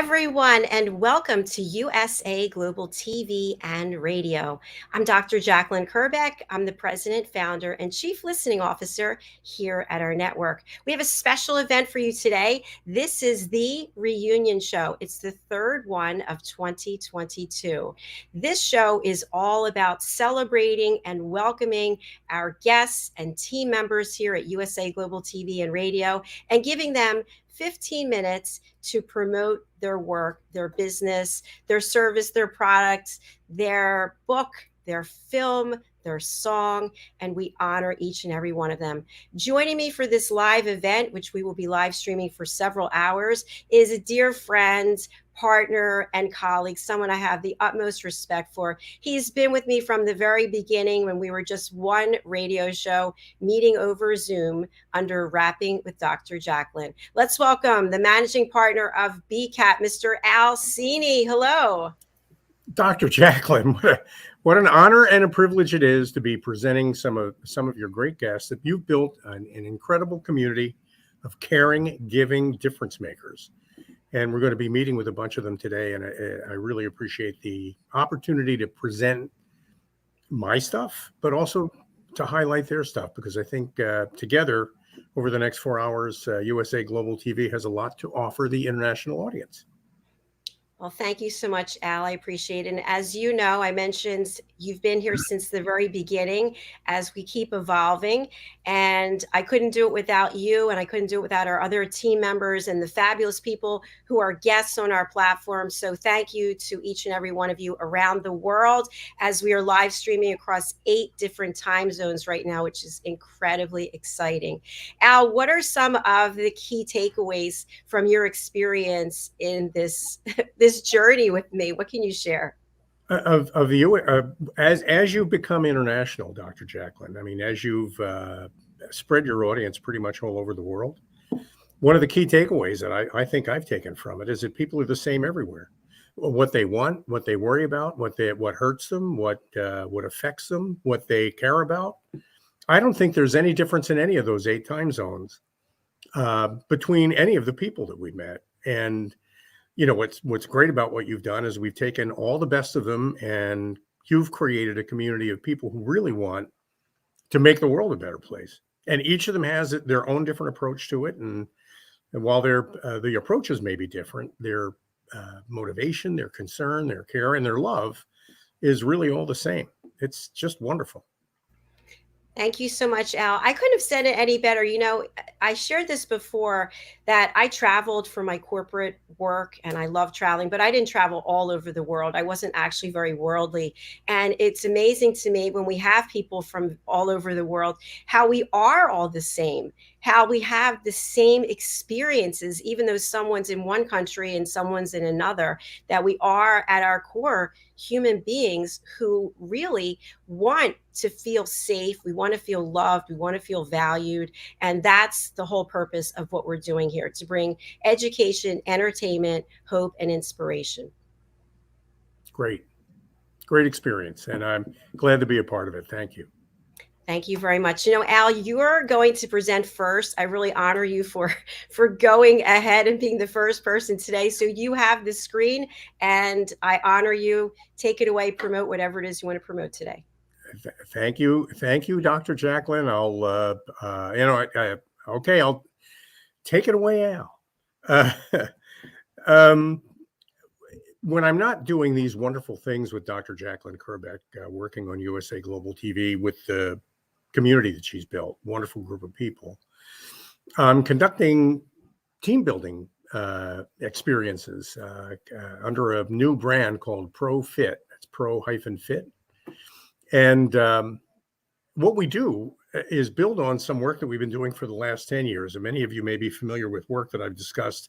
everyone, and welcome to USA Global TV and Radio. I'm Dr. JACALYN KERBECK. I'm the president, founder, and chief listening officer here at our network. We have a special event for you today. This is the reunion show. It's the third one of 2022. This show is all about celebrating and welcoming our guests and team members here at USA Global TV and Radio and giving them 15 minutes to promote their work, their business, their service, their products, their book, their film, their song, and we honor each and every one of them. Joining me for this live event, which we will be live streaming for several hours, is a dear friend, partner, and colleague, someone I have the utmost respect for. He's been with me from the very beginning when we were just one radio show meeting over Zoom under Rapping with Dr. JACALYN. Let's welcome the managing partner of BCAT, Mr. Al CINI. Hello. Dr. JACALYN, what an honor and a privilege it is to be presenting some of your great guests. That you've built an incredible community of caring, giving difference makers. And we're going to be meeting with a bunch of them today. And I really appreciate the opportunity to present my stuff, but also to highlight their stuff, because I think together over the next 4 hours, USA Global TV has a lot to offer the international audience. Well, thank you so much, Al. I appreciate it. And as you know, I mentioned you've been here since the very beginning as we keep evolving. And I couldn't do it without you, and I couldn't do it without our other team members and the fabulous people who are guests on our platform. So thank you to each and every one of you around the world as we are live streaming across 8 different time zones right now, which is incredibly exciting. Al, what are some of the key takeaways from your experience in this journey with me? What can you share? As you become international, Dr. JACALYN, I mean, as you've spread your audience pretty much all over the world, one of the key takeaways that I think I've taken from it is that people are the same everywhere. What they want, what they worry about, what hurts them, what affects them, what they care about. I don't think there's any difference in any of those 8 time zones between any of the people that we met. And you know, what's great about what you've done is we've taken all the best of them, and you've created a community of people who really want to make the world a better place. And each of them has their own different approach to it. And while the approaches may be different, their motivation, their concern, their care, and their love is really all the same. It's just wonderful. Thank you so much, Al. I couldn't have said it any better. You know, I shared this before that I traveled for my corporate work and I love traveling, but I didn't travel all over the world. I wasn't actually very worldly. And it's amazing to me when we have people from all over the world, how we are all the same, how we have the same experiences, even though someone's in one country and someone's in another, that we are at our core human beings who really want to feel safe. We want to feel loved. We want to feel valued. And that's the whole purpose of what we're doing here, to bring education, entertainment, hope, and inspiration. Great experience. And I'm glad to be a part of it. Thank you. Thank you very much. You know, Al, you're going to present first. I really honor you for going ahead and being the first person today. So you have the screen and I honor you. Take it away, promote whatever it is you want to promote today. Thank you, Dr. JACALYN. Okay, I'll take it away, Al. When I'm not doing these wonderful things with Dr. JACALYN KERBECK, working on USA Global TV with the community that she's built, wonderful group of people, I'm conducting team building experiences under a new brand called ProFit. That's Pro-Fit. And what we do is build on some work that we've been doing for the last 10 years. And many of you may be familiar with work that I've discussed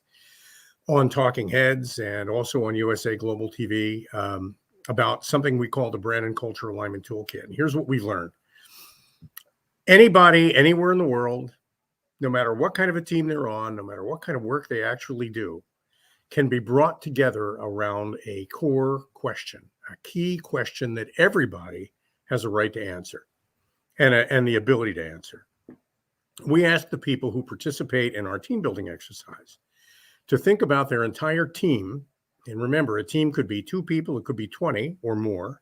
on Talking Heads and also on USA Global TV about something we call the Brand and Culture Alignment Toolkit. And here's what we've learned. Anybody, anywhere in the world, no matter what kind of a team they're on, no matter what kind of work they actually do, can be brought together around a core question, a key question that everybody has a right to answer and the ability to answer. We ask the people who participate in our team building exercise to think about their entire team. And remember, a team could be 2 people, it could be 20 or more.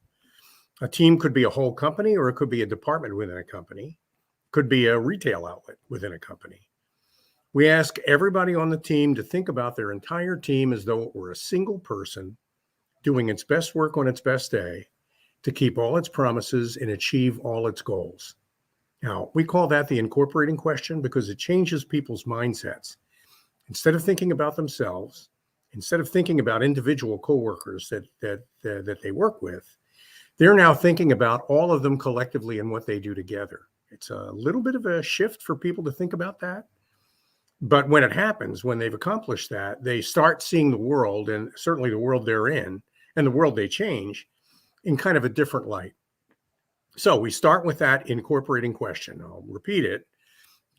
A team could be a whole company, or it could be a department within a company, could be a retail outlet within a company. We ask everybody on the team to think about their entire team as though it were a single person doing its best work on its best day to keep all its promises and achieve all its goals. Now, we call that the incorporating question because it changes people's mindsets. Instead of thinking about themselves, instead of thinking about individual coworkers that they work with, they're now thinking about all of them collectively and what they do together. It's a little bit of a shift for people to think about that. But when it happens, when they've accomplished that, they start seeing the world, and certainly the world they're in and the world they change, in kind of a different light. So we start with that incorporating question. I'll repeat it.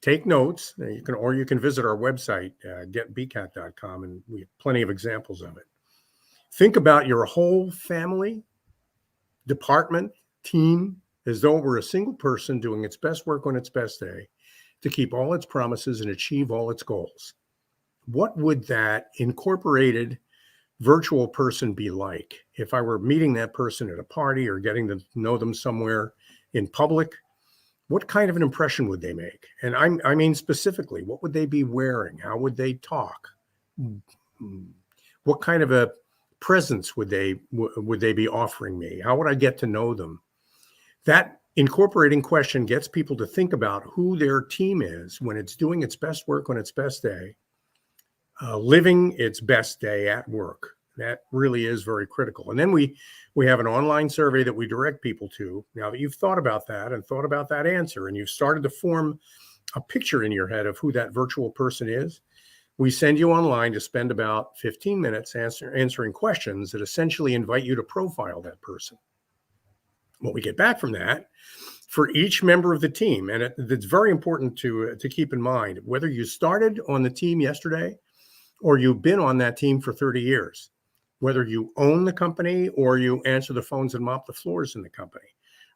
Take notes. You can visit our website, getbcat.com, and we have plenty of examples of it. Think about your whole family, department, team, as though it were a single person doing its best work on its best day to keep all its promises and achieve all its goals. What would that incorporated virtual person be like if I were meeting that person at a party or getting to know them somewhere in public? What kind of an impression would they make? And I mean specifically, what would they be wearing? How would they talk? What kind of a presence would they be offering me? How would I get to know them? That incorporating question gets people to think about who their team is when it's doing its best work on its best day, living its best day at work. That really is very critical. And then we have an online survey that we direct people to. Now that you've thought about that and thought about that answer, and you've started to form a picture in your head of who that virtual person is, we send you online to spend about 15 minutes answering questions that essentially invite you to profile that person. What we get back from that, for each member of the team, and it's very important to keep in mind, whether you started on the team yesterday or you've been on that team for 30 years, whether you own the company or you answer the phones and mop the floors in the company,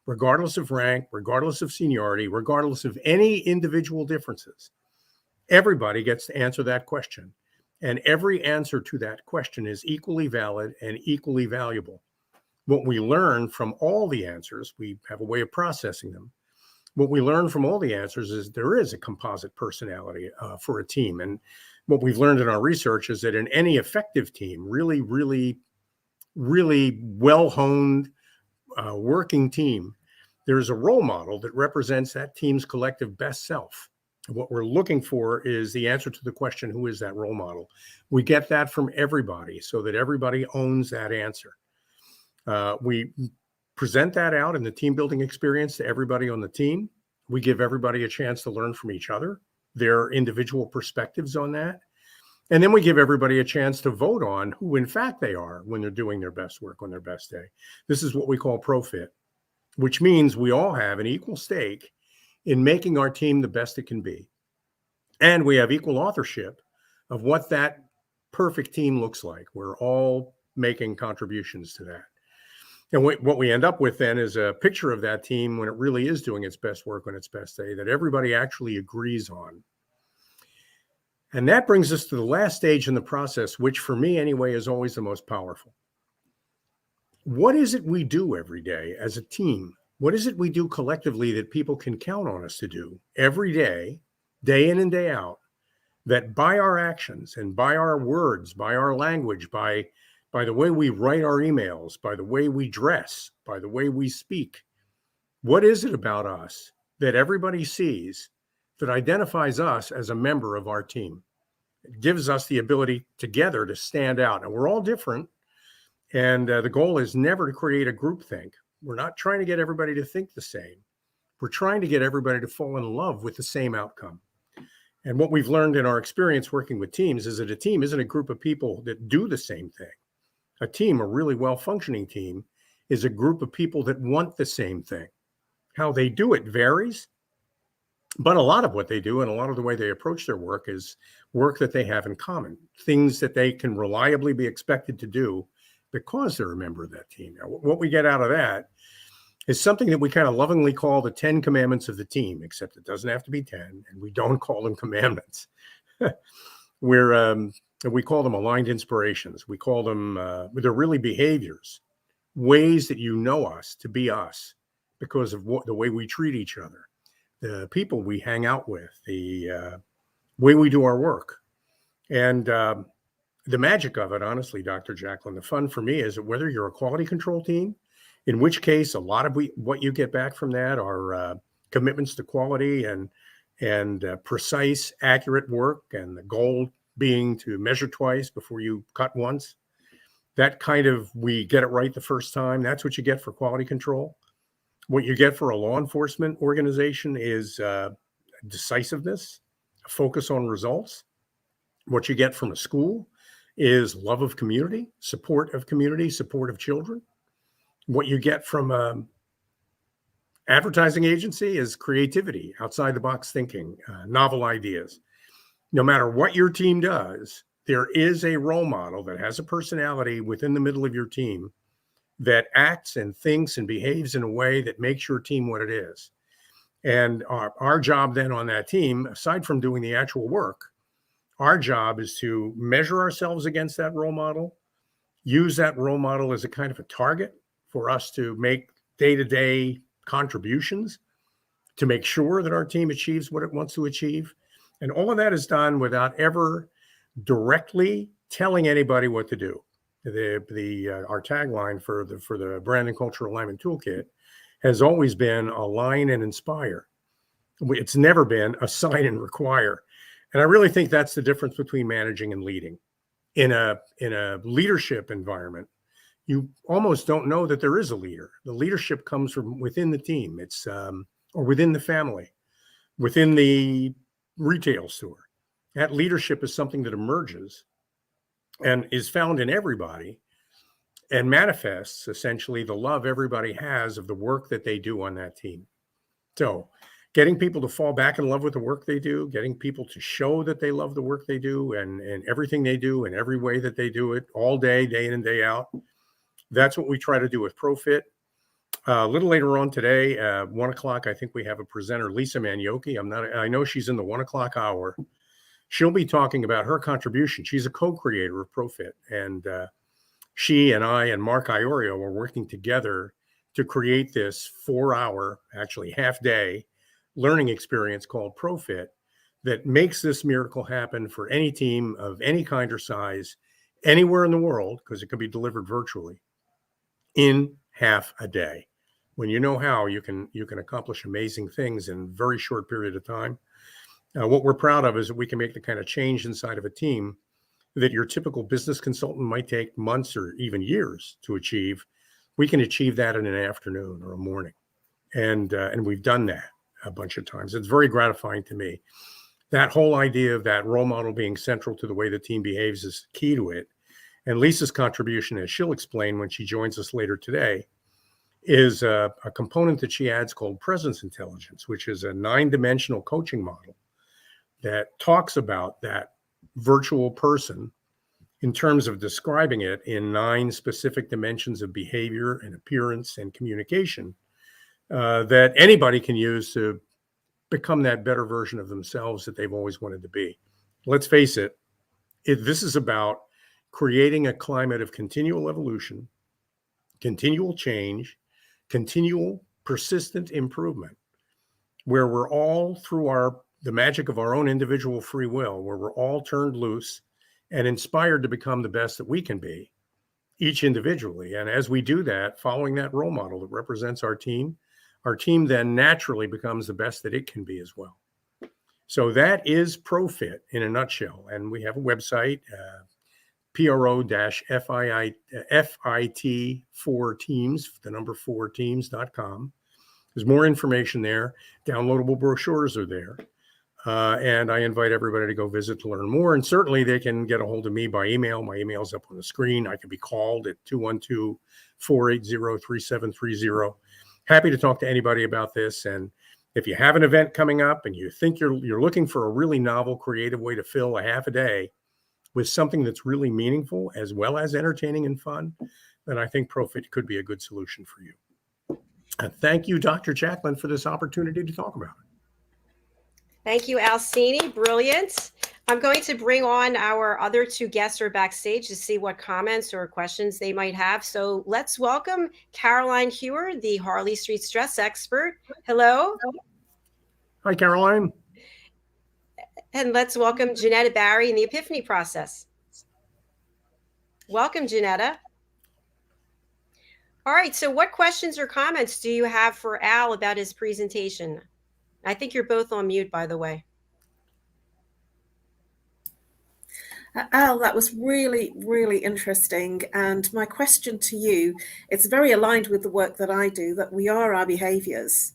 regardless of rank, regardless of seniority, regardless of any individual differences, everybody gets to answer that question. And every answer to that question is equally valid and equally valuable. What we learn from all the answers, we have a way of processing them. What we learn from all the answers is there is a composite personality for a team. And what we've learned in our research is that in any effective team, really, really, really well-honed working team, there's a role model that represents that team's collective best self. What we're looking for is the answer to the question, who is that role model? We get that from everybody so that everybody owns that answer. We present that out in the team building experience to everybody on the team. We give everybody a chance to learn from each other, their individual perspectives on that. And then we give everybody a chance to vote on who in fact they are when they're doing their best work on their best day. This is what we call ProFit, which means we all have an equal stake in making our team the best it can be. And we have equal authorship of what that perfect team looks like. We're all making contributions to that. And what we end up with then is a picture of that team when it really is doing its best work on its best day that everybody actually agrees on. And that brings us to the last stage in the process, which for me anyway is always the most powerful. What is it we do every day as a team? What is it we do collectively that people can count on us to do every day, day in and day out, that by our actions and by our words, by our language, by the way we write our emails, by the way we dress, by the way we speak, what is it about us that everybody sees that identifies us as a member of our team? It gives us the ability together to stand out. And we're all different. And the goal is never to create a groupthink. We're not trying to get everybody to think the same. We're trying to get everybody to fall in love with the same outcome. And what we've learned in our experience working with teams is that a team isn't a group of people that do the same thing. A team, a really well-functioning team, is a group of people that want the same thing. How they do it varies, but a lot of what they do and a lot of the way they approach their work is work that they have in common, things that they can reliably be expected to do because they're a member of that team. Now, what we get out of that is something that we kind of lovingly call the 10 commandments of the team, except it doesn't have to be 10, and we don't call them commandments. And we call them aligned inspirations. We call them, they're really behaviors, ways that you know us to be us because of the way we treat each other, the people we hang out with, the way we do our work. And the magic of it, honestly, Dr. JACALYN, the fun for me is that whether you're a quality control team, in which case a lot of what you get back from that are commitments to quality and precise, accurate work, and the goal being to measure twice before you cut once. That kind of, we get it right the first time. That's what you get for quality control. What you get for a law enforcement organization is decisiveness, a focus on results. What you get from a school is love of community, support of children. What you get from an advertising agency is creativity, outside the box thinking, novel ideas. No matter what your team does, there is a role model that has a personality within the middle of your team that acts and thinks and behaves in a way that makes your team what it is. And our job then on that team, aside from doing the actual work, our job is to measure ourselves against that role model, use that role model as a kind of a target for us to make day-to-day contributions to make sure that our team achieves what it wants to achieve. And all of that is done without ever directly telling anybody what to do. Our tagline for the Brand and Cultural Alignment Toolkit has always been align and inspire. It's never been assign and require. And I really think that's the difference between managing and leading. In a leadership environment, you almost don't know that there is a leader. The leadership comes from within the team. It's or within the family, within the retail store. That leadership is something that emerges and is found in everybody and manifests essentially the love everybody has of the work that they do on that team. So getting people to fall back in love with the work they do, getting people to show that they love the work they do and everything they do and every way that they do it all day, day in and day out. That's what we try to do with ProFit. A little later on today, 1 o'clock, I think we have a presenter, Lisa MANYOKY. I know she's in the 1 o'clock hour. She'll be talking about her contribution. She's a co-creator of ProFit. And she and I and Mark Iorio are working together to create this 4-hour, actually half-day learning experience called ProFit that makes this miracle happen for any team of any kind or size, anywhere in the world, because it can be delivered virtually, in half a day. When you know how, you can accomplish amazing things in a very short period of time. What we're proud of is that we can make the kind of change inside of a team that your typical business consultant might take months or even years to achieve. We can achieve that in an afternoon or a morning. And we've done that a bunch of times. It's very gratifying to me. That whole idea of that role model being central to the way the team behaves is key to it. And Lisa's contribution, as she'll explain when she joins us later today, is a component that she adds called presence intelligence, which is a 9-dimensional coaching model that talks about that virtual person in terms of describing it in 9 specific dimensions of behavior and appearance and communication that anybody can use to become that better version of themselves that they've always wanted to be. Let's face it, this is about creating a climate of continual evolution, continual change, continual persistent improvement, where we're all through the magic of our own individual free will, where we're all turned loose and inspired to become the best that we can be, each individually. And as we do that, following that role model that represents our team then naturally becomes the best that it can be as well. So that is ProFit in a nutshell. And we have a website, pro-fit4teams, the number 4teams.com. There's more information there. Downloadable brochures are there. And I invite everybody to go visit to learn more. And certainly they can get a hold of me by email. My email's up on the screen. I can be called at 212-480-3730. Happy to talk to anybody about this. And if you have an event coming up and you think you're looking for a really novel, creative way to fill a half a day with something that's really meaningful as well as entertaining and fun, then I think ProFit could be a good solution for you. And thank you, Dr. JACALYN, for this opportunity to talk about it. Thank you, Al CINI. Brilliant. I'm going to bring on our other two guests are backstage to see what comments or questions they might have. So let's welcome Caroline HEWARD, the Harley Street stress expert. Hello. Hi, Caroline. And let's welcome JENETTA Barry in the epiphany process. Welcome, JENETTA. All right, so what questions or comments do you have for Al about his presentation? I think you're both on mute, by the way. Al, that was really, really interesting. And my question to you, it's very aligned with the work that I do, that we are our behaviors.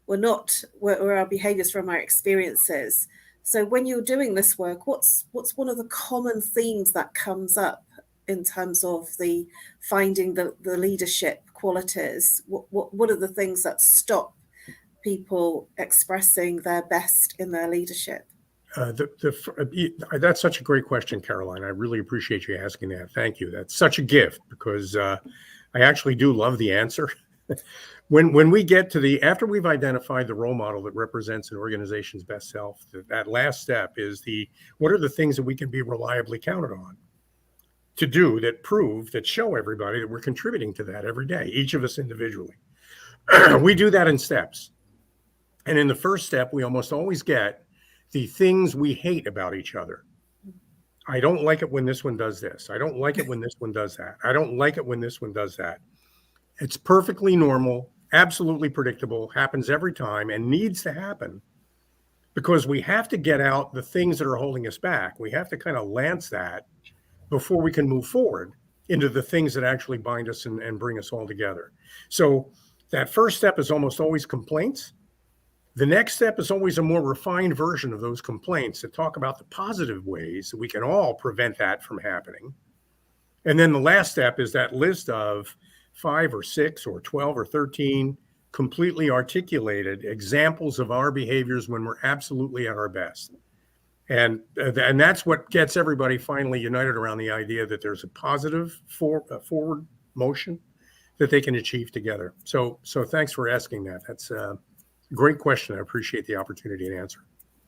We're our behaviors from our experiences. So when you're doing this work, what's one of the common themes that comes up in terms of the finding the leadership qualities? What are the things that stop people expressing their best in their leadership? That's such a great question, Caroline. I really appreciate you asking that. Thank you. That's such a gift because I actually do love the answer. When we get to after we've identified the role model that represents an organization's best self, that last step is what are the things that we can be reliably counted on to do that show everybody that we're contributing to that every day, each of us individually. We do that in steps. And in the first step, we almost always get the things we hate about each other. I don't like it when this one does this. I don't like it when this one does that. I don't like it when this one does that. It's perfectly normal, absolutely predictable, happens every time and needs to happen because we have to get out the things that are holding us back. We have to kind of lance that before we can move forward into the things that actually bind us and bring us all together. So that first step is almost always complaints. The next step is always a more refined version of those complaints that talk about the positive ways that we can all prevent that from happening. And then the last step is that list of 5 or 6 or 12 or 13 completely articulated examples of our behaviors when we're absolutely at our best. And that's what gets everybody finally united around the idea that there's a positive forward motion that they can achieve together. So thanks for asking that. That's great question. I appreciate the opportunity to answer.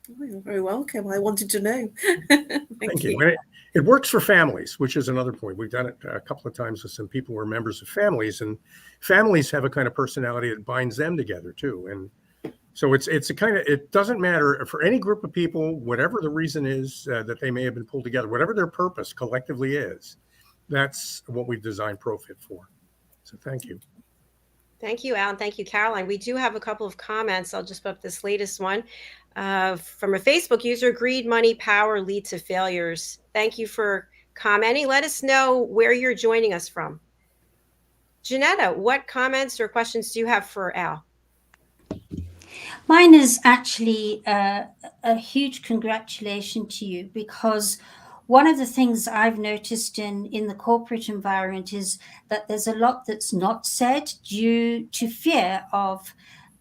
Oh, you're very welcome. I wanted to know. Thank you. And it works for families, which is another point. We've done it a couple of times with some people who are members of families, and families have a kind of personality that binds them together too. And so it doesn't matter for any group of people, whatever the reason is that they may have been pulled together, whatever their purpose collectively is, that's what we've designed ProFit for. So thank you. Thank you, Al. Thank you, Caroline. We do have a couple of comments. I'll just put up this latest one from a Facebook user. Greed, money, power lead to failures. Thank you for commenting. Let us know where you're joining us from. JENETTA, what comments or questions do you have for Al? Mine is actually a huge congratulations to you, because one of the things I've noticed in the corporate environment is that there's a lot that's not said due to fear of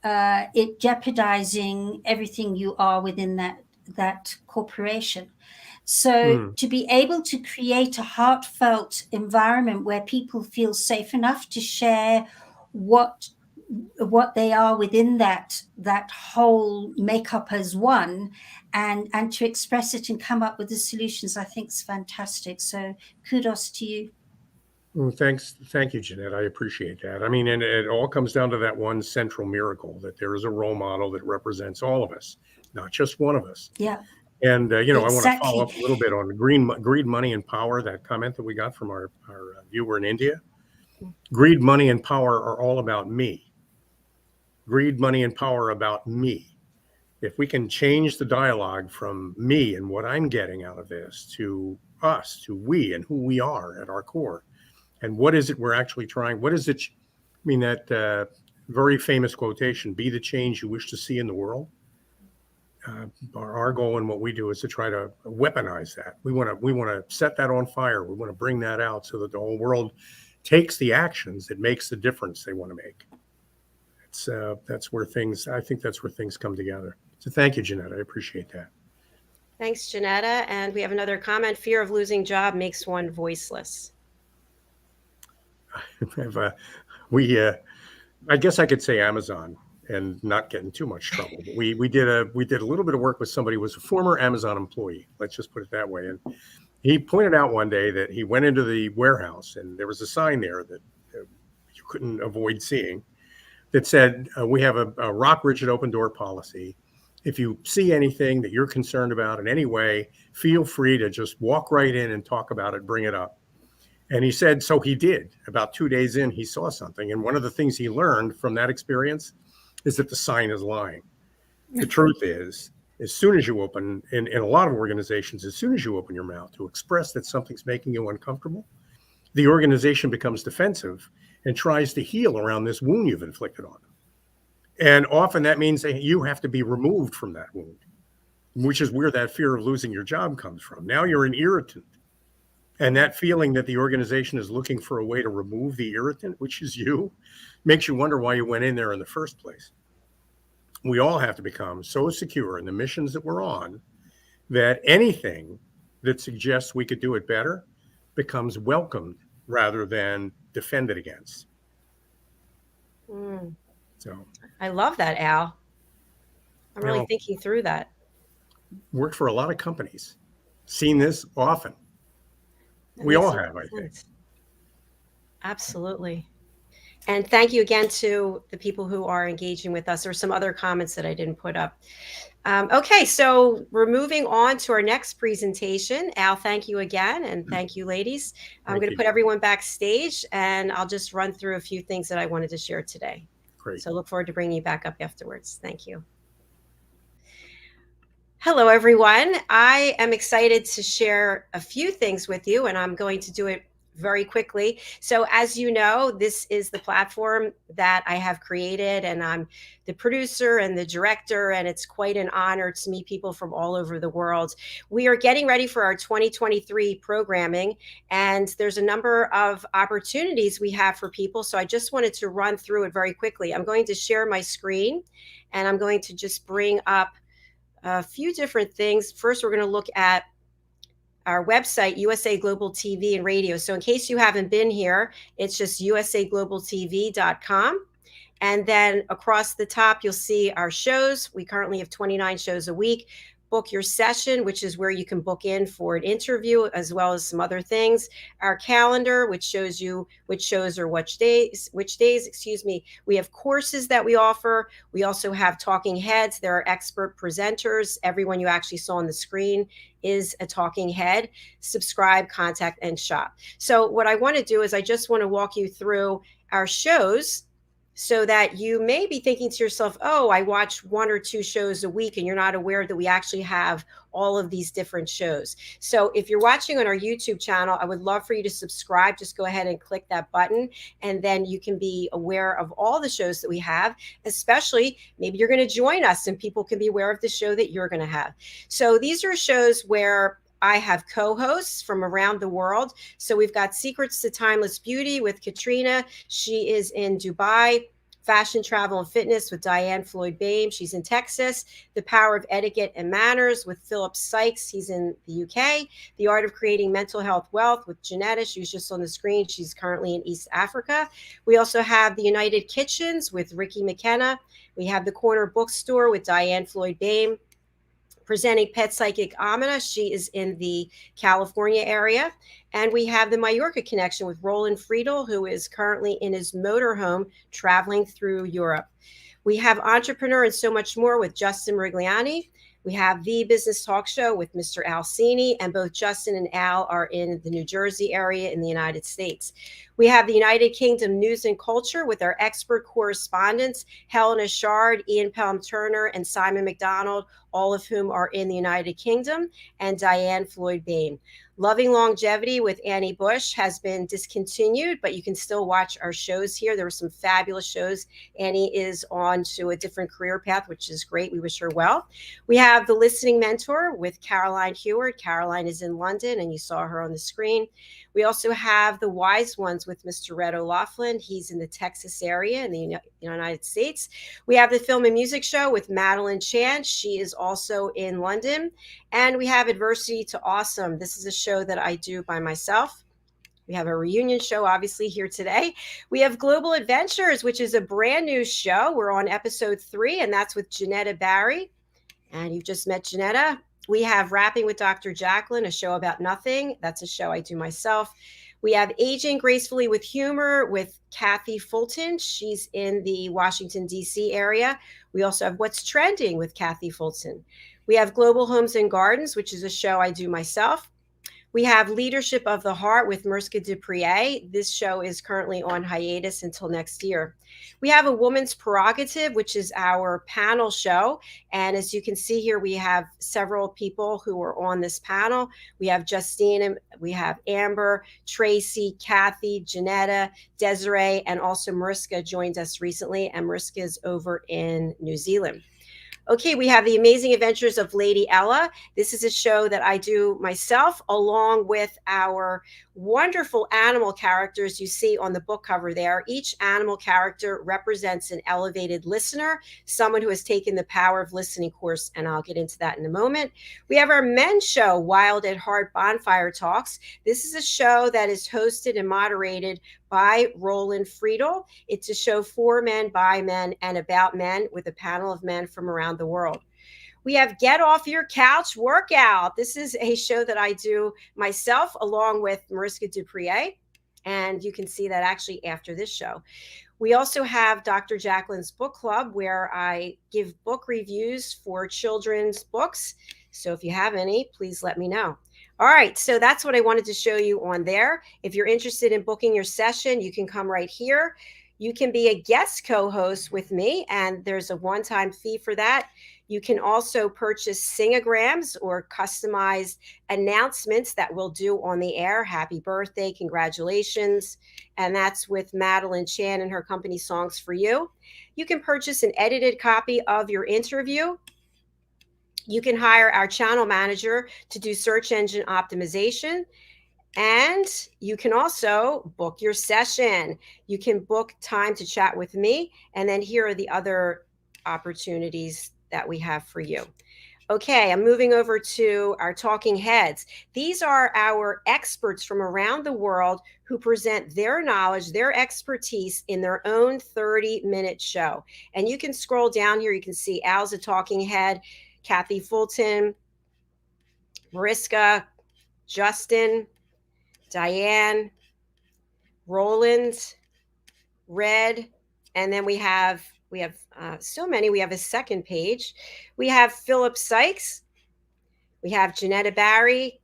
it jeopardizing everything you are within that corporation. So to be able to create a heartfelt environment where people feel safe enough to share what they are within that whole makeup as one, and to express it and come up with the solutions, I think is fantastic. So kudos to you. Well, thanks. Thank you, JENETTA. I appreciate that. I mean, and it all comes down to that one central miracle, that there is a role model that represents all of us, not just one of us. Yeah. And, exactly. I want to follow up a little bit on greed, money, and power, that comment that we got from our viewer in India. Greed, money, and power are all about me. Greed, money, and power about me. If we can change the dialogue from me and what I'm getting out of this to us, to we and who we are at our core, and what is it we're actually trying, what is it, that very famous quotation, be the change you wish to see in the world. Our goal and what we do is to try to weaponize that. We want to set that on fire. We want to bring that out so that the whole world takes the actions that makes the difference they want to make. That's where things come together. So thank you, JENETTA. I appreciate that. Thanks, JENETTA. And we have another comment. Fear of losing job makes one voiceless. I guess I could say Amazon. and not get in too much trouble. But we did a little bit of work with somebody who was a former Amazon employee. Let's just put it that way. And he pointed out one day that he went into the warehouse and there was a sign there that you couldn't avoid seeing that said, we have a rock rigid open door policy. If you see anything that you're concerned about in any way, feel free to just walk right in and talk about it, bring it up. And he said, so he did. About 2 days in, he saw something. And one of the things he learned from that experience is that the sign is lying. The truth is, as soon as you open, in a lot of organizations, as soon as you open your mouth to express that something's making you uncomfortable, the organization becomes defensive and tries to heal around this wound you've inflicted on them. And often that means that you have to be removed from that wound, which is where that fear of losing your job comes from. Now you're an irritant. And that feeling that the organization is looking for a way to remove the irritant, which is you, makes you wonder why you went in there in the first place. We all have to become so secure in the missions that we're on that anything that suggests we could do it better becomes welcomed rather than defended against. So I love that, Al. I'm really thinking through that. Worked for a lot of companies. Seen this often. We all have, I think. Absolutely. And thank you again to the people who are engaging with us. There were some other comments that I didn't put up. Okay, so we're moving on to our next presentation. Al, thank you again, and thank you, ladies. I'm going to put everyone backstage, and I'll just run through a few things that I wanted to share today. Great. So look forward to bringing you back up afterwards. Thank you. Hello, everyone. I am excited to share a few things with you, and I'm going to do it very quickly. So as you know, this is the platform that I have created, and I'm the producer and the director, and it's quite an honor to meet people from all over the world. We are getting ready for our 2023 programming, and there's a number of opportunities we have for people. So I just wanted to run through it very quickly. I'm going to share my screen, and I'm going to just bring up a few different things. First, we're going to look at our website, USA Global TV and Radio. So in case you haven't been here, it's just usaglobaltv.com. And then across the top, you'll see our shows. We currently have 29 shows a week. Book your session, which is where you can book in for an interview, as well as some other things. Our calendar, which shows you which shows or which days, excuse me. We have courses that we offer. We also have talking heads. There are expert presenters. Everyone you actually saw on the screen is a talking head. Subscribe, contact, and shop. So what I want to do is I just want to walk you through our shows, so that you may be thinking to yourself, oh, I watch 1 or 2 shows a week, and you're not aware that we actually have all of these different shows. So if you're watching on our YouTube channel, I would love for you to subscribe. Just go ahead and click that button, and then you can be aware of all the shows that we have, especially maybe you're going to join us and people can be aware of the show that you're going to have. So these are shows where I have co-hosts from around the world. So we've got Secrets to Timeless Beauty with Katrina. She is in Dubai. Fashion, Travel, and Fitness with DIANN FLOYD BOEHM. She's in Texas. The Power of Etiquette and Manners with Philip SYKES. He's in the UK. The Art of Creating Mental Health Wealth with JENETTA. She was just on the screen. She's currently in East Africa. We also have the United Kitchens with RICKI McKenna. We have the Corner Bookstore with DIANN FLOYD BOEHM. Presenting Pet Psychic AMINAH. She is in the California area. And we have the Mallorca connection with Roland Friedel, who is currently in his motorhome traveling through Europe. We have Entrepreneur and So Much More with Justin Mirigliani. We have The Business Talk Show with Mr. Al CINI, and both Justin and Al are in the New Jersey area in the United States. We have the United Kingdom News and Culture with our expert correspondents, Helena Shard, Ian Pelham-Turner, and Simon McDonald, all of whom are in the United Kingdom, and DIANN FLOYD BOEHM. Loving Longevity with Annie Bush has been discontinued, but you can still watch our shows here. There were some fabulous shows. Annie is on to a different career path, which is great. We wish her well. We have The Listening Mentor with Caroline HEWARD. Caroline is in London, and you saw her on the screen. We also have The Wise Ones with Mr. Red O'Loughlin. He's in the Texas area in the United States. We have the Film and Music Show with Madeline Chan. She is also in London. And we have Adversity to Awesome. This is a show that I do by myself. We have a reunion show, obviously, here today. We have Global Adventures, which is a brand new show. We're on episode 3, and that's with JENETTA Barry. And you've just met JENETTA. We have Rapping with Dr. JACALYN, a show about nothing. That's a show I do myself. We have Aging Gracefully with Humor with Kathy Fulton. She's in the Washington, D.C. area. We also have What's Trending with Kathy Fulton. We have Global Homes and Gardens, which is a show I do myself. We have Leadership of the Heart with Mariska Duprier. This show is currently on hiatus until next year. We have A Woman's Prerogative, which is our panel show. And as you can see here, we have several people who are on this panel. We have Justine, we have Amber, Tracy, Kathy, JENETTA, Desiree, and also Mariska joined us recently. And Mariska is over in New Zealand. Okay, we have The Amazing Adventures of Lady Ella. This is a show that I do myself along with our wonderful animal characters you see on the book cover there. Each animal character represents an elevated listener, someone who has taken the Power of Listening course, and I'll get into that in a moment. We have our men's show, Wild at Heart Bonfire Talks. This is a show that is hosted and moderated by Roland Friedel. It's a show for men, by men, and about men with a panel of men from around the world. We have Get Off Your Couch Workout. This is a show that I do myself along with Mariska Duprier, and you can see that actually after this show. We also have Dr. JACALYN's Book Club, where I give book reviews for children's books. So if you have any, please let me know. All right, so that's what I wanted to show you on there. If you're interested in booking your session, you can come right here. You can be a guest co-host with me, and there's a one-time fee for that. You can also purchase singograms or customized announcements that we'll do on the air. Happy birthday, congratulations. And that's with Madeline Chan and her company Songs for You. You can purchase an edited copy of your interview. You can hire our channel manager to do search engine optimization. And you can also book your session. You can book time to chat with me. And then here are the other opportunities that we have for you. Okay, I'm moving over to our talking heads. These are our experts from around the world who present their knowledge, their expertise in their own 30-minute show. And you can scroll down here. You can see Al's a talking head, Kathy Fulton, Mariska, Justin, Diann, Roland, Red, and then we have so many. We have a second page. We have Philip Sykes, we have JENETTA Barry,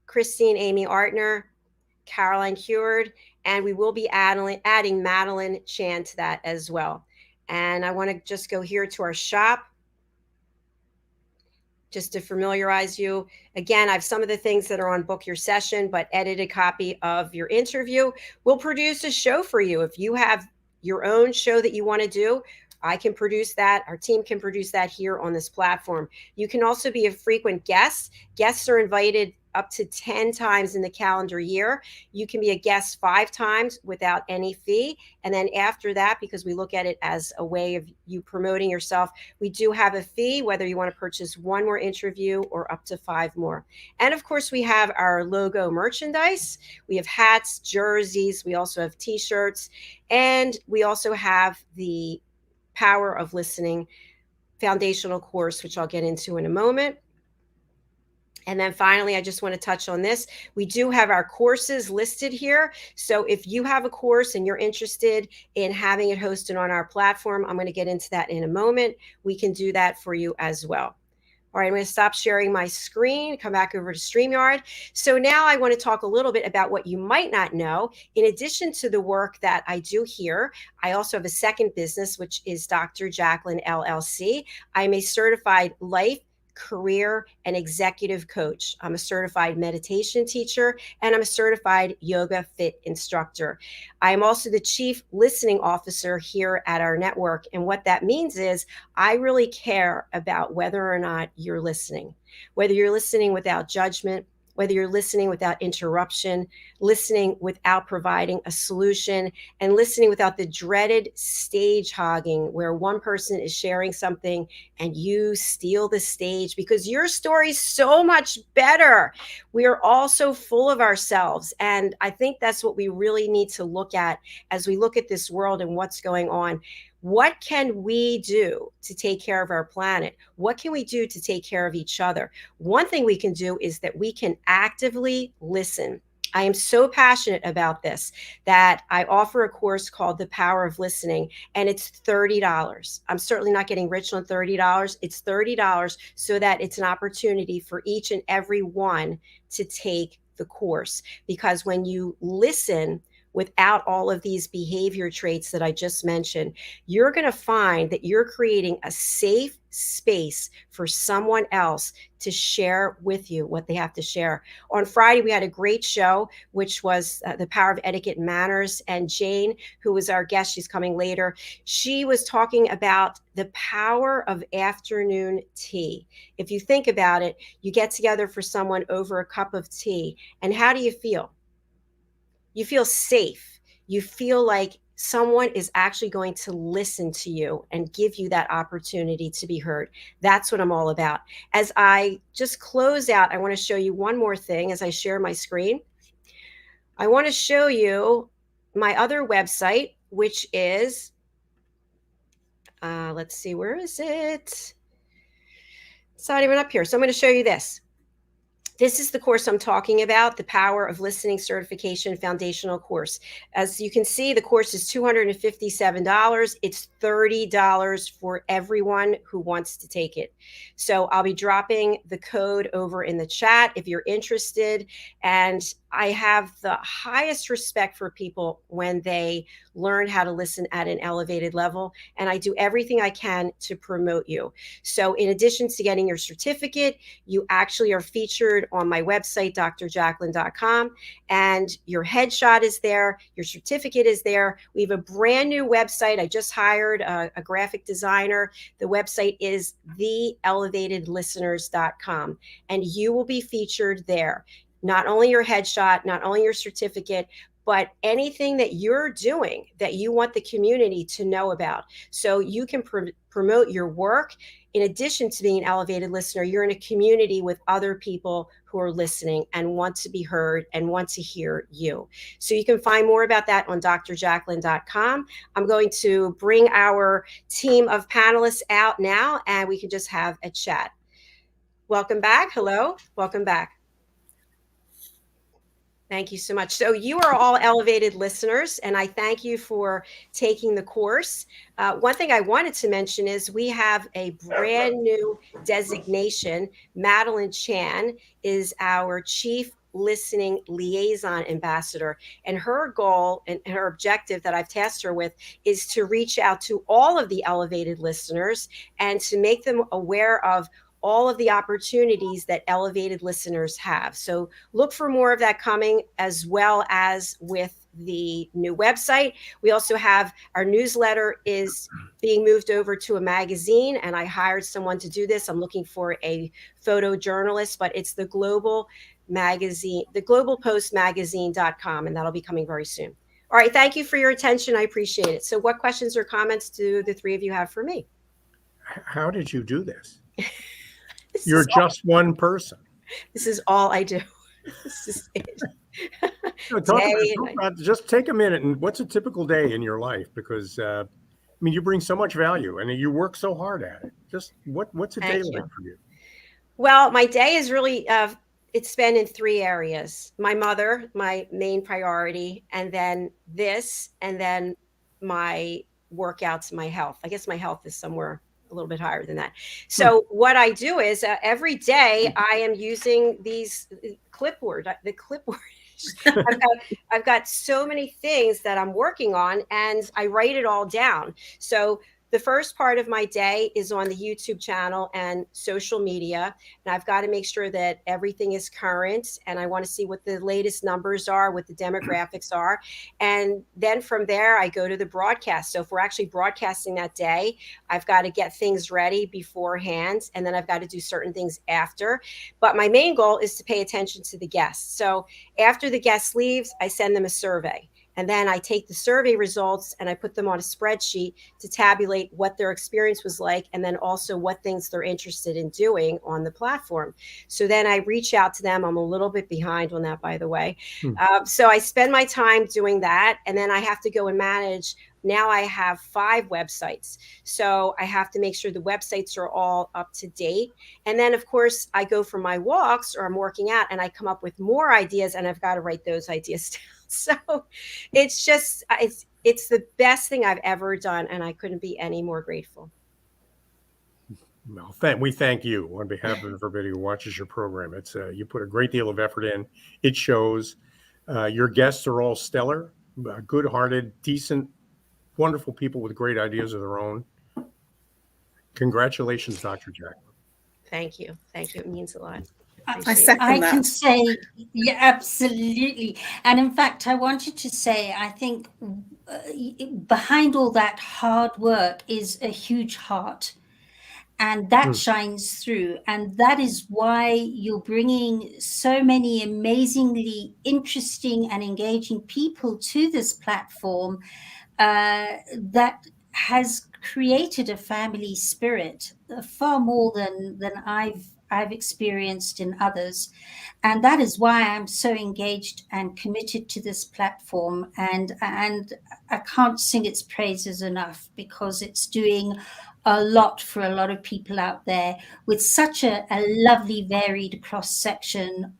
Christine Amy Artner, Caroline HEWARD, and we will be adding Madeline Chan to that as well. And I want to just go here to our shop, just to familiarize you. Again, I have some of the things that are on Book Your Session, but edited copy of your interview. We'll produce a show for you. If you have your own show that you want to do, I can produce that. Our team can produce that here on this platform. You can also be a frequent guest. Guests are invited up to 10 times in the calendar year. You can be a guest 5 times without any fee. And then after that, because we look at it as a way of you promoting yourself, we do have a fee, whether you want to purchase 1 more interview or up to 5 more. And of course, we have our logo merchandise. We have hats, jerseys. We also have t-shirts. And we also have the Power of Listening foundational course, which I'll get into in a moment. And then finally, I just want to touch on this. We do have our courses listed here. So if you have a course and you're interested in having it hosted on our platform, I'm going to get into that in a moment. We can do that for you as well. All right, I'm going to stop sharing my screen, come back over to StreamYard. So now I want to talk a little bit about what you might not know. In addition to the work that I do here, I also have a second business, which is Dr. JACALYN LLC. I'm a certified life, career, and executive coach. I'm a certified meditation teacher, and I'm a certified yoga fit instructor. I am also the chief listening officer here at our network. And what that means is I really care about whether or not you're listening, whether you're listening without judgment, whether you're listening without interruption, listening without providing a solution, and listening without the dreaded stage hogging where one person is sharing something and you steal the stage because your story's so much better. We are all so full of ourselves. And I think that's what we really need to look at as we look at this world and what's going on. What can we do to take care of our planet? What can we do to take care of each other? One thing we can do is that we can actively listen. I am so passionate about this that I offer a course called The Power of Listening, and it's $30. I'm certainly not getting rich on $30. It's $30 so that it's an opportunity for each and every one to take the course. Because when you listen without all of these behavior traits that I just mentioned, you're going to find that you're creating a safe space for someone else to share with you what they have to share. On Friday, we had a great show, which was The Power of Etiquette and Manners. And Jane, who was our guest, she's coming later, she was talking about the power of afternoon tea. If you think about it, you get together for someone over a cup of tea, and how do you feel? You feel safe. You feel like someone is actually going to listen to you and give you that opportunity to be heard. That's what I'm all about. As I just close out, I want to show you one more thing as I share my screen. I want to show you my other website, which is, let's see, where is it? It's not even up here. So I'm going to show you this. This is the course I'm talking about, the Power of Listening Certification Foundational Course. As you can see, the course is $257. It's $30 for everyone who wants to take it. So I'll be dropping the code over in the chat if you're interested. And I have the highest respect for people when they learn how to listen at an elevated level. And I do everything I can to promote you. So in addition to getting your certificate, you actually are featured on my website, drjacalyn.com, and your headshot is there, your certificate is there. We have a brand new website. I just hired a graphic designer. The website is theelevatedlisteners.com, and you will be featured there. Not only your headshot, not only your certificate, but anything that you're doing that you want the community to know about. So you can promote your work. In addition to being an elevated listener, you're in a community with other people who are listening and want to be heard and want to hear you. So you can find more about that on drjacalyn.com. I'm going to bring our team of panelists out now, and we can just have a chat. Welcome back. Hello. Welcome back. Thank you so much. So you are all elevated listeners, and I thank you for taking the course. One thing I wanted to mention is we have a brand new designation. Madeline Chan is our Chief Listening Liaison Ambassador, and her goal and her objective that I've tasked her with is to reach out to all of the elevated listeners and to make them aware of all of the opportunities that elevated listeners have. So look for more of that coming, as well as with the new website. We also have our newsletter is being moved over to a magazine, and I hired someone to do this. I'm looking for a photojournalist, but it's the Global Magazine, the globalpostmagazine.com, and that'll be coming very soon. All right, thank you for your attention. I appreciate it. So what questions or comments do the three of you have for me? How did you do this? You're just one person. This is all I do. This is it. Just take a minute. And what's a typical day in your life? Because I mean, you bring so much value and you work so hard at it. Just what's a day like for you? Well, my day is really it's spent in three areas. My mother, my main priority, and then this, and then my workouts, my health. I guess my health is somewhere a little bit higher than that. So what I do is every day I am using these the clipboard. I've got so many things that I'm working on, and I write it all down. So the first part of my day is on the YouTube channel and social media. And I've got to make sure that everything is current. And I want to see what the latest numbers are, what the demographics are. And then from there, I go to the broadcast. So if we're actually broadcasting that day, I've got to get things ready beforehand. And then I've got to do certain things after. But my main goal is to pay attention to the guests. So after the guest leaves, I send them a survey. And then I take the survey results and I put them on a spreadsheet to tabulate what their experience was like, and then also what things they're interested in doing on the platform. So then I reach out to them. I'm a little bit behind on that, by the way. So I spend my time doing that. And then I have to go and manage. Now I have 5 websites. So I have to make sure the websites are all up to date. And then, of course, I go for my walks or I'm working out and I come up with more ideas, and I've got to write those ideas down. So it's just, it's the best thing I've ever done. And I couldn't be any more grateful. Well, we thank you on behalf of everybody who watches your program. It's you put a great deal of effort in. It shows. Your guests are all stellar, good-hearted, decent, wonderful people with great ideas of their own. Congratulations, Dr. Jacqueline. Thank you. Thank you. It means a lot. I second I that. can say, yeah, absolutely. And in fact, I wanted to say, I think behind all that hard work is a huge heart. And that shines through. And that is why you're bringing so many amazingly interesting and engaging people to this platform that has created a family spirit, far more than I've experienced in others. And that is why I'm so engaged and committed to this platform. And I can't sing its praises enough, because it's doing a lot for a lot of people out there with such a lovely, varied cross-section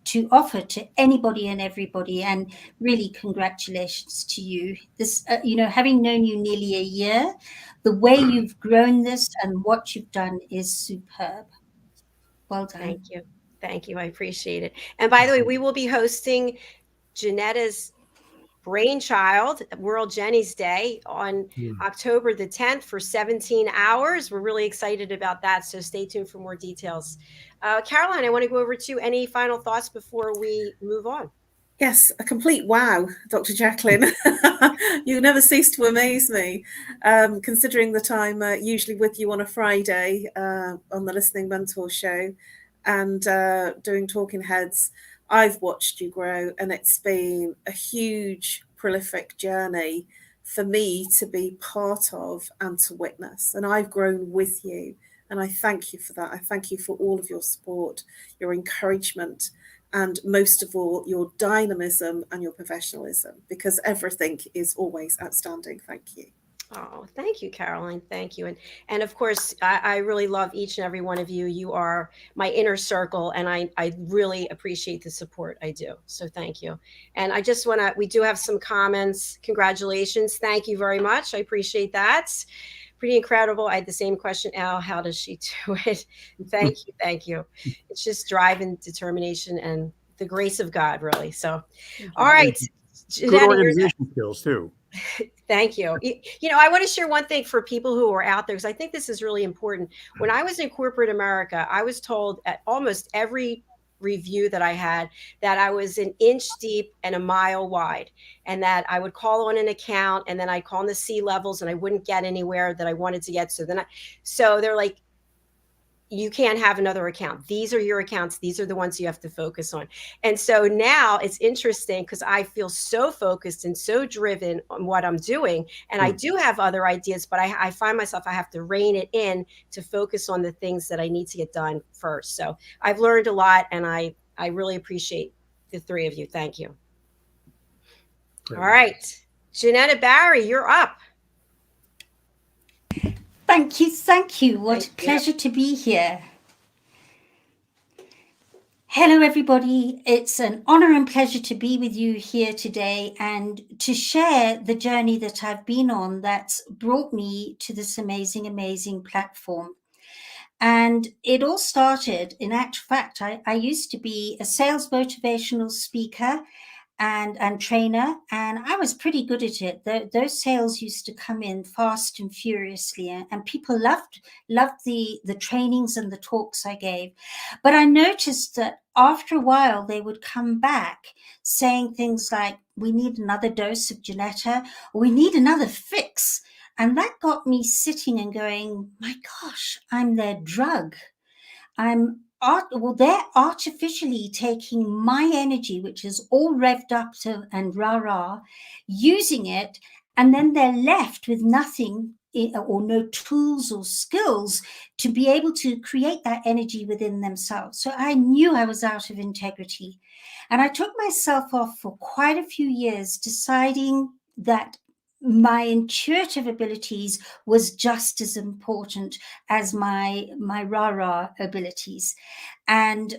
to offer to anybody and everybody. And really, congratulations to you. This, having known you nearly a year, the way you've grown this and what you've done is superb. Well done. Thank you. Thank you. I appreciate it. And by the way, we will be hosting Jenetta's brainchild, World Jenny's Day, on October the 10th for 17 hours. We're really excited about that. So stay tuned for more details. Caroline, I want to go over to any final thoughts before we move on. Yes, a complete wow, Dr. Jacqueline. You never cease to amaze me, considering that I'm usually with you on a Friday on the Listening Mentor show and doing Talking Heads. I've watched you grow, and it's been a huge, prolific journey for me to be part of and to witness. And I've grown with you, and I thank you for that. I thank you for all of your support, your encouragement, and most of all, your dynamism and your professionalism, because everything is always outstanding. Thank you. Oh, thank you, Caroline. Thank you. And of course, I really love each and every one of you. You are my inner circle, and I really appreciate the support. I do. So thank you. And I just want to, we do have some comments. Congratulations. Thank you very much. I appreciate that. Pretty incredible. I had the same question. Al, how does she do it? Thank you. Thank you. It's just drive and determination and the grace of God, really. So, all right. Good organization skills too. Thank you. You know, I want to share one thing for people who are out there, because I think this is really important. When I was in corporate America, I was told at almost every review that I had that I was an inch deep and a mile wide, and that I would call on an account and then I'd call on the C levels and I wouldn't get anywhere that I wanted to get. So they're like, you can't have another account. These are your accounts. These are the ones you have to focus on. And so now it's interesting because I feel so focused and so driven on what I'm doing. And I do have other ideas, but I find myself, I have to rein it in to focus on the things that I need to get done first. So I've learned a lot, and I really appreciate the three of you. Thank you. All right. Jenetta Barry, you're up. Thank you. Thank you. What a pleasure to be here. Hello, everybody. It's an honor and pleasure to be with you here today and to share the journey that I've been on that's brought me to this amazing, amazing platform. And it all started, in actual fact, I used to be a sales motivational speaker and trainer, and I was pretty good at it. Those sales used to come in fast and furiously, and people loved the trainings and the talks I gave. But I noticed that after a while they would come back saying things like, we need another dose of JENETTA, or we need another fix. And that got me sitting and going, my gosh, I'm their drug. They're artificially taking my energy, which is all revved up to and rah-rah, using it, and then they're left with nothing or no tools or skills to be able to create that energy within themselves. So I knew I was out of integrity. And I took myself off for quite a few years, deciding that my intuitive abilities was just as important as my rah-rah abilities. And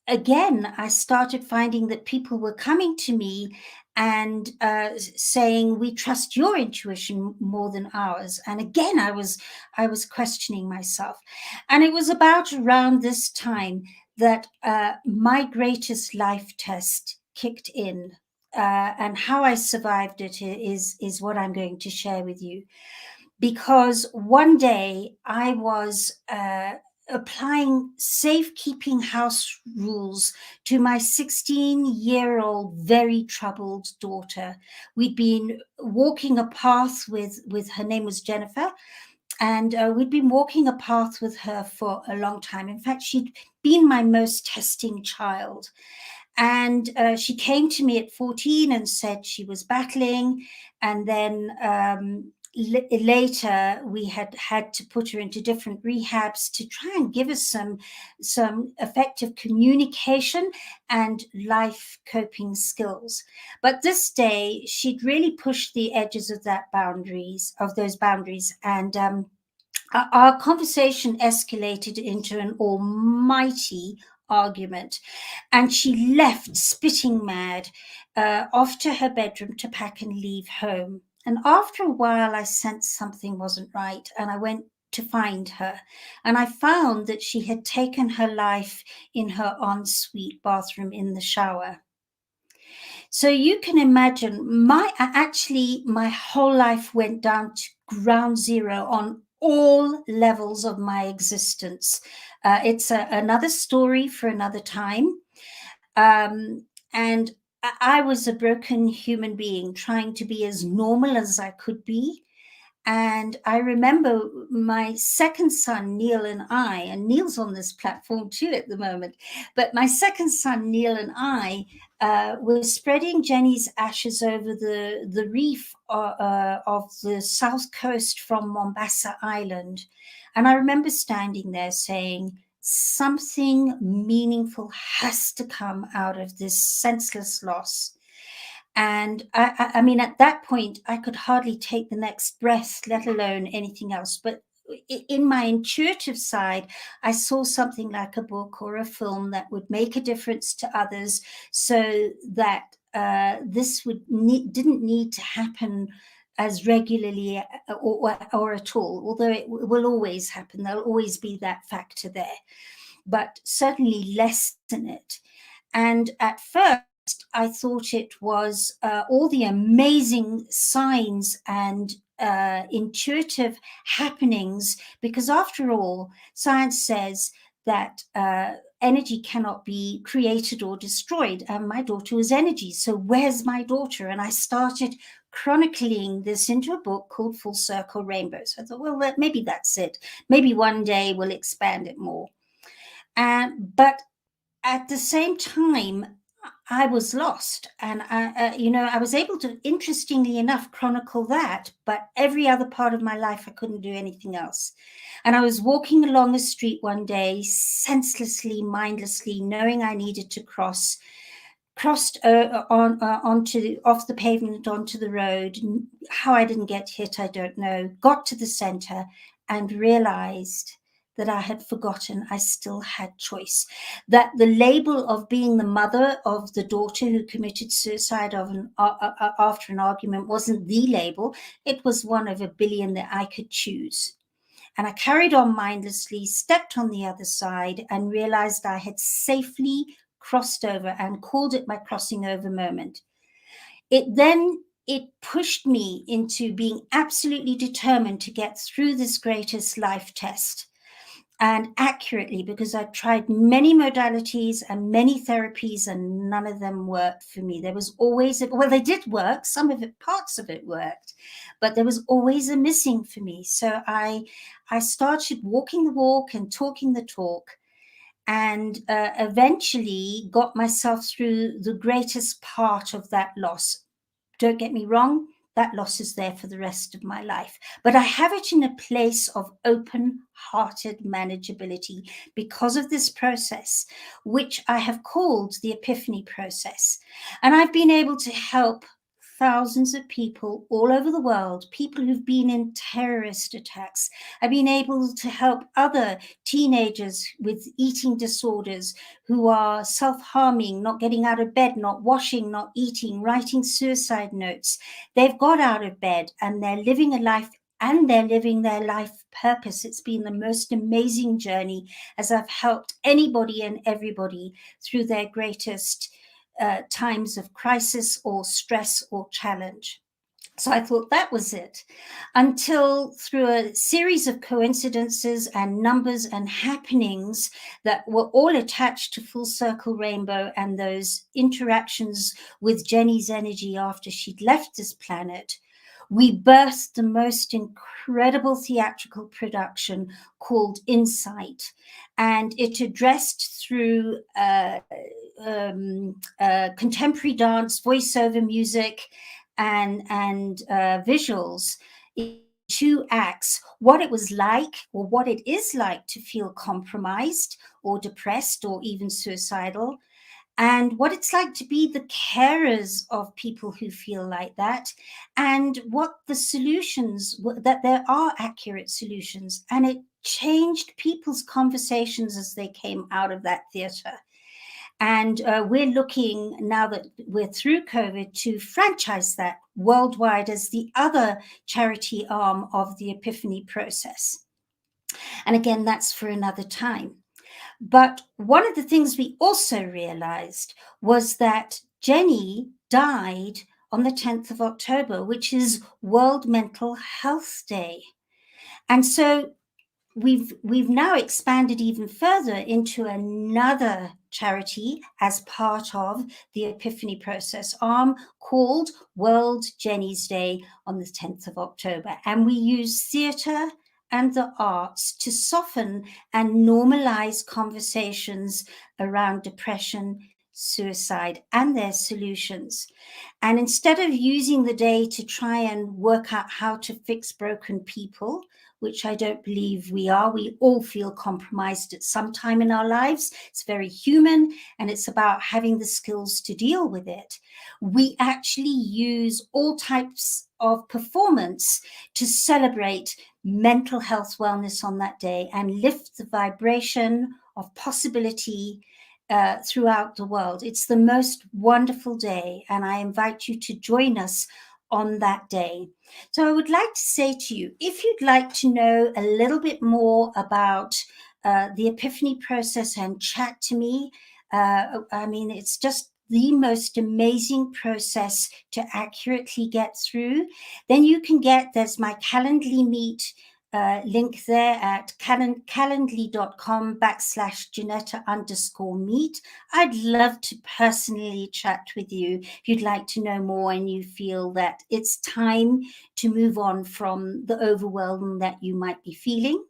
again, I started finding that people were coming to me and saying, we trust your intuition more than ours. And again, I was questioning myself. And it was about around this time that my greatest life test kicked in. And how I survived it is what I'm going to share with you. Because one day I was applying safekeeping house rules to my 16-year-old, very troubled daughter. We'd been walking a path with her name was Jennifer, and we'd been walking a path with her for a long time. In fact, she'd been my most testing child. And she came to me at 14 and said she was battling. And then later we had to put her into different rehabs to try and give us some effective communication and life coping skills. But this day she'd really pushed the edges of those boundaries. And our conversation escalated into an almighty argument, and she left spitting mad off to her bedroom to pack and leave home. And after a while I sensed something wasn't right, and I went to find her, and I found that she had taken her life in her ensuite bathroom in the shower. So you can imagine my whole life went down to ground zero on all levels of my existence. It's another story for another time. And I was a broken human being trying to be as normal as I could be. And I remember my second son, Neil, and Neil's on this platform too at the moment, but my second son, Neil, and I were spreading Jenny's ashes over the reef of the south coast from Mombasa Island. And I remember standing there saying, something meaningful has to come out of this senseless loss. And I mean, at that point, I could hardly take the next breath, let alone anything else. But in my intuitive side, I saw something like a book or a film that would make a difference to others, so that this didn't need to happen as regularly or at all, although it will always happen. There'll always be that factor there, but certainly lessen it. And at first, I thought it was all the amazing signs and intuitive happenings, because after all, science says that energy cannot be created or destroyed. And my daughter was energy. So where's my daughter? And I started chronicling this into a book called Full Circle Rainbows. I thought, well, maybe that's it. Maybe one day we'll expand it more. But at the same time, I was lost, and I was able to, interestingly enough, chronicle that, but every other part of my life, I couldn't do anything else. And I was walking along the street one day, senselessly, mindlessly, knowing I needed to crossed off the pavement onto the road. How I didn't get hit, I don't know. Got to the center and realized that I had forgotten I still had choice, that the label of being the mother of the daughter who committed suicide after an argument wasn't the label. It was one of a billion that I could choose. And I carried on mindlessly, stepped on the other side, and realized I had safely crossed over and called it my crossing over moment. It pushed me into being absolutely determined to get through this greatest life test, and accurately, because I tried many modalities and many therapies and none of them worked for me. There was always, well, they did work, some of it, parts of it worked, but there was always a missing for me. So I started walking the walk and talking the talk, and eventually got myself through the greatest part of that loss. Don't get me wrong, that loss is there for the rest of my life. But I have it in a place of open-hearted manageability because of this process, which I have called the epiphany process. And I've been able to help thousands of people all over the world, people who've been in terrorist attacks. I've been able to help other teenagers with eating disorders who are self-harming, not getting out of bed, not washing, not eating, writing suicide notes. They've got out of bed and they're living a life, and they're living their life purpose. It's been the most amazing journey, as I've helped anybody and everybody through their greatest times of crisis or stress or challenge. So I thought that was it, until through a series of coincidences and numbers and happenings that were all attached to Full Circle Rainbow and those interactions with Jenny's energy after she'd left this planet, we birthed the most incredible theatrical production called Insight. And it addressed through contemporary dance, voiceover music, and visuals, in 2 acts, what it was like, or what it is like, to feel compromised or depressed or even suicidal, and what it's like to be the carers of people who feel like that, and what the solutions, that there are accurate solutions. And it changed people's conversations as they came out of that theatre. And we're looking, now that we're through COVID, to franchise that worldwide as the other charity arm of the epiphany process. And again, that's for another time. But one of the things we also realized was that Jenny died on the 10th of October, which is World Mental Health Day. And so we've now expanded even further into another charity as part of the Epiphany Process arm, called World Jenny's Day on the 10th of October. And we use theatre and the arts to soften and normalize conversations around depression, suicide, and their solutions. And instead of using the day to try and work out how to fix broken people, which I don't believe we are, we all feel compromised at some time in our lives. It's very human, and it's about having the skills to deal with it. We actually use all types of performance to celebrate mental health wellness on that day and lift the vibration of possibility throughout the world. It's the most wonderful day, and I invite you to join us on that day. So I would like to say to you, if you'd like to know a little bit more about the Epiphany Process and chat to me, I mean, it's just the most amazing process to accurately get through. Then you can get, there's my Calendly Meet link there at calendly.com/Jenetta_meet. I'd love to personally chat with you if you'd like to know more and you feel that it's time to move on from the overwhelm that you might be feeling.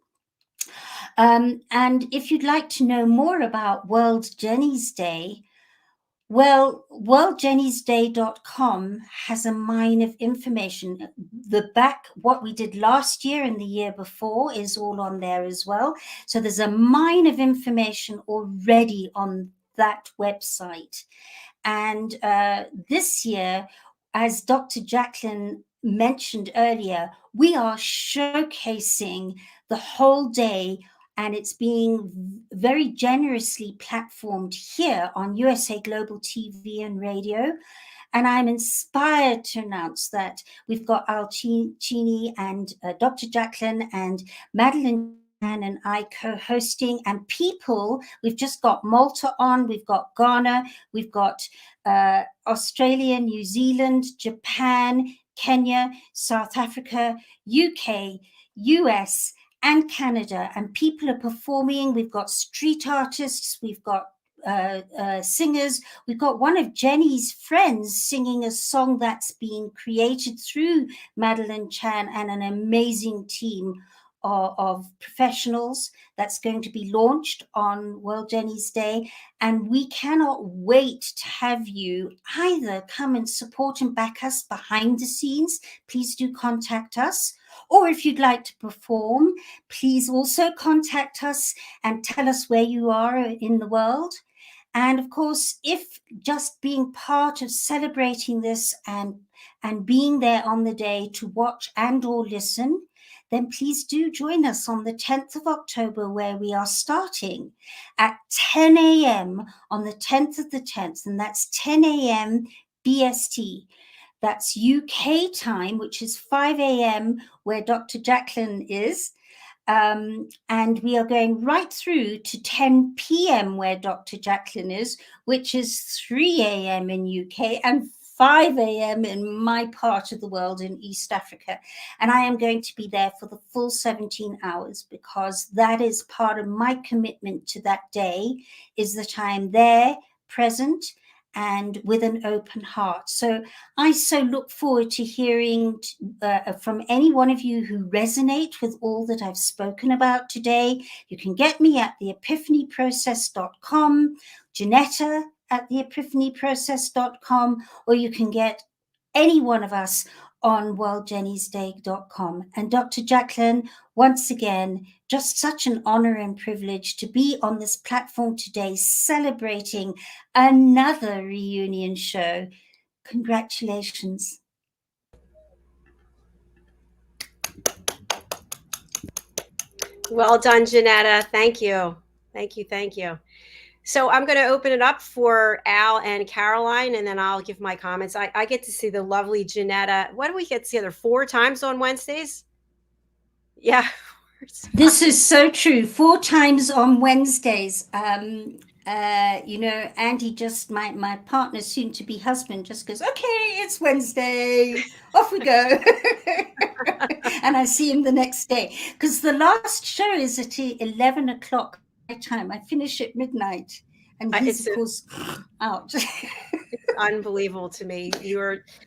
And if you'd like to know more about World Jenny's Day, well, worldjennysday.com has a mine of information. What we did last year and the year before is all on there as well. So there's a mine of information already on that website. And this year, as Dr. JACALYN mentioned earlier, we are showcasing the whole day, and it's being very generously platformed here on USA Global TV and Radio. And I'm inspired to announce that we've got Al CINI and Dr. JACALYN and Madalene and I co-hosting, and people, we've just got Malta on, we've got Ghana, we've got Australia, New Zealand, Japan, Kenya, South Africa, UK, US, and Canada, and people are performing. We've got street artists, we've got singers. We've got one of Jenny's friends singing a song that's been created through Madalene Chan and an amazing team of professionals that's going to be launched on World Jenny's Day. And we cannot wait to have you either come and support and back us behind the scenes. Please do contact us. Or if you'd like to perform, please also contact us and tell us where you are in the world. And of course, if just being part of celebrating this and being there on the day to watch and or listen, then please do join us on the 10th of October, where we are starting at 10 a.m. on the 10th of the 10th, and that's 10 a.m. BST. That's UK time, which is 5 a.m. where Dr. JACALYN is. And we are going right through to 10 p.m. where Dr. JACALYN is, which is 3 a.m. in UK and 5 a.m. in my part of the world in East Africa. And I am going to be there for the full 17 hours because that is part of my commitment to that day, is that I am there, present, and with an open heart. So I so look forward to hearing from any one of you who resonate with all that I've spoken about today. You can get me at theepiphanyprocess.com, JENETTA at theepiphanyprocess.com, or you can get any one of us on worldjennysday.com. And Dr. JACALYN, once again, just such an honor and privilege to be on this platform today, celebrating another reunion show. Congratulations. Well done, JENETTA. Thank you. Thank you. Thank you. So I'm going to open it up for Al and Caroline, and then I'll give my comments. I get to see the lovely JENETTA. What do we get to see? 4 times on Wednesdays? Yeah. This is so true. 4 times on Wednesdays. You know, Andy, just my partner, soon to be husband, just goes, okay, it's Wednesday, off we go. And I see him the next day, because the last show is at 11 o'clock my time. I finish at midnight, and he's of course out. It's unbelievable to me.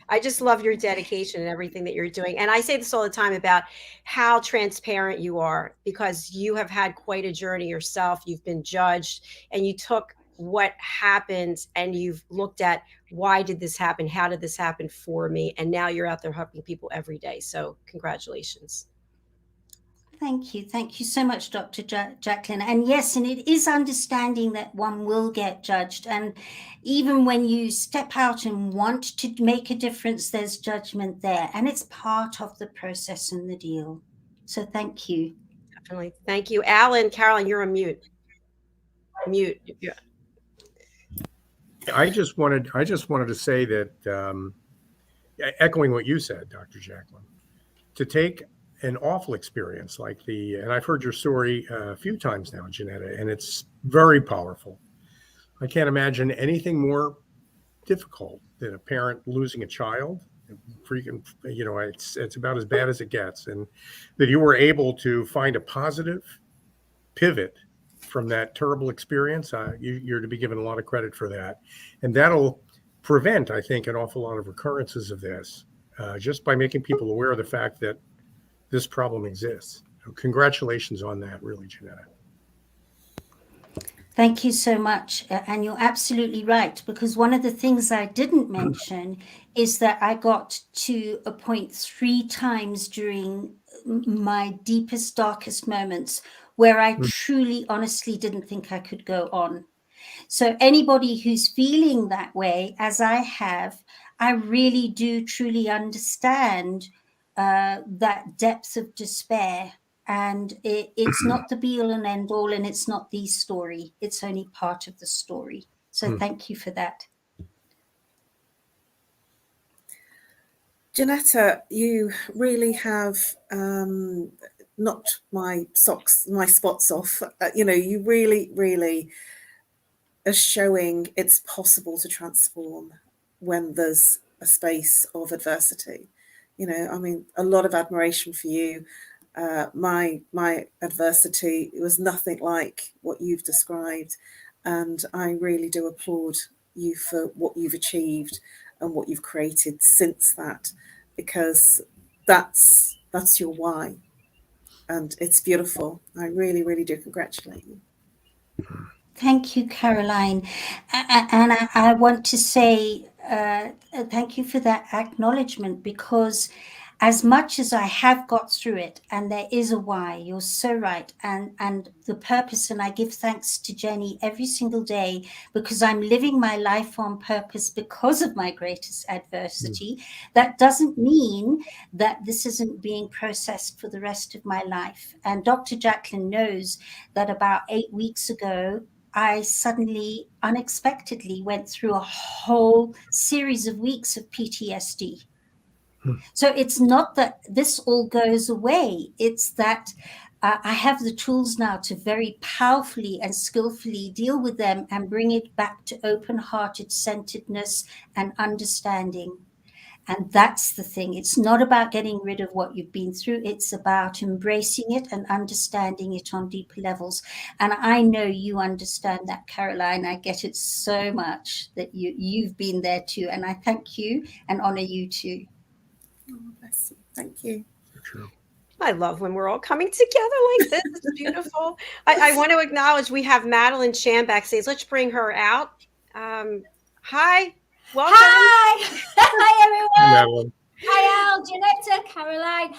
I just love your dedication and everything that you're doing. And I say this all the time about how transparent you are, because you have had quite a journey yourself. You've been judged, and you took what happened and you've looked at, why did this happen? How did this happen for me? And now you're out there helping people every day. So congratulations. Thank you. Thank you so much, Dr. JACALYN. And yes, and it is understanding that one will get judged. And even when you step out and want to make a difference, there's judgment there. And it's part of the process and the deal. So thank you. Definitely. Thank you. Alan, Caroline, you're on mute. Mute. Yeah. I just wanted to say that, echoing what you said, Dr. JACALYN, to take an awful experience like and I've heard your story a few times now, JENETTA, and it's very powerful. I can't imagine anything more difficult than a parent losing a child. Freaking, you know, it's about as bad as it gets. And that you were able to find a positive pivot from that terrible experience, you're to be given a lot of credit for that. And that'll prevent, I think, an awful lot of recurrences of this, just by making people aware of the fact that this problem exists. So congratulations on that, really, JENETTA. Thank you so much. And you're absolutely right, because one of the things I didn't mention is that I got to a point 3 times during my deepest, darkest moments where I truly, honestly didn't think I could go on. So anybody who's feeling that way, as I have, I really do truly understand that depth of despair. And it's not the be all and end all, and it's not the story. It's only part of the story. So thank you for that. JENETTA, you really have knocked my spots off. You know, you really are showing it's possible to transform when there's a space of adversity. You know, I mean, a lot of admiration for you. My adversity, it was nothing like what you've described, and I really do applaud you for what you've achieved and what you've created since that, because that's your why, and it's beautiful. I really do congratulate you. Thank you, Caroline. And I want to say thank you for that acknowledgement, because as much as I have got through it, and there is a why, you're so right, and the purpose, and I give thanks to Jenny every single day, because I'm living my life on purpose because of my greatest adversity. That doesn't mean that this isn't being processed for the rest of my life. And Dr. JACALYN knows that about 8 weeks ago, I suddenly, unexpectedly went through a whole series of weeks of PTSD. So it's not that this all goes away. It's that I have the tools now to very powerfully and skillfully deal with them and bring it back to open-hearted centeredness and understanding. And that's the thing. It's not about getting rid of what you've been through. It's about embracing it and understanding it on deeper levels. And I know you understand that, Caroline. I get it so much that you've been there too. And I thank you and honor you too. Oh, bless you. Thank you. Sure. I love when we're all coming together like this. It's beautiful. I want to acknowledge we have Madeline Chan backstage. Let's bring her out. Hi. Welcome. Hi. Hi, everyone. Madeline. Hi, Al, Janetta, Caroline,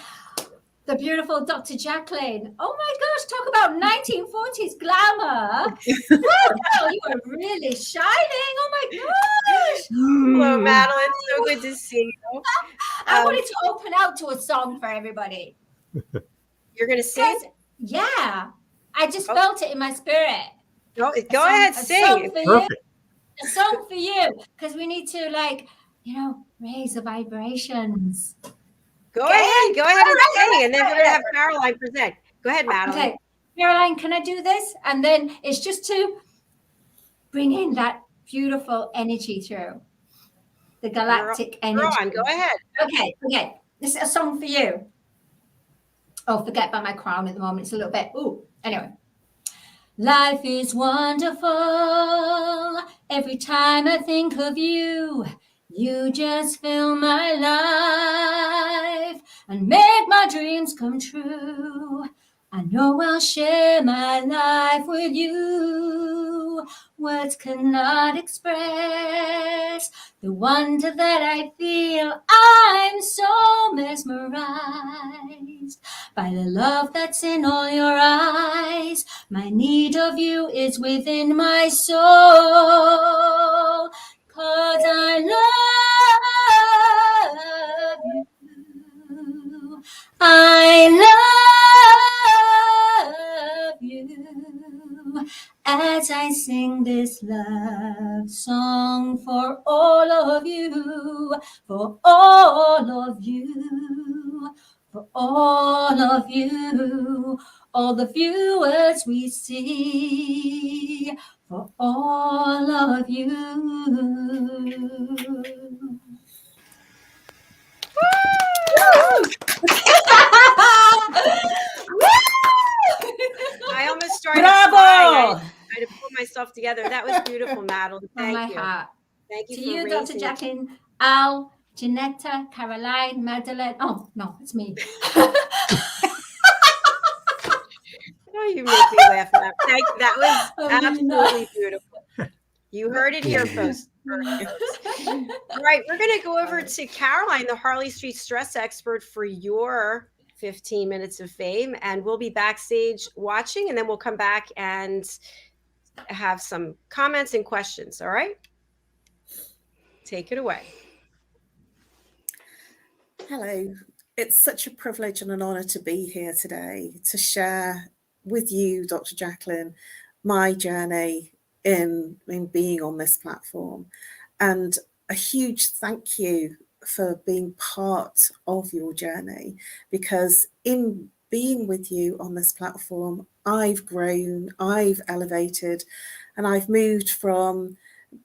the beautiful Dr. JACALYN. Oh my gosh, talk about 1940s glamour. Wow, you are really shining. Oh my gosh. Hello, Madeline. So good to see you. I wanted to open out to a song for everybody. You're going to sing? Yeah, I just felt it in my spirit. Go ahead, sing. A song for Perfect. you. A song for you, because we need to, like, you know, raise the vibrations. Go ahead and sing, and then we're going to have Caroline present. Go ahead, Madeline. Okay, Caroline, can I do this? And then it's just to bring in that beautiful energy through, the galactic energy. On, go ahead. Okay. This is a song for you. Oh, forget about my crown at the moment. It's a little bit. Ooh, anyway. Life is wonderful. Every time I think of you, you just fill my life and make my dreams come true. I know I'll share my life with you. Words cannot express the wonder that I feel. I'm so mesmerized by the love that's in all your eyes. My need of you is within my soul, 'cause I love you. I love you as I sing this love song for all of you, for all of you, for all of you, all the viewers we see, for all of you. I almost started Bravo! crying. I had to pull myself together. That was beautiful, Madeline. From my Thank you. heart. Thank you To for you, Dr. raising it. JACALYN, Al, Janetta, Caroline, Madeleine. Oh, no, it's me. Oh, you make me laugh. Thank you. That was absolutely beautiful. You heard it here, folks. All right, we're going to go over to Caroline, the Harley Street stress expert, for your 15 minutes of fame, and we'll be backstage watching, and then we'll come back and have some comments and questions. All right, take it away. Hello. It's such a privilege and an honor to be here today to share with you, Dr. JACALYN, my journey in being on this platform. And a huge thank you for being part of your journey, because in being with you on this platform, I've grown, I've elevated, and I've moved from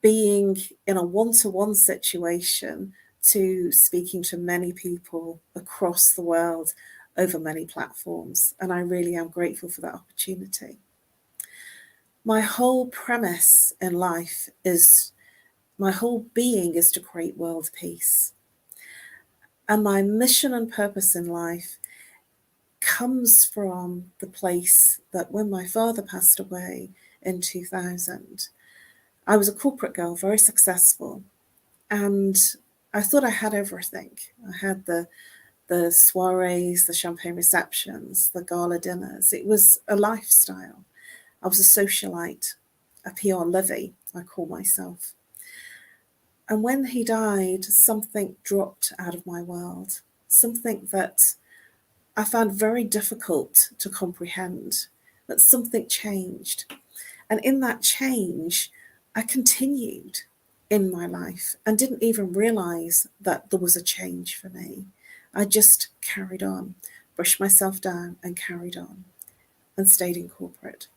being in a one-to-one situation to speaking to many people across the world over many platforms. And I really am grateful for that opportunity. My whole premise in life is, my whole being is to create world peace. And my mission and purpose in life comes from the place that when my father passed away in 2000, I was a corporate girl, very successful, and I thought I had everything. I had the soirees, the champagne receptions, the gala dinners. It was a lifestyle. I was a socialite, a PR livey, I call myself. And when he died, something dropped out of my world, something that I found very difficult to comprehend, but something changed. And in that change, I continued in my life and didn't even realize that there was a change for me. I just carried on, brushed myself down and carried on and stayed in corporate.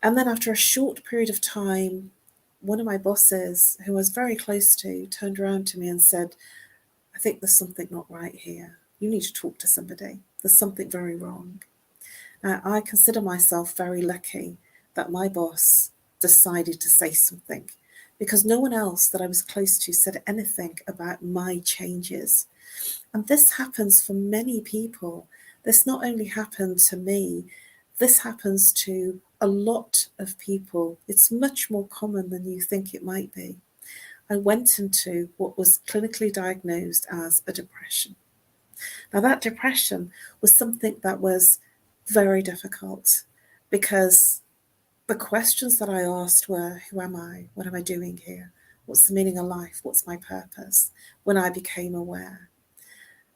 And then after a short period of time, one of my bosses, who I was very close to, turned around to me and said, I think there's something not right here. You need to talk to somebody. There's something very wrong. Now, I consider myself very lucky that my boss decided to say something, because no one else that I was close to said anything about my changes. And this happens for many people. This not only happened to me, this happens to a lot of people. It's much more common than you think it might be. I went into what was clinically diagnosed as a depression. Now, that depression was something that was very difficult, because the questions that I asked were, who am I? What am I doing here? What's the meaning of life? What's my purpose? When I became aware.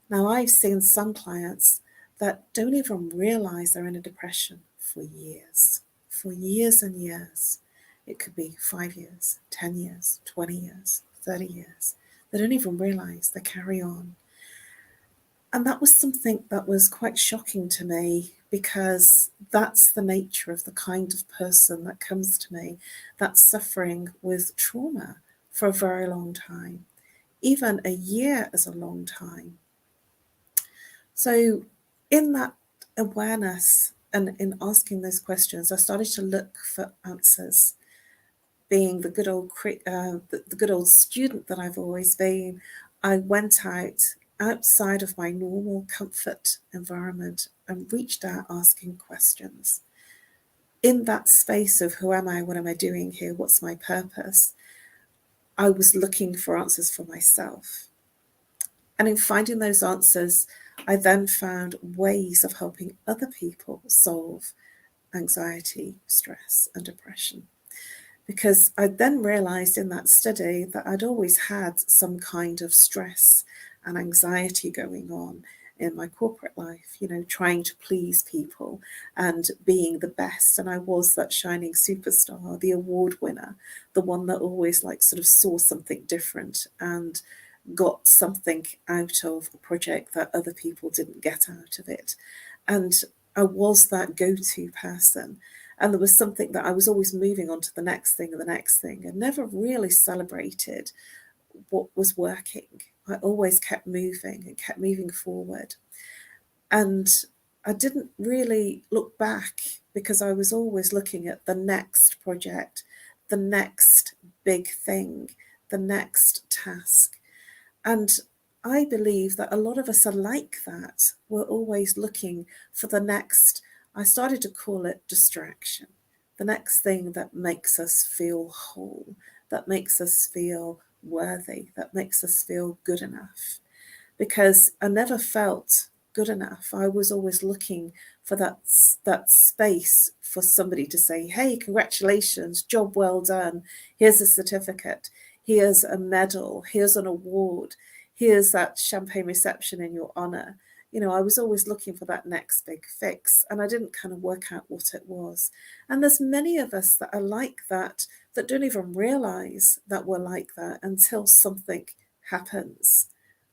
Now, I've seen some clients that don't even realize they're in a depression for years and years. It could be 5 years, 10 years, 20 years, 30 years. They don't even realize, they carry on. And that was something that was quite shocking to me, because that's the nature of the kind of person that comes to me that's suffering with trauma for a very long time. Even a year is a long time. So in that awareness and in asking those questions, I started to look for answers. Being the good old student that I've always been, I went outside of my normal comfort environment and reached out asking questions. In that space of who am I, what am I doing here, what's my purpose, I was looking for answers for myself. And in finding those answers, I then found ways of helping other people solve anxiety, stress, and depression. Because I then realized in that study that I'd always had some kind of stress and anxiety going on in my corporate life, trying to please people and being the best. And I was that shining superstar, the award winner, the one that always sort of saw something different and got something out of a project that other people didn't get out of it. And I was that go-to person. And there was something that I was always moving on to the next thing and never really celebrated what was working. I always kept moving forward. And I didn't really look back, because I was always looking at the next project, the next big thing, the next task. And I believe that a lot of us are like that. We're always looking for the next, I started to call it distraction, the next thing that makes us feel whole, that makes us feel worthy, that makes us feel good enough. Because I never felt good enough. I was always looking for that space for somebody to say, hey, congratulations, job well done. Here's a certificate. Here's a medal. Here's an award. Here's that champagne reception in your honor. I was always looking for that next big fix, and I didn't kind of work out what it was. And there's many of us that are like that don't even realize that we're like that until something happens,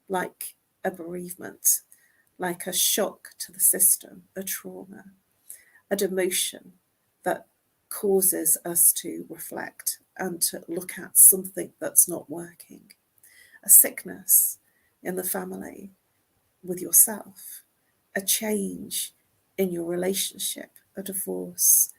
like a bereavement, like a shock to the system, a trauma, a demotion that causes us to reflect and to look at something that's not working, a sickness in the family with yourself, a change in your relationship, a divorce,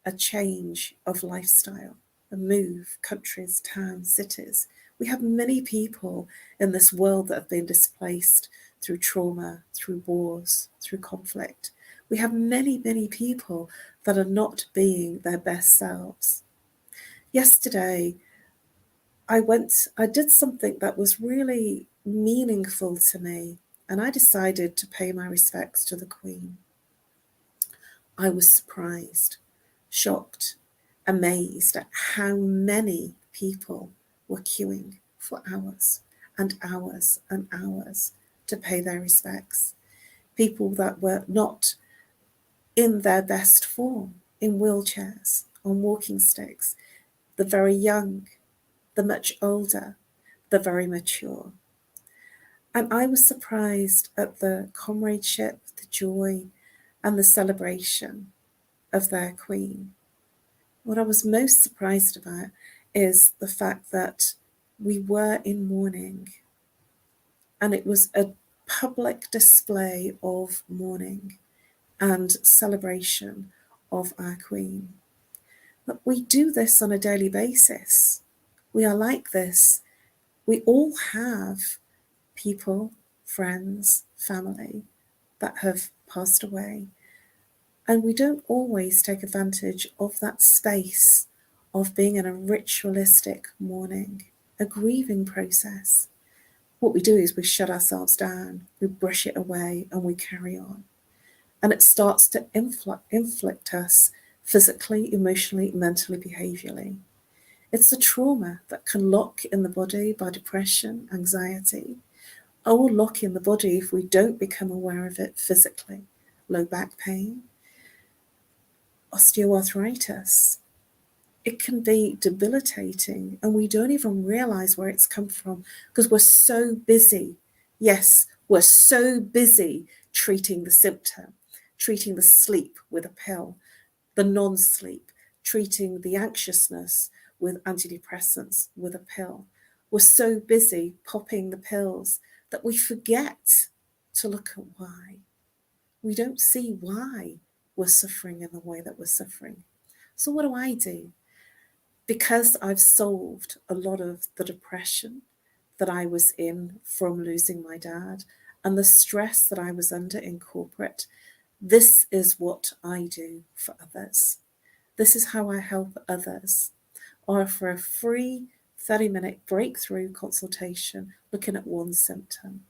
a change of lifestyle, a move, countries, towns, cities. We have many people in this world that have been displaced through trauma, through wars, through conflict. We have many, many people that are not being their best selves. Yesterday, I did something that was really meaningful to me, and I decided to pay my respects to the Queen. I was surprised, shocked, amazed at how many people were queuing for hours and hours and hours to pay their respects. People that were not in their best form, in wheelchairs, on walking sticks, the very young, the much older, the very mature. And I was surprised at the comradeship, the joy, and the celebration of their Queen. What I was most surprised about is the fact that we were in mourning, and it was a public display of mourning and celebration of our Queen. But we do this on a daily basis. We are like this. We all have people, friends, family that have passed away. And we don't always take advantage of that space of being in a ritualistic mourning, a grieving process. What we do is we shut ourselves down, we brush it away, and we carry on. And it starts to inflict us physically, emotionally, mentally, behaviorally. It's the trauma that can lock in the body by depression, anxiety, or lock in the body if we don't become aware of it physically. Low back pain, osteoarthritis. It can be debilitating, and we don't even realize where it's come from because we're so busy. Yes, we're so busy treating the symptom, treating the sleep with a pill, the non-sleep, treating the anxiousness with antidepressants with a pill. We're so busy popping the pills that we forget to look at why. We don't see why we're suffering in the way that we're suffering. So what do? Because I've solved a lot of the depression that I was in from losing my dad and the stress that I was under in corporate, this is what I do for others. This is how I help others. I offer a free 30-minute breakthrough consultation looking at one symptom.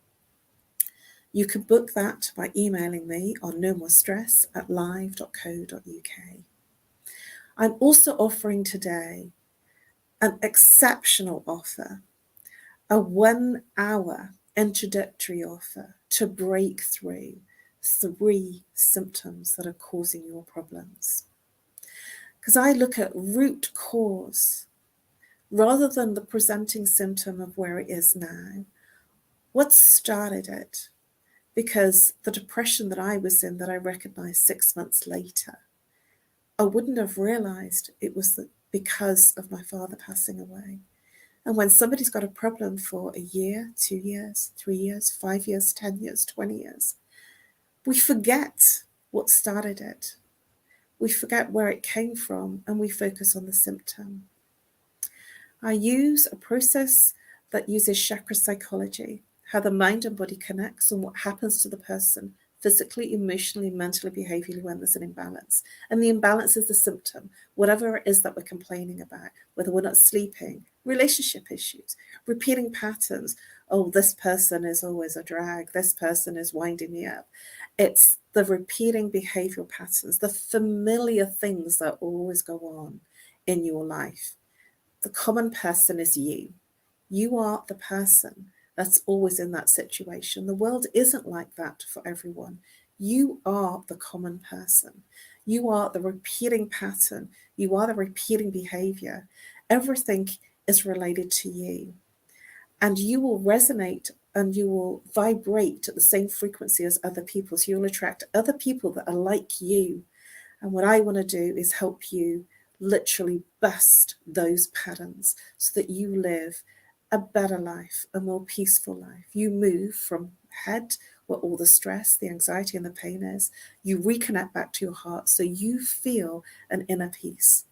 You can book that by emailing me on nomorestress@live.co.uk. I'm also offering today an exceptional offer, a 1-hour introductory offer to break through 3 symptoms that are causing your problems. Because I look at root cause rather than the presenting symptom of where it is now. What started it? Because the depression that I was in, that I recognized 6 months later, I wouldn't have realized it was because of my father passing away. And when somebody's got a problem for a year, 2 years, 3 years, 5 years, 10 years, 20 years, we forget what started it. We forget where it came from, and we focus on the symptom. I use a process that uses chakra psychology, how the mind and body connects and what happens to the person physically, emotionally, mentally, behaviorally when there's an imbalance. And the imbalance is the symptom, whatever it is that we're complaining about, whether we're not sleeping, relationship issues, repeating patterns. Oh, this person is always a drag. This person is winding me up. It's the repeating behavioral patterns, the familiar things that always go on in your life. The common person is you. You are the person that's always in that situation. The world isn't like that for everyone. You are the common person. You are the repeating pattern. You are the repeating behavior. Everything is related to you. And you will resonate and you will vibrate at the same frequency as other people. So you'll attract other people that are like you. And what I want to do is help you literally bust those patterns so that you live a better life, a more peaceful life. You move from head, where all the stress, the anxiety, and the pain is. You reconnect back to your heart so you feel an inner peace.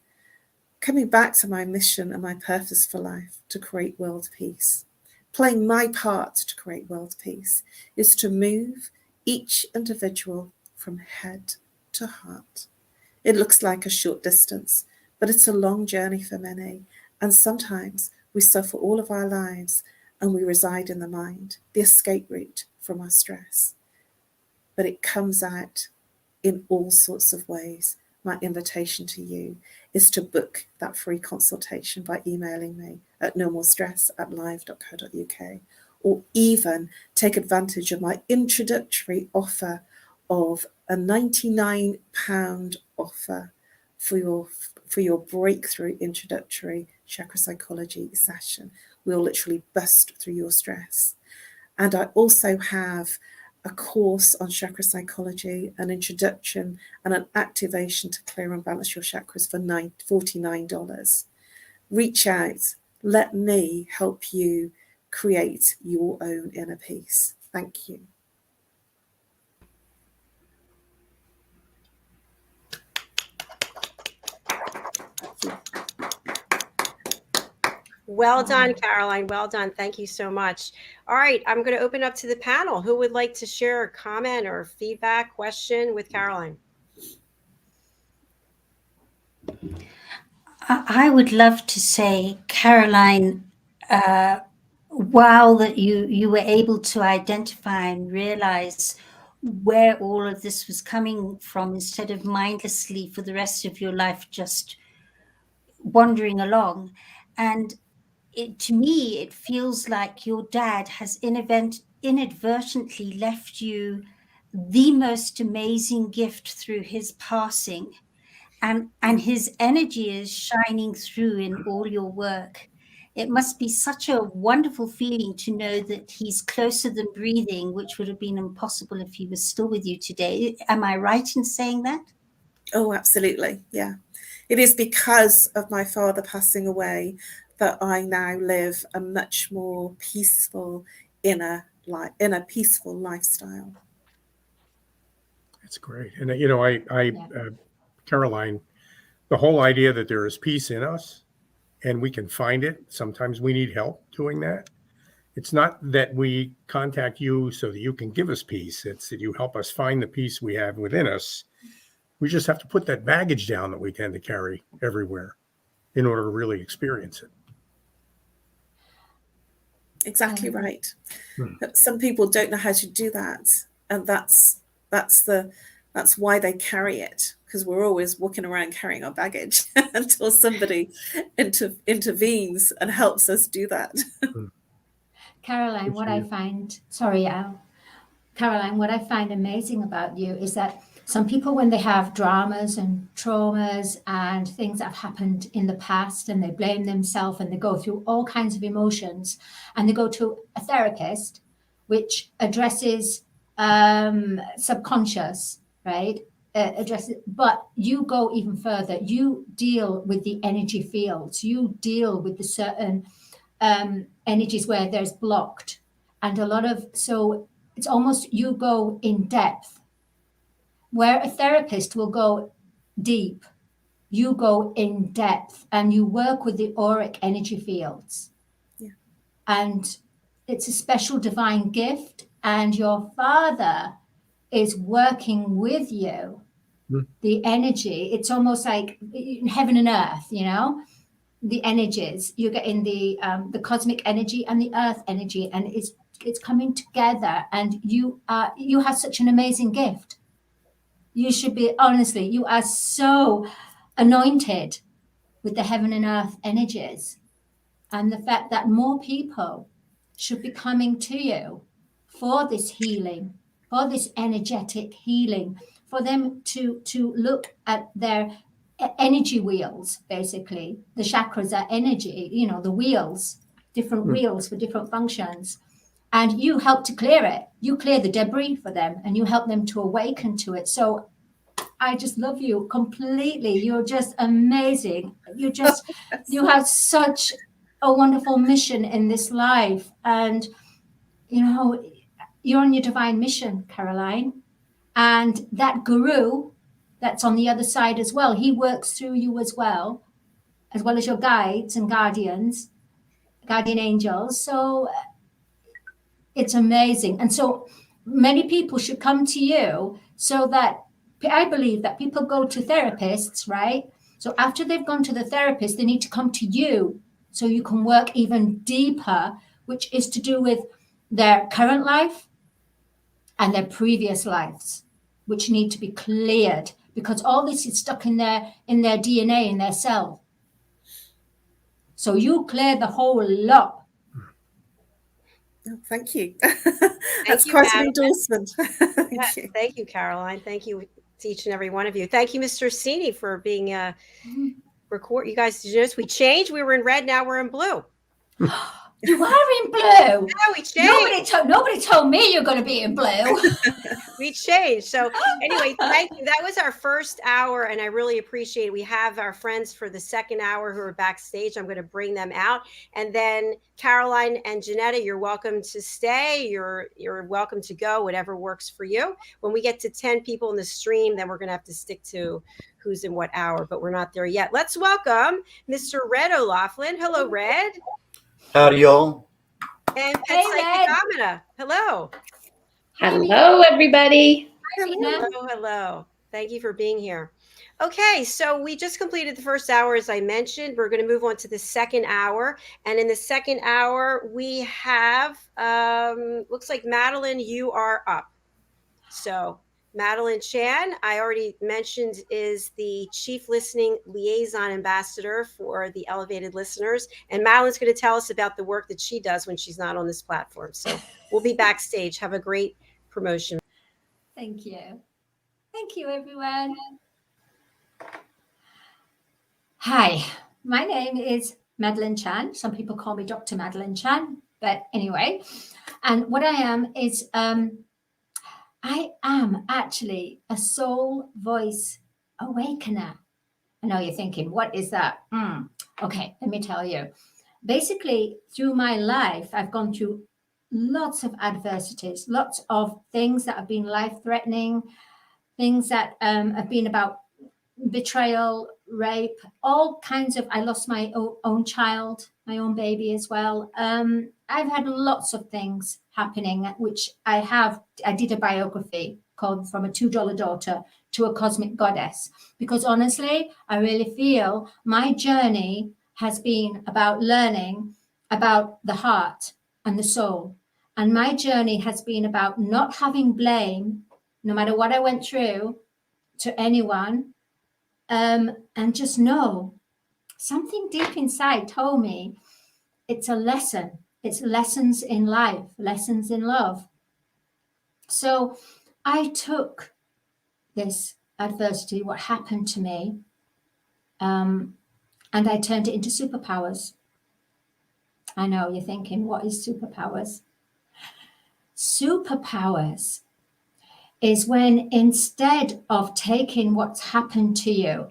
Coming back to my mission and my purpose for life, to create world peace. Playing my part to create world peace is to move each individual from head to heart. It looks like a short distance, but it's a long journey for many. And sometimes we suffer all of our lives and we reside in the mind, the escape route from our stress. But it comes out in all sorts of ways. My invitation to you is to book that free consultation by emailing me at nomorestress@live.co.uk, or even take advantage of my introductory offer of a £99 offer for your breakthrough introductory chakra psychology session. We'll literally bust through your stress. And I also have a course on chakra psychology, an introduction and an activation to clear and balance your chakras for $49. Reach out. Let me help you create your own inner peace. Thank you. Well done, Caroline. Well done. Thank you so much. All right, I'm going to open up to the panel. Who would like to share a comment or feedback, question with Caroline? I would love to say, Caroline, wow, that you were able to identify and realize where all of this was coming from, instead of mindlessly for the rest of your life just wandering along. And to me, it feels like your dad has inadvertently left you the most amazing gift through his passing. And his energy is shining through in all your work. It must be such a wonderful feeling to know that he's closer than breathing, which would have been impossible if he was still with you today. Am I right in saying that? Oh, absolutely. Yeah. It is because of my father passing away that I now live a much more peaceful peaceful lifestyle. That's great. And Caroline, the whole idea that there is peace in us and we can find it. Sometimes we need help doing that. It's not that we contact you so that you can give us peace. It's that you help us find the peace we have within us. We just have to put that baggage down that we tend to carry everywhere in order to really experience it. Exactly right. Some people don't know how to do that, and that's why they carry it, because we're always walking around carrying our baggage until somebody intervenes and helps us do that. Caroline, what I find, sorry, Al. Caroline, what I find amazing about you is that some people, when they have dramas and traumas and things that have happened in the past, and they blame themselves and they go through all kinds of emotions, and they go to a therapist, which addresses subconscious, right? But you go even further. You deal with the energy fields. You deal with the certain energies where there's blocked, and so it's almost you go in depth. Where a therapist will go deep, you go in depth and you work with the auric energy fields. Yeah. And it's a special divine gift, and your father is working with you. The energy, it's almost like heaven and earth, the energies. You're getting the cosmic energy and the earth energy, and it's coming together, and you have such an amazing gift. You should be, honestly, you are so anointed with the heaven and earth energies, and the fact that more people should be coming to you for this healing, for this energetic healing, for them to look at their energy wheels. Basically, the chakras are energy, the wheels, different wheels for different functions, and you help to clear it. You clear the debris for them, and you help them to awaken to it. So I just love you completely. You're just amazing. You have such a wonderful mission in this life, and you're on your divine mission, Caroline. And that guru that's on the other side as well, he works through you as well as your guides and guardian angels. So it's amazing. And so many people should come to you, so that I believe that people go to therapists, right? So after they've gone to the therapist, they need to come to you, so you can work even deeper, which is to do with their current life and their previous lives, which need to be cleared, because all this is stuck in their DNA, in their cell. So you clear the whole lot. Oh, thank you. Thank That's you, quite an Madeline. endorsement. Yes, thank you, Caroline. Thank you to each and every one of you. Thank you, Mr. CINI, for being a record. You guys, did you notice we changed? We were in red, now we're in blue. You are in blue. Yeah, we changed. Nobody told me you're going to be in blue. We changed. So anyway, thank you. That was our first hour, and I really appreciate it. We have our friends for the second hour who are backstage. I'm going to bring them out. And then Caroline and JENETTA, you're welcome to stay. You're welcome to go, whatever works for you. When we get to 10 people in the stream, then we're going to have to stick to who's in what hour, but we're not there yet. Let's welcome Mr. Red O'Loughlin. Hello, Red. Howdy, y'all. And Hey, Psychic Red. AMINAH. Hello. Hello, everybody. Hello, hello. Thank you for being here. Okay, so we just completed the first hour, as I mentioned. We're going to move on to the second hour. And in the second hour, we have, looks like Madeline, you are up. So Madeline Chan, I already mentioned, is the Chief Listening Liaison Ambassador for the Elevated Listeners. And Madeline's going to tell us about the work that she does when she's not on this platform. So we'll be backstage. Have a great promotion. Thank you. Thank you, everyone. Hi, my name is Madeline Chan. Some people call me Dr. Madeline Chan, but anyway. And what I am is I am actually a soul voice awakener. I know you're thinking, what is that? Okay, let me tell you. Basically, through my life, I've gone through lots of adversities, lots of things that have been life-threatening, things that have been about betrayal, rape, all kinds of, I lost my own child, my own baby as well. I've had lots of things happening, which I did a biography called From a $2 Daughter to a Cosmic Goddess, because honestly, I really feel my journey has been about learning about the heart and the soul. And my journey has been about not having blame, no matter what I went through, to anyone. And just know something deep inside told me it's a lesson. It's lessons in life, lessons in love. So I took this adversity, what happened to me, and I turned it into superpowers. I know you're thinking, what is superpowers? Superpowers is when, instead of taking what's happened to you,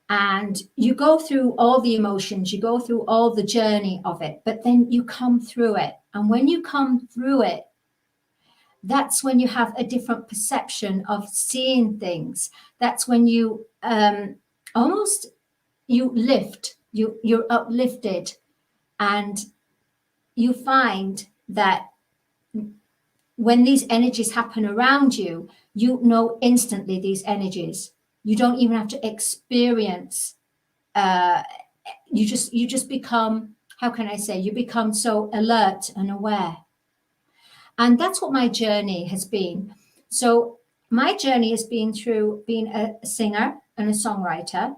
and you go through all the emotions, you go through all the journey of it, but then you come through it. And when you come through it, that's when you have a different perception of seeing things. That's when you you're uplifted, and you find that when these energies happen around you, you know instantly these energies. You don't even have to experience. You just become, how can I say, you become so alert and aware. And that's what my journey has been. So my journey has been through being a singer and a songwriter,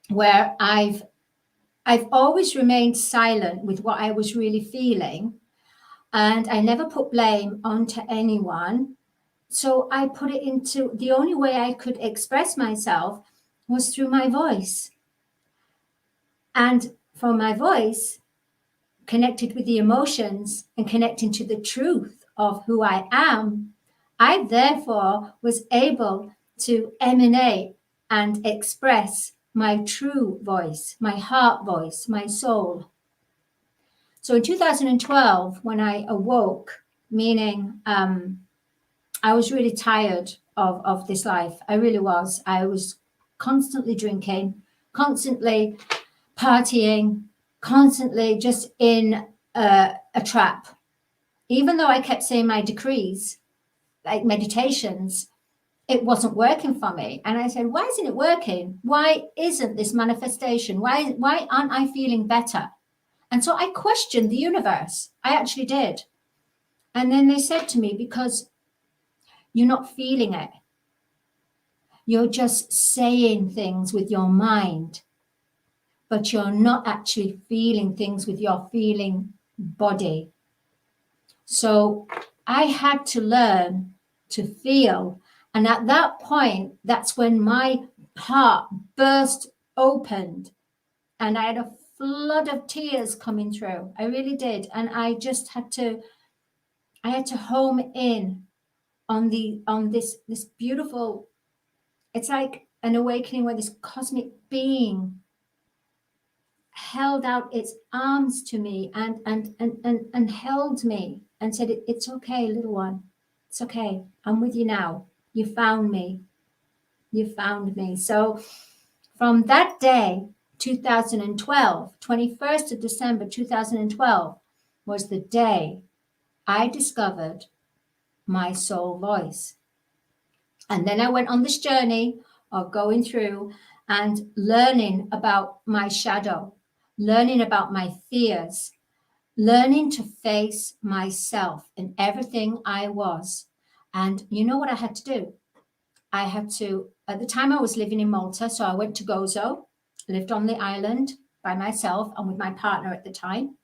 where I've always remained silent with what I was really feeling. And I never put blame onto anyone. So I put it into, the only way I could express myself was through my voice. And from my voice connected with the emotions and connecting to the truth of who I am, I therefore was able to emanate and express my true voice, my heart voice, my soul. So in 2012, when I awoke, meaning I was really tired of this life. I really was. I was constantly drinking, constantly partying, constantly just in a trap. Even though I kept saying my decrees, like meditations, it wasn't working for me. And I said, why isn't it working? Why isn't this manifestation? Why aren't I feeling better? And so I questioned the universe. I actually did. And then they said to me, because you're not feeling it. You're just saying things with your mind, but you're not actually feeling things with your feeling body. So I had to learn to feel. And at that point, that's when my heart burst opened and I had a flood of tears coming through. I really did. And I just had to home in on this beautiful, it's like an awakening where this cosmic being held out its arms to me and held me and said, it's okay, little one. It's okay. I'm with you now. You found me. You found me. So from that day, 2012, 21st of December, 2012, was the day I discovered my soul voice. And then I went on this journey of going through and learning about my shadow, learning about my fears, learning to face myself in everything I was. And you know what I had to do? I had to, at the time I was living in Malta, so I went to Gozo, lived on the island by myself and with my partner at the time.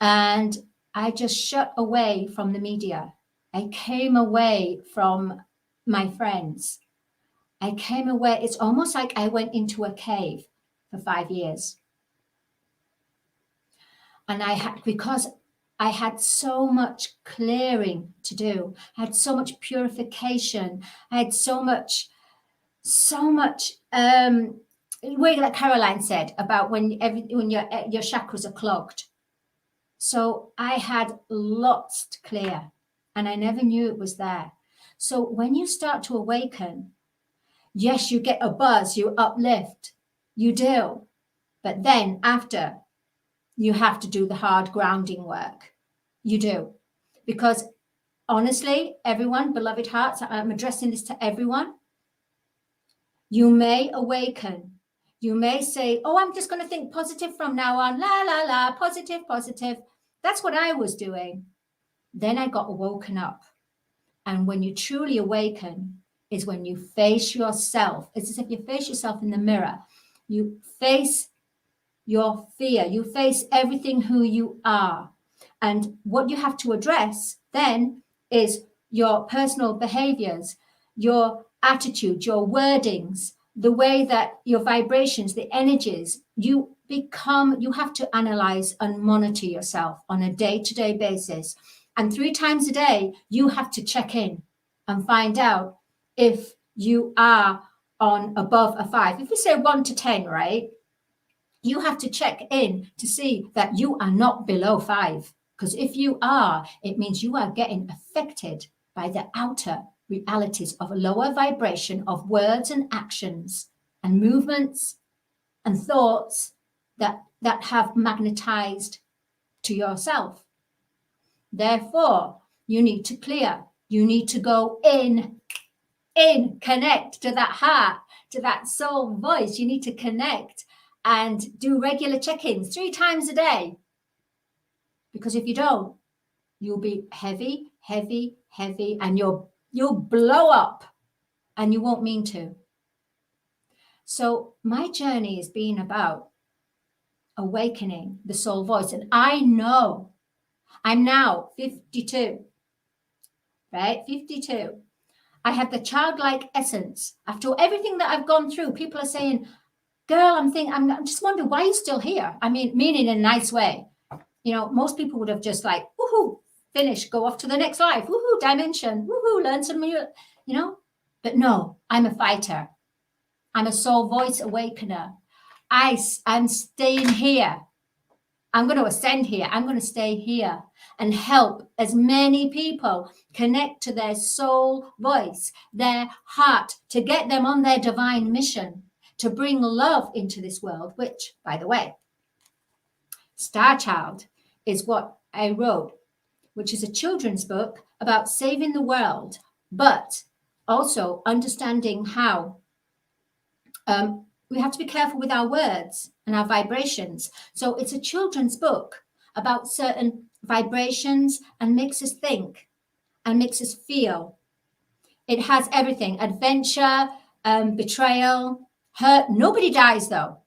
And I just shut away from the media. I came away from my friends. I came away. It's almost like I went into a cave for 5 years. And because I had so much clearing to do. I had so much purification. I had so much, like Caroline said, about when your chakras are clogged. So I had lots to clear and I never knew it was there. So when you start to awaken, yes, you get a buzz, you uplift, you do. But then after, you have to do the hard grounding work. You do. Because honestly, everyone, beloved hearts, I'm addressing this to everyone. You may awaken. You may say, oh, I'm just going to think positive from now on. La, la, la, positive, positive. That's what I was doing. Then I got woken up. And when you truly awaken is when you face yourself. It's as if you face yourself in the mirror. You face your fear. You face everything who you are. And what you have to address then is your personal behaviors, your attitude, your wordings, the way that your vibrations, the energies, you have to analyze and monitor yourself on a day-to-day basis. And 3 times a day, you have to check in and find out if you are on above a 5. If we say 1 to 10, right? You have to check in to see that you are not below 5. Because if you are, it means you are getting affected by the outer realities of a lower vibration of words and actions and movements and thoughts that have magnetized to yourself. Therefore, you need to clear. You need to go in, connect to that heart, to that soul voice. You need to connect and do regular check-ins 3 times a day. Because if you don't, you'll be heavy, heavy, heavy, and you'll blow up and you won't mean to. So my journey has been about awakening the soul voice. And I know I'm now 52, right? 52. I have the childlike essence. After everything that I've gone through, people are saying, girl, I'm just wondering why you're still here. I mean in a nice way. You know, most people would have just like, woohoo, finish, go off to the next life, woohoo, dimension, woohoo, learn some, you know. But no, I'm a fighter. I'm a soul voice awakener. I'm staying here. I'm going to ascend here. I'm going to stay here and help as many people connect to their soul voice, their heart, to get them on their divine mission, to bring love into this world, which, by the way, Star Child is what I wrote, which is a children's book about saving the world, but also understanding how we have to be careful with our words and our vibrations. So it's a children's book about certain vibrations and makes us think and makes us feel. It has everything: adventure, betrayal, hurt. Nobody dies though.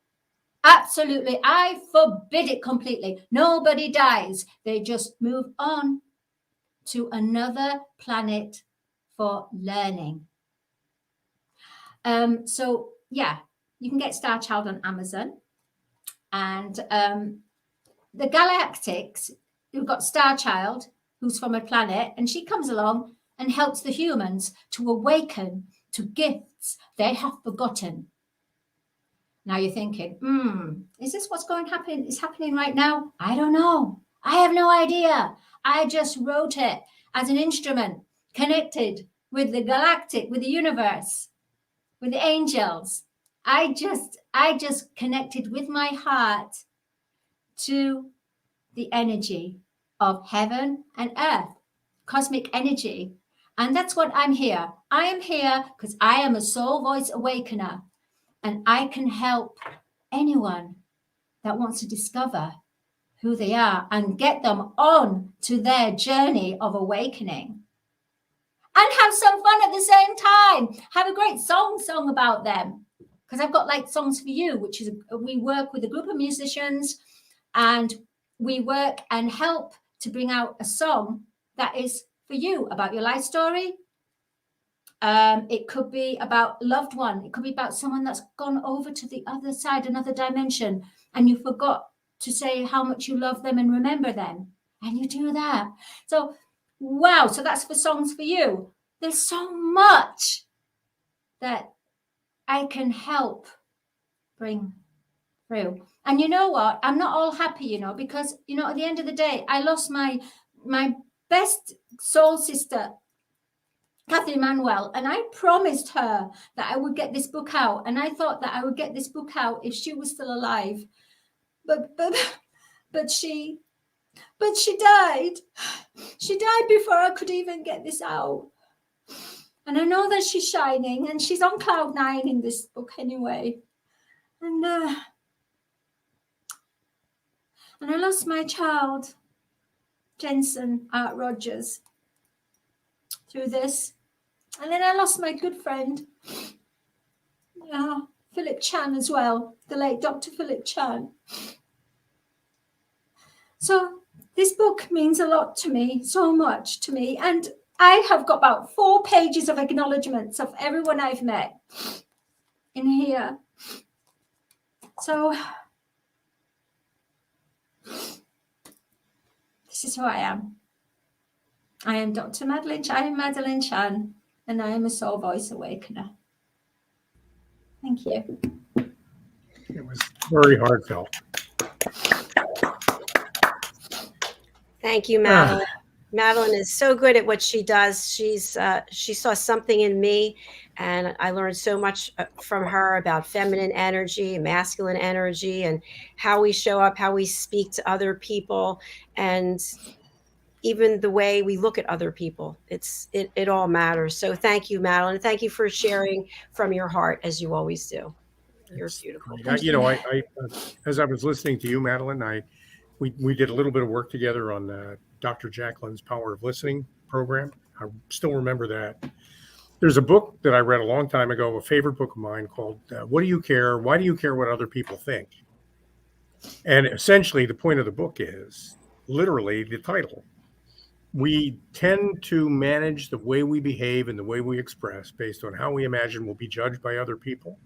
Absolutely. I forbid it completely. Nobody dies. They just move on to another planet for learning. So yeah, you can get Star Child on Amazon. And the Galactics, you've got Star Child, who's from a planet, and she comes along and helps the humans to awaken to gifts they have forgotten. Now you're thinking, is this what's is happening right now? I don't know. I have no idea. I just wrote it as an instrument connected with the galactic, with the universe, with the angels. I just connected with my heart to the energy of heaven and earth, cosmic energy. And that's what I'm here. I am here because I am a soul voice awakener, and I can help anyone that wants to discover who they are and get them on to their journey of awakening. And have some fun at the same time. Have a great song about them. Because I've got like Songs for You, which is we work with a group of musicians, and we work and help to bring out a song that is for you, about your life story. It could be about a loved one. It could be about someone that's gone over to the other side, another dimension, and you forgot to say how much you love them and remember them. And you do that. So, wow. So that's for Songs for You. There's so much that I can help bring through. And you know what? I'm not all happy, because, at the end of the day, I lost my best soul sister, Kathy Manuel, and I promised her that I would get this book out. And I thought that I would get this book out if she was still alive. But she died. She died before I could even get this out. And I know that she's shining, and she's on cloud 9 in this book anyway. And I lost my child, Jensen Art Rogers, through this. And then I lost my good friend, Philip Chan as well, the late Dr. Philip Chan. So this book means a lot to me, so much to me. And I have got about 4 pages of acknowledgements of everyone I've met in here. So this is who I am. I am Dr. Madeleine Chan. I am Madeleine Chan, and I am a soul voice awakener. Thank you. It was very heartfelt. Thank you, Madeline. Madeline is so good at what she does. She saw something in me, and I learned so much from her about feminine energy, masculine energy, and how we show up, how we speak to other people, and even the way we look at other people. It all matters. So thank you, Madeline. Thank you for sharing from your heart, as you always do. You're beautiful. I as I was listening to you, Madeline, we did a little bit of work together on Dr. JACALYN's Power of Listening program. I still remember that. There's a book that I read a long time ago, a favorite book of mine, called What Do You Care? Why Do You Care What Other People Think? And essentially the point of the book is literally the title. We tend to manage the way we behave and the way we express based on how we imagine we'll be judged by other people.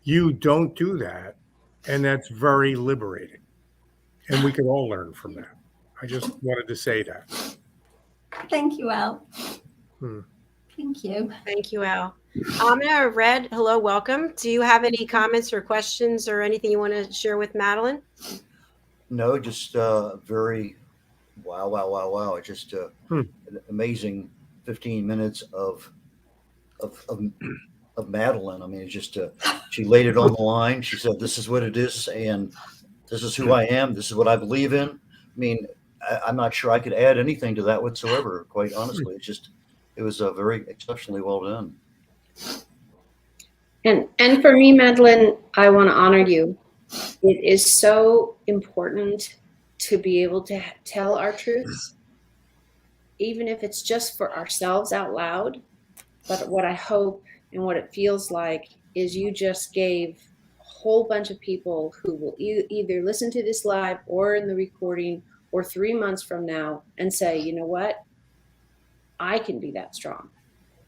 You don't do that, and that's very liberating. And we can all learn from that. I just wanted to say that. Thank you, Al. Hmm. Thank you. Thank you, Al. Amina, Red, hello, welcome. Do you have any comments or questions or anything you want to share with Madeline? No, just very wow. Just an amazing 15 minutes of Madeline. I mean, it's just she laid it on the line. She said, "This is what it is, and this is who I am. This is what I believe in." I mean, I'm not sure I could add anything to that whatsoever. Quite honestly, it was very exceptionally well done. And for me, Madeline, I want to honor you. It is so important to be able to tell our truths, even if it's just for ourselves out loud. But what I hope and what it feels like is you just gave a whole bunch of people who will either listen to this live or in the recording or 3 months from now and say, you know what? I can be that strong.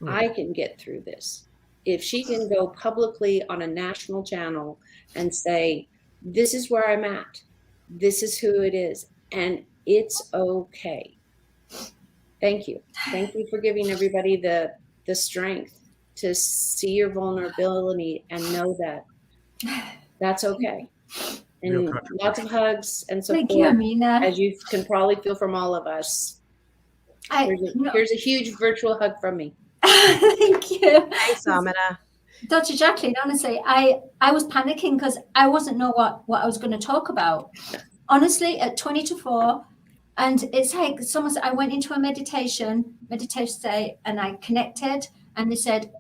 I can get through this. If she can go publicly on a national channel and say, this is where I'm at, this is who it is, and it's okay. Thank you. Thank you for giving everybody the strength to see your vulnerability and know that that's okay. And lots of hugs and support. Thank you, Amina. As you can probably feel from all of us. Here's a huge virtual hug from me. Thank you. Thanks, Amina. Dr. JACALYN, honestly, I was panicking because I wasn't know what I was going to talk about. Honestly, at 20 to 4, and it's like someone said, I went into a meditation state, and I connected, and they said,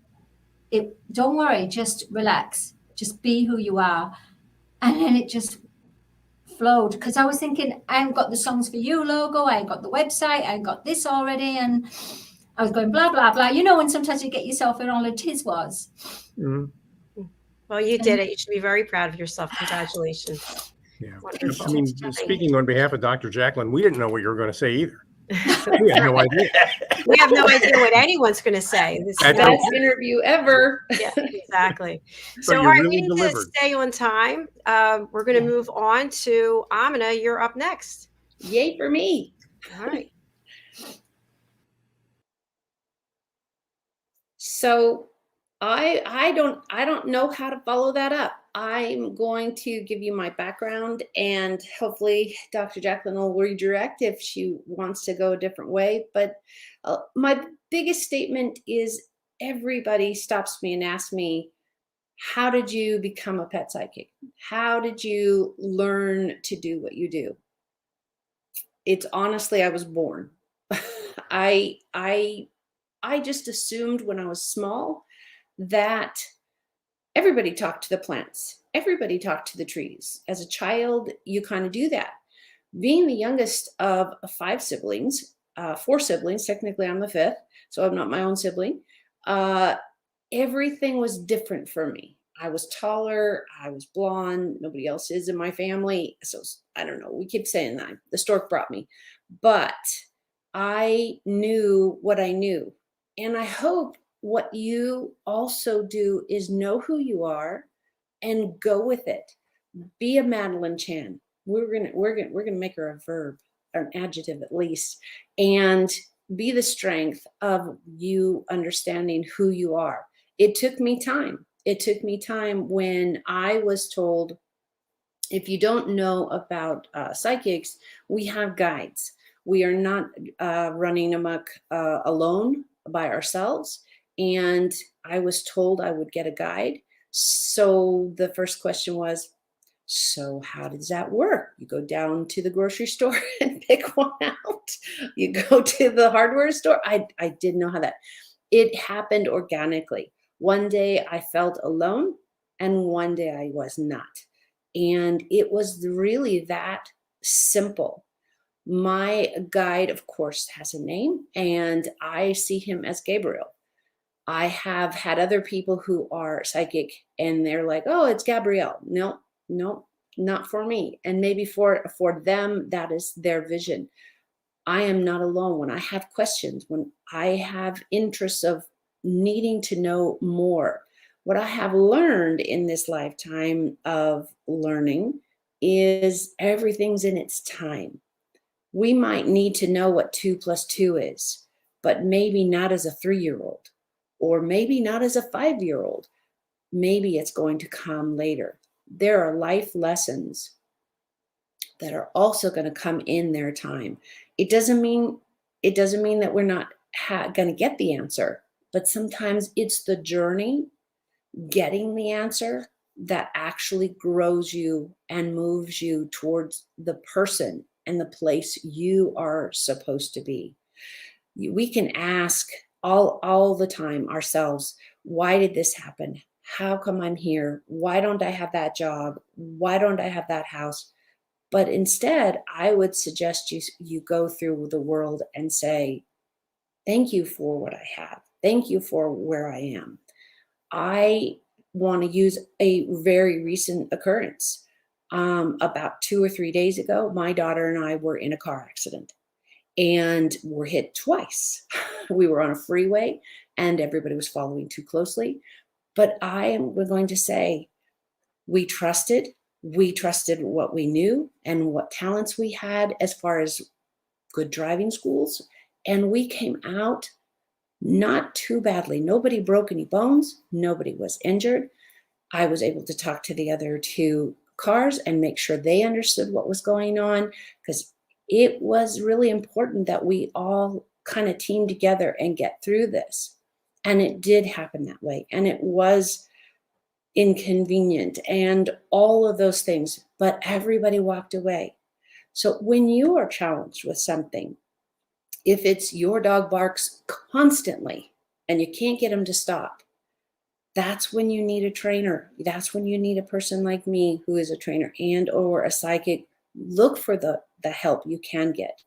don't worry, just relax, just be who you are. And then it just flowed, because I was thinking, I haven't got the Songs for You logo, I ain't got the website, I ain't got this already, and I was going blah, blah, blah. You know, when sometimes you get yourself in all it is was. Well, you did it. You should be very proud of yourself. Congratulations. Yeah. Wonderful. I mean, speaking on behalf of Dr. JACALYN, we didn't know what you were going to say either. We had no idea. We have no idea what anyone's going to say. This is Best interview ever. Yeah, exactly. So So, you all right, really we need delivered. to stay on time. We're going to move on to Amina. You're up next. Yay for me. All right. So I don't know how to follow that up. I'm going to give you my background, and hopefully Dr. JACALYN will redirect if she wants to go a different way. But my biggest statement is everybody stops me and asks me, how did you become a pet psychic? How did you learn to do what you do? It's honestly, I was born. I just assumed when I was small that everybody talked to the plants. Everybody talked to the trees. As a child, you kind of do that. Being the youngest of 5 siblings, 4 siblings, technically I'm the 5th, so I'm not my own sibling. Everything was different for me. I was taller, I was blonde, nobody else is in my family. So I don't know, we keep saying that. The stork brought me. But I knew what I knew. And I hope what you also do is know who you are and go with it. Be a Madeline Chan. We're gonna make her a verb, or an adjective at least, and be the strength of you understanding who you are. It took me time. It took me time when I was told, if you don't know about psychics, we have guides. We are not running amok alone by ourselves. And I was told I would get a guide. So the first question was, so how does that work? You go down to the grocery store and pick one out. You go to the hardware store. I didn't know how that. It happened organically. One day I felt alone and one day I was not. And it was really that simple. My guide, of course, has a name, and I see him as Gabriel. I have had other people who are psychic and they're like, oh, it's Gabrielle. No, not for me. And maybe for them, that is their vision. I am not alone. When I have questions, when I have interests of needing to know more, what I have learned in this lifetime of learning is everything's in its time. We might need to know what 2 + 2 is, but maybe not as a 3-year-old, or maybe not as a 5-year-old. Maybe it's going to come later. There are life lessons that are also going to come in their time. It doesn't mean that we're not going to get the answer, but sometimes it's the journey getting the answer that actually grows you and moves you towards the person and the place you are supposed to be. We can ask all the time ourselves, why did this happen? How come I'm here? Why don't I have that job? Why don't I have that house? But instead, I would suggest you go through the world and say, thank you for what I have. Thank you for where I am. I want to use a very recent occurrence. About 2 or 3 days ago, my daughter and I were in a car accident and were hit twice. We were on a freeway and everybody was following too closely. But we're going to say, we trusted what we knew and what talents we had as far as good driving schools. And we came out not too badly. Nobody broke any bones. Nobody was injured. I was able to talk to the other 2 cars and make sure they understood what was going on, because it was really important that we all kind of team together and get through this. And it did happen that way. And it was inconvenient and all of those things, but everybody walked away. So when you are challenged with something, if it's your dog barks constantly and you can't get him to stop, that's when you need a trainer. That's when you need a person like me who is a trainer and or a psychic. Look for the help you can get.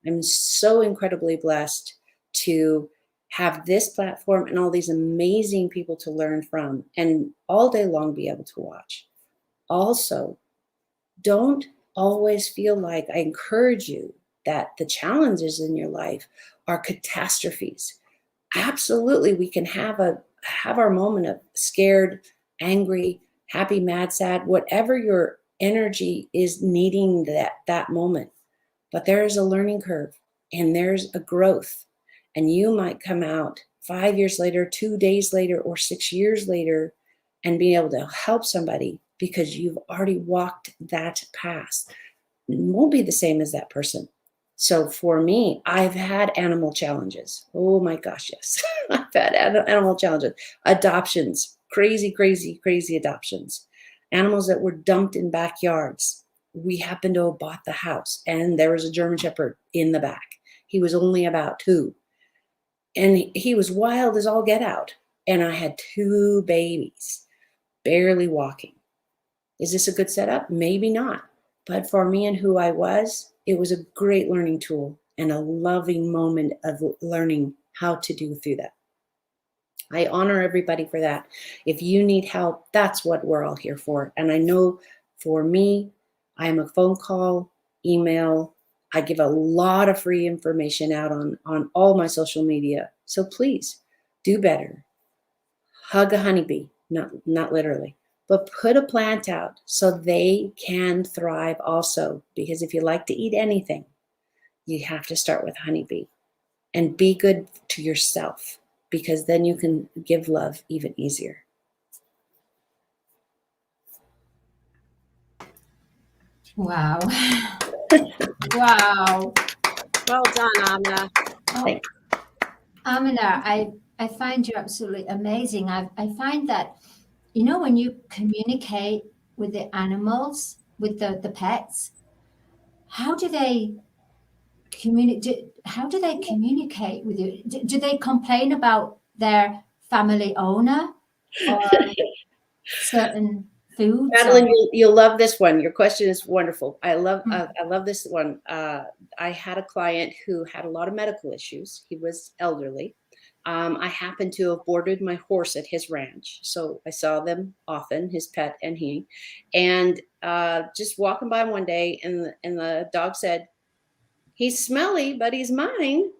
I'm so incredibly blessed to have this platform and all these amazing people to learn from and all day long be able to watch. Also, don't always feel like, I encourage you, that the challenges in your life are catastrophes. Absolutely, we can have our moment of scared, angry, happy, mad, sad, whatever your energy is needing that moment. But there is a learning curve and there's a growth. And you might come out 5 years later, 2 days later, or 6 years later and be able to help somebody because you've already walked that path. It won't be the same as that person. So for me, I've had animal challenges. Oh my gosh, yes. I've had animal challenges, adoptions, crazy, crazy, crazy adoptions, animals that were dumped in backyards. We happened to have bought the house and there was a German Shepherd in the back. He was only about 2 and he was wild as all get out. And I had 2 babies barely walking. Is this a good setup? Maybe not. But for me and who I was, it was a great learning tool and a loving moment of learning how to do through that. I honor everybody for that. If you need help, that's what we're all here for. And I know for me, I am a phone call, email. I give a lot of free information out on all my social media. So please do better. Hug a honeybee, not literally. But put a plant out so they can thrive also. Because if you like to eat anything, you have to start with honeybee. And be good to yourself, because then you can give love even easier. Wow. Wow. Well done, AMINAH. Oh, AMINAH, I find you absolutely amazing. I find that, you know, when you communicate with the animals, with the pets, how do they communicate? How do they communicate with you? Do they complain about their family owner or certain foods? Madeline, you'll love this one. Your question is wonderful. I love this one. I had a client who had a lot of medical issues. He was elderly. I happened to have boarded my horse at his ranch, so I saw them often, his pet and he. And just walking by one day, and the dog said, "He's smelly, but he's mine."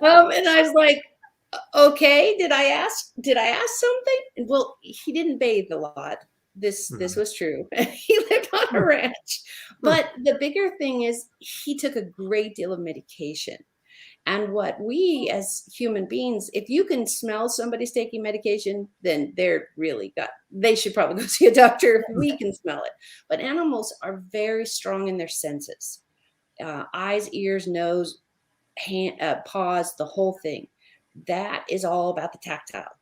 And I was like, "Okay, did I ask something?" Well, he didn't bathe a lot. This was true. He lived on a ranch. But the bigger thing is he took a great deal of medication. And what we as human beings, if you can smell somebody's taking medication, then they should probably go see a doctor if we can smell it. But animals are very strong in their senses. Eyes, ears, nose, hand, paws, the whole thing. That is all about the tactile.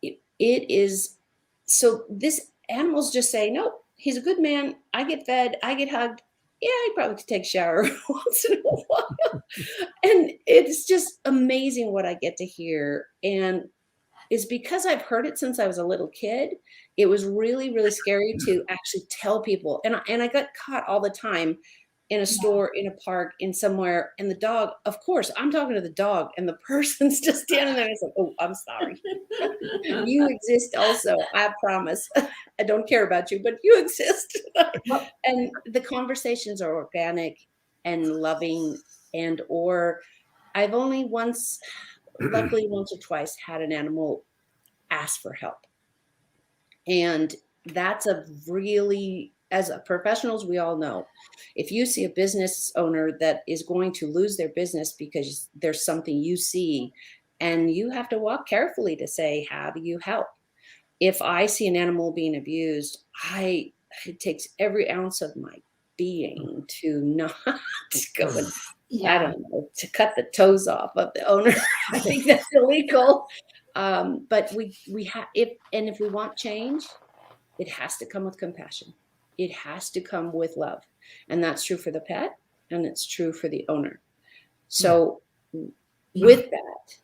It is, so this animals just say, no, he's a good man. I get fed, I get hugged. Yeah, he probably could take a shower once in a while. And it's just amazing what I get to hear. And it's because I've heard it since I was a little kid. It was really, really scary to actually tell people. And I got caught all the time in a store, in a park, in somewhere. And the dog, of course, I'm talking to the dog and the person's just standing there. And it's like, oh, I'm sorry. You exist also. I promise. I don't care about you, but you exist. And the conversations are organic and loving, and or I've only luckily once or twice had an animal ask for help. And that's a really, as a professionals, we all know, if you see a business owner that is going to lose their business because there's something you see, and you have to walk carefully to say, how do you help? If I see an animal being abused, it takes every ounce of my being to not go and, I don't know, to cut the toes off of the owner. I think that's illegal. But we have, if we want change, it has to come with compassion. It has to come with love. And that's true for the pet, and it's true for the owner. So with that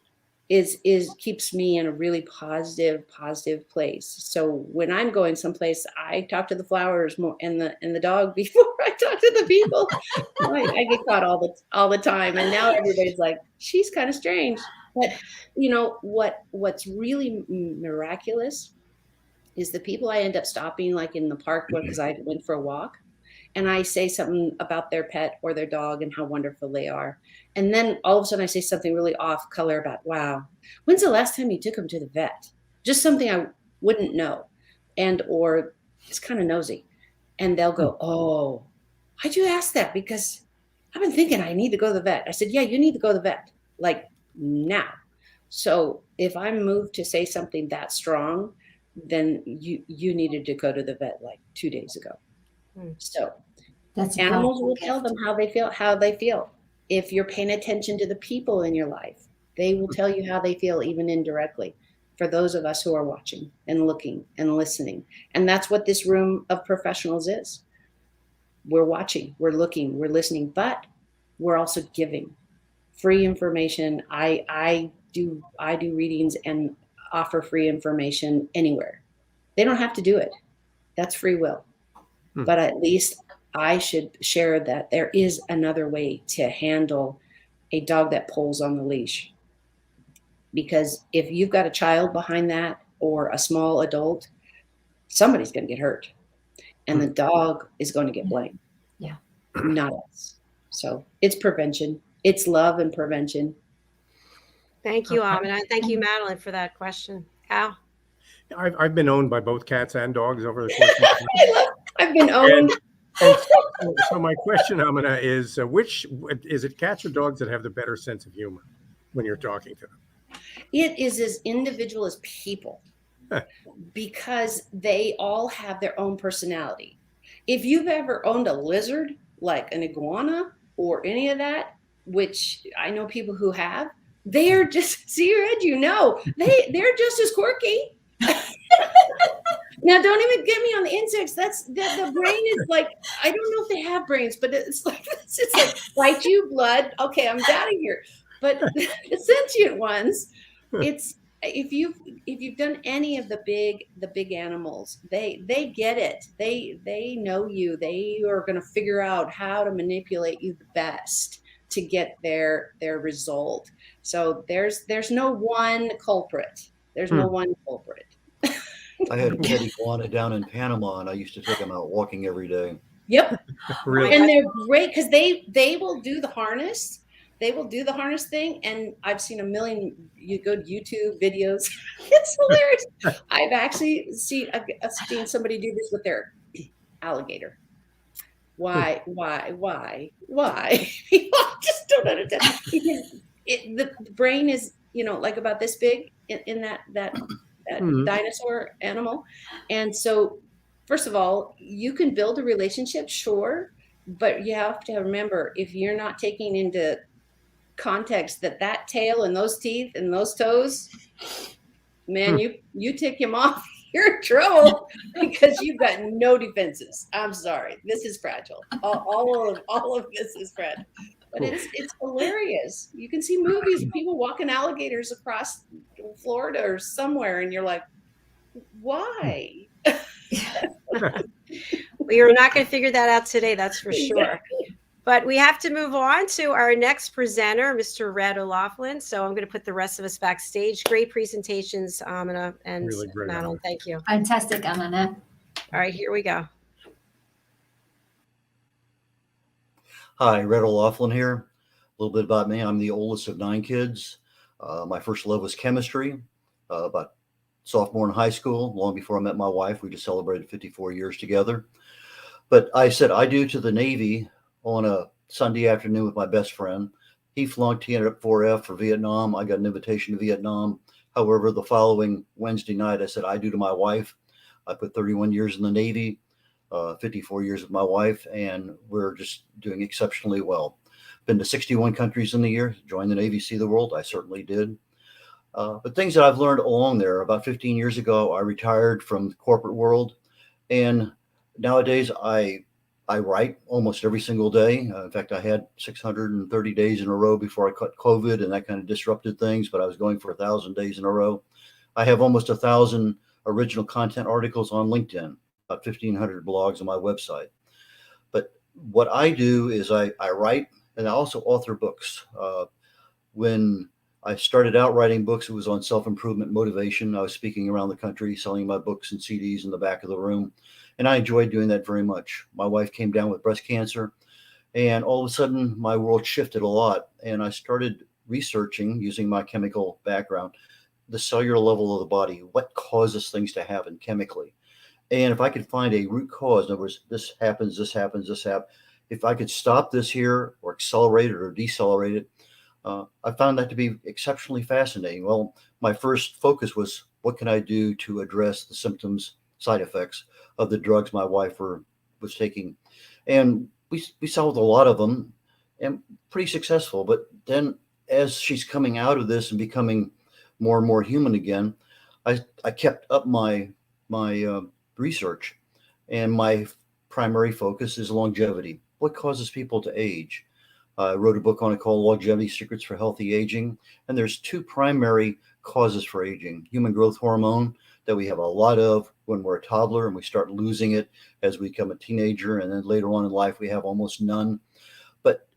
is keeps me in a really positive place. So when I'm going someplace, I talk to the flowers more and the dog before I talk to the people. I get caught all the time. And now everybody's like, she's kind of strange. But you know what's really miraculous is the people I end up stopping, like in the park, because I went for a walk, and I say something about their pet or their dog and how wonderful they are. And then all of a sudden I say something really off color about, wow, when's the last time you took them to the vet? Just something I wouldn't know. And, or it's kind of nosy. And they'll go, oh, why'd you ask that? Because I've been thinking I need to go to the vet. I said, yeah, you need to go to the vet, like now. So if I'm moved to say something that strong, then you needed to go to the vet like 2 days ago. So that's animals will tell them how they feel. If you're paying attention to the people in your life, they will tell you how they feel, even indirectly, for those of us who are watching and looking and listening. And that's what this room of professionals is. We're watching, we're looking, we're listening, but we're also giving free information. I do readings and offer free information anywhere. They don't have to do it. That's free will. But at least I should share that there is another way to handle a dog that pulls on the leash. Because if you've got a child behind that or a small adult, somebody's going to get hurt. And the dog is going to get blamed. Yeah. Not us. So it's prevention. It's love and prevention. Thank you, Amina. Thank you, Madeline, for that question. Al? I've been owned by both cats and dogs over the course of my life. I've been owned. So my question, Amina, is which is it, cats or dogs that have the better sense of humor when you're talking to them? It is as individual as people, because they all have their own personality. If you've ever owned a lizard, like an iguana or any of that, which I know people who have, they're just, see your head, they're just as quirky. Now, don't even get me on the insects. The brain is like, I don't know if they have brains, but it's like bite you, blood. Okay, I'm out of here. But the sentient ones, it's if you've done any of the big animals, they get it. They know you. They are going to figure out how to manipulate you the best to get their result. So there's no one culprit. There's no one culprit. I had a pet iguana down in Panama, and I used to take him out walking every day. Yep. Really? And they're great because they will do the harness, they will do the harness thing, and I've seen a million good YouTube videos. It's hilarious. I've actually seen somebody do this with their alligator. Why? People just don't understand. Because the brain is, like about this big in that dinosaur animal. And so, first of all, you can build a relationship, sure, but you have to remember, if you're not taking into context that tail and those teeth and those toes, man, you tick him off, you're in trouble, because you've got no defenses. I'm sorry, this is fragile. All of this is fragile. But it's hilarious. You can see movies of people walking alligators across Florida or somewhere, and you're like, why? We are not going to figure that out today, that's for sure. But we have to move on to our next presenter, Mr. Red O'Loughlin. So I'm going to put the rest of us backstage. Great presentations, Amina and Really great, Madeline. Thank you. Fantastic, AMINAH. All right, here we go. Hi, Red O'Loughlin here. A little bit about me. I'm the oldest of 9 kids. My first love was chemistry. About sophomore in high school, long before I met my wife. We just celebrated 54 years together. But I said I do to the Navy on a Sunday afternoon with my best friend. He flunked. He ended up 4F for Vietnam. I got an invitation to Vietnam. However, the following Wednesday night, I said I do to my wife. I put 31 years in the Navy, 54 years with my wife, and we're just doing exceptionally well. Been to 61 countries in the year, joined the Navy, see the world. I certainly did. But things that I've learned along there, about 15 years ago, I retired from the corporate world. And nowadays I write almost every single day. In fact, I had 630 days in a row before I caught COVID, and that kind of disrupted things, but I was going for 1,000 days in a row. I have almost 1,000 original content articles on LinkedIn, about 1,500 blogs on my website. But what I do is I write, and I also author books. When I started out writing books, it was on self-improvement, motivation. I was speaking around the country, selling my books and CDs in the back of the room. And I enjoyed doing that very much. My wife came down with breast cancer, and all of a sudden my world shifted a lot. And I started researching, using my chemical background, the cellular level of the body, what causes things to happen chemically. And if I could find a root cause, in other words, this happens, this happens, this happens, if I could stop this here or accelerate it or decelerate it, I found that to be exceptionally fascinating. Well, my first focus was, what can I do to address the symptoms, side effects of the drugs my wife was taking? And we solved a lot of them and pretty successful. But then as she's coming out of this and becoming more and more human again, I kept up my research, and my primary focus is longevity. What causes people to age? I wrote a book on it called Longevity Secrets for Healthy Aging. And there's 2 primary causes for aging: human growth hormone, that we have a lot of when we're a toddler, and we start losing it as we become a teenager. And then later on in life, we have almost none. But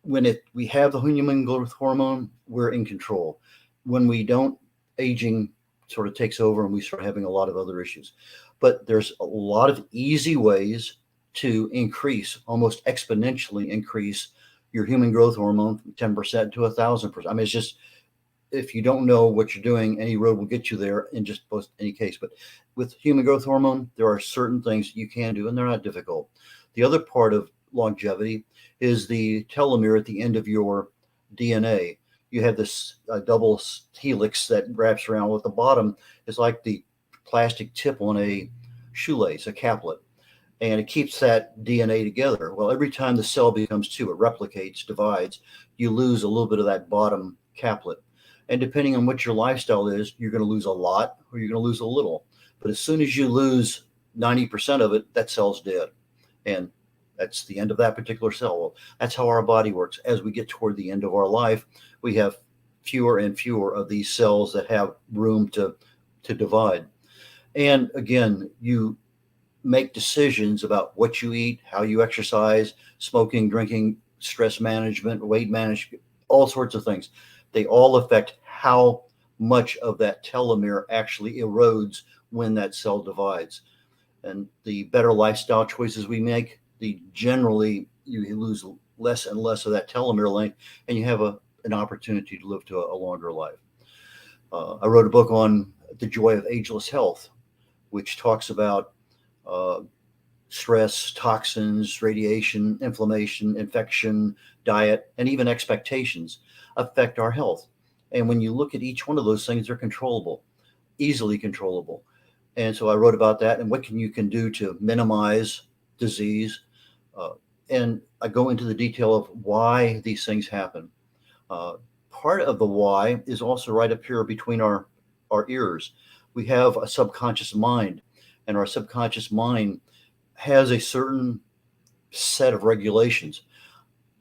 when we have the human growth hormone, we're in control. When we don't, aging sort of takes over, and we start having a lot of other issues. But there's a lot of easy ways to increase, almost exponentially increase, your human growth hormone from 10% to 1,000%. I mean, it's just, if you don't know what you're doing, any road will get you there in just about any case. But with human growth hormone, there are certain things you can do, and they're not difficult. The other part of longevity is the telomere at the end of your DNA. You have this double helix that wraps around. With the bottom is like the plastic tip on a shoelace, a caplet, and it keeps that DNA together. Well, every time the cell becomes 2, it replicates, divides, you lose a little bit of that bottom caplet. And depending on what your lifestyle is, you're going to lose a lot or you're going to lose a little. But as soon as you lose 90% of it, that cell's dead. And that's the end of that particular cell. Well, that's how our body works. As we get toward the end of our life, we have fewer and fewer of these cells that have room to divide. And again, you make decisions about what you eat, how you exercise, smoking, drinking, stress management, weight management, all sorts of things. They all affect how much of that telomere actually erodes when that cell divides. And the better lifestyle choices we make, the generally you lose less and less of that telomere length, and you have an opportunity to live to a longer life. I wrote a book on the joy of ageless health, which talks about stress, toxins, radiation, inflammation, infection, diet, and even expectations affect our health. And when you look at each one of those things, they're controllable, easily controllable. And so I wrote about that and what you can do to minimize disease. And I go into the detail of why these things happen. Part of the why is also right up here between our ears. We have a subconscious mind, and our subconscious mind has a certain set of regulations.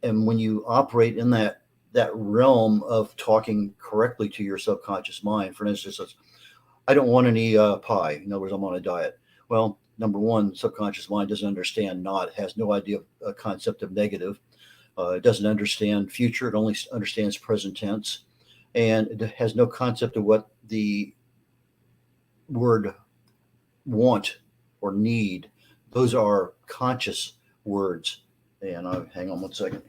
And when you operate in that realm of talking correctly to your subconscious mind, for instance, I don't want any pie. In other words, I'm on a diet. Well, number one, subconscious mind doesn't understand not. It has no idea of a concept of negative. It doesn't understand future. It only understands present tense. And it has no concept of what the word want or need. Those are conscious words. And hang on one second.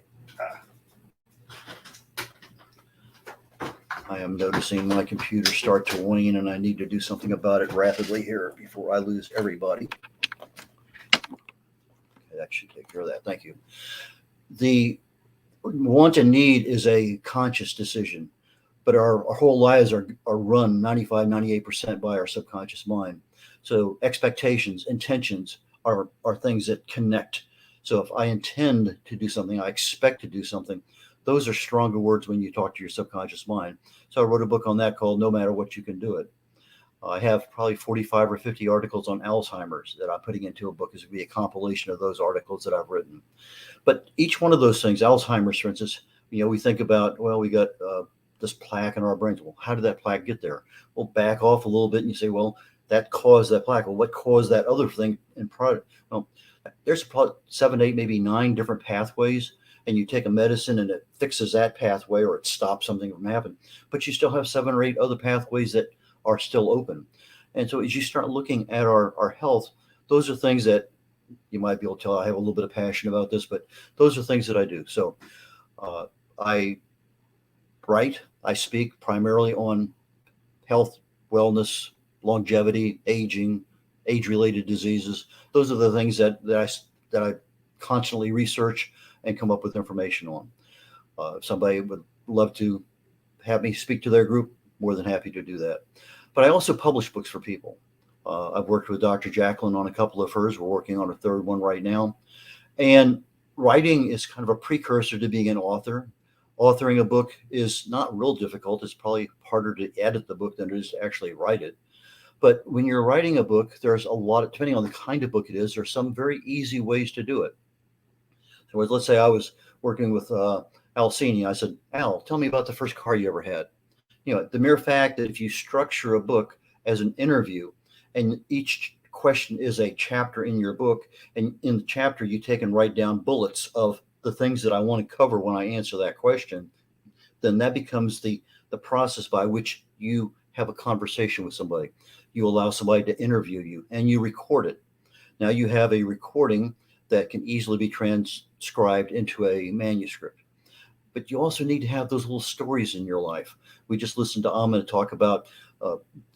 I am noticing my computer start to wane, and I need to do something about it rapidly here before I lose everybody. Okay, that should take care of that. Thank you. The want and need is a conscious decision, but our whole lives are run 95, 98% by our subconscious mind. So expectations, intentions are things that connect. So if I intend to do something, I expect to do something, those are stronger words when you talk to your subconscious mind. So I wrote a book on that called No Matter What You Can Do It. I have probably 45 or 50 articles on Alzheimer's that I'm putting into a book. This will be a compilation of those articles that I've written. But each one of those things, Alzheimer's, for instance, we think about, well, we got this plaque in our brains. Well, how did that plaque get there? Well, back off a little bit and you say, well, that caused that plaque. Well, what caused that other thing in product? Well, there's probably 7, 8, maybe 9 different pathways. And you take a medicine and it fixes that pathway or it stops something from happening. But you still have 7 or 8 other pathways that are still open. And so as you start looking at our health, those are things that you might be able to tell I have a little bit of passion about this, but those are things that I do. So I write, I speak primarily on health, wellness, longevity, aging, age-related diseases. Those are the things that I constantly research and come up with information on. If somebody would love to have me speak to their group, more than happy to do that. But I also publish books for people. I've worked with Dr. JACALYN on a couple of hers. We're working on a third one right now. And writing is kind of a precursor to being an author. Authoring a book is not real difficult. It's probably harder to edit the book than it is to actually write it. But when you're writing a book, there's a lot, depending on the kind of book it is, there's some very easy ways to do it. So let's say I was working with CINI. I said, Al, tell me about the first car you ever had. The mere fact that if you structure a book as an interview and each question is a chapter in your book, and in the chapter you take and write down bullets of the things that I want to cover when I answer that question, then that becomes the process by which you have a conversation with somebody. You allow somebody to interview you and you record it. Now you have a recording that can easily be transcribed into a manuscript. But you also need to have those little stories in your life. We just listened to AMINAH talk about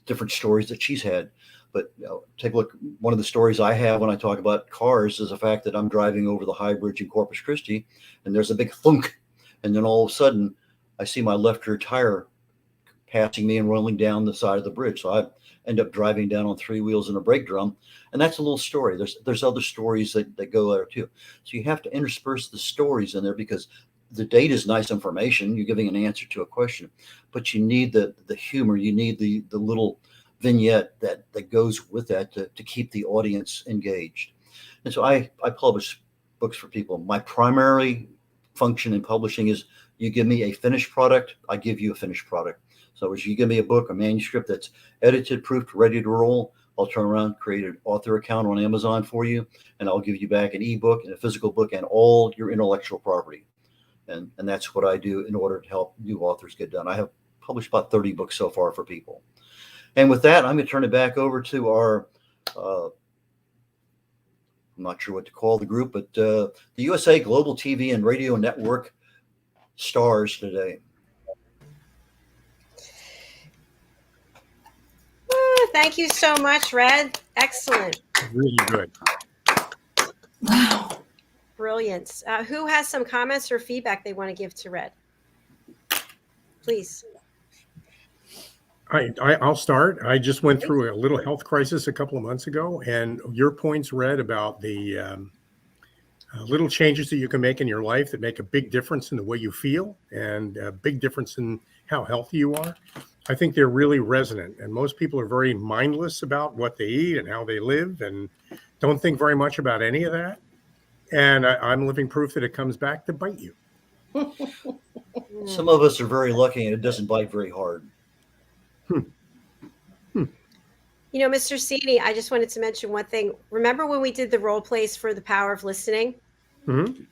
different stories that she's had. But take a look. One of the stories I have when I talk about cars is the fact that I'm driving over the High Bridge in Corpus Christi, and there's a big thunk. And then all of a sudden, I see my left rear tire passing me and rolling down the side of the bridge. So I end up driving down on 3 wheels and a brake drum. And that's a little story. There's other stories that go there too. So you have to intersperse the stories in there, because the data is nice information. You're giving an answer to a question, but you need the humor. You need the little vignette that goes with that to keep the audience engaged. And so I publish books for people. My primary function in publishing is you give me a finished product, I give you a finished product. So as you give me a book, a manuscript that's edited, proofed, ready to roll, I'll turn around, create an author account on Amazon for you, and I'll give you back an ebook and a physical book and all your intellectual property. And that's what I do in order to help new authors get done. I have published about 30 books so far for people. And with that, I'm going to turn it back over to our I'm not sure what to call the group, but the USA Global TV and Radio Network stars today. Thank you so much, Red. Excellent. Really good. Wow. Brilliant. Who has some comments or feedback they want to give to Red? Please. I'll start. I just went through a little health crisis a couple of months ago, and your points, Red, about the little changes that you can make in your life that make a big difference in the way you feel and a big difference in how healthy you are. I think they're really resonant, and most people are very mindless about what they eat and how they live and don't think very much about any of that. And I'm living proof that it comes back to bite you. Some of us are very lucky and it doesn't bite very hard. You know, Mr. CINI, I just wanted to mention one thing. Remember when we did the role plays for The Power of Listening? Mm-hmm.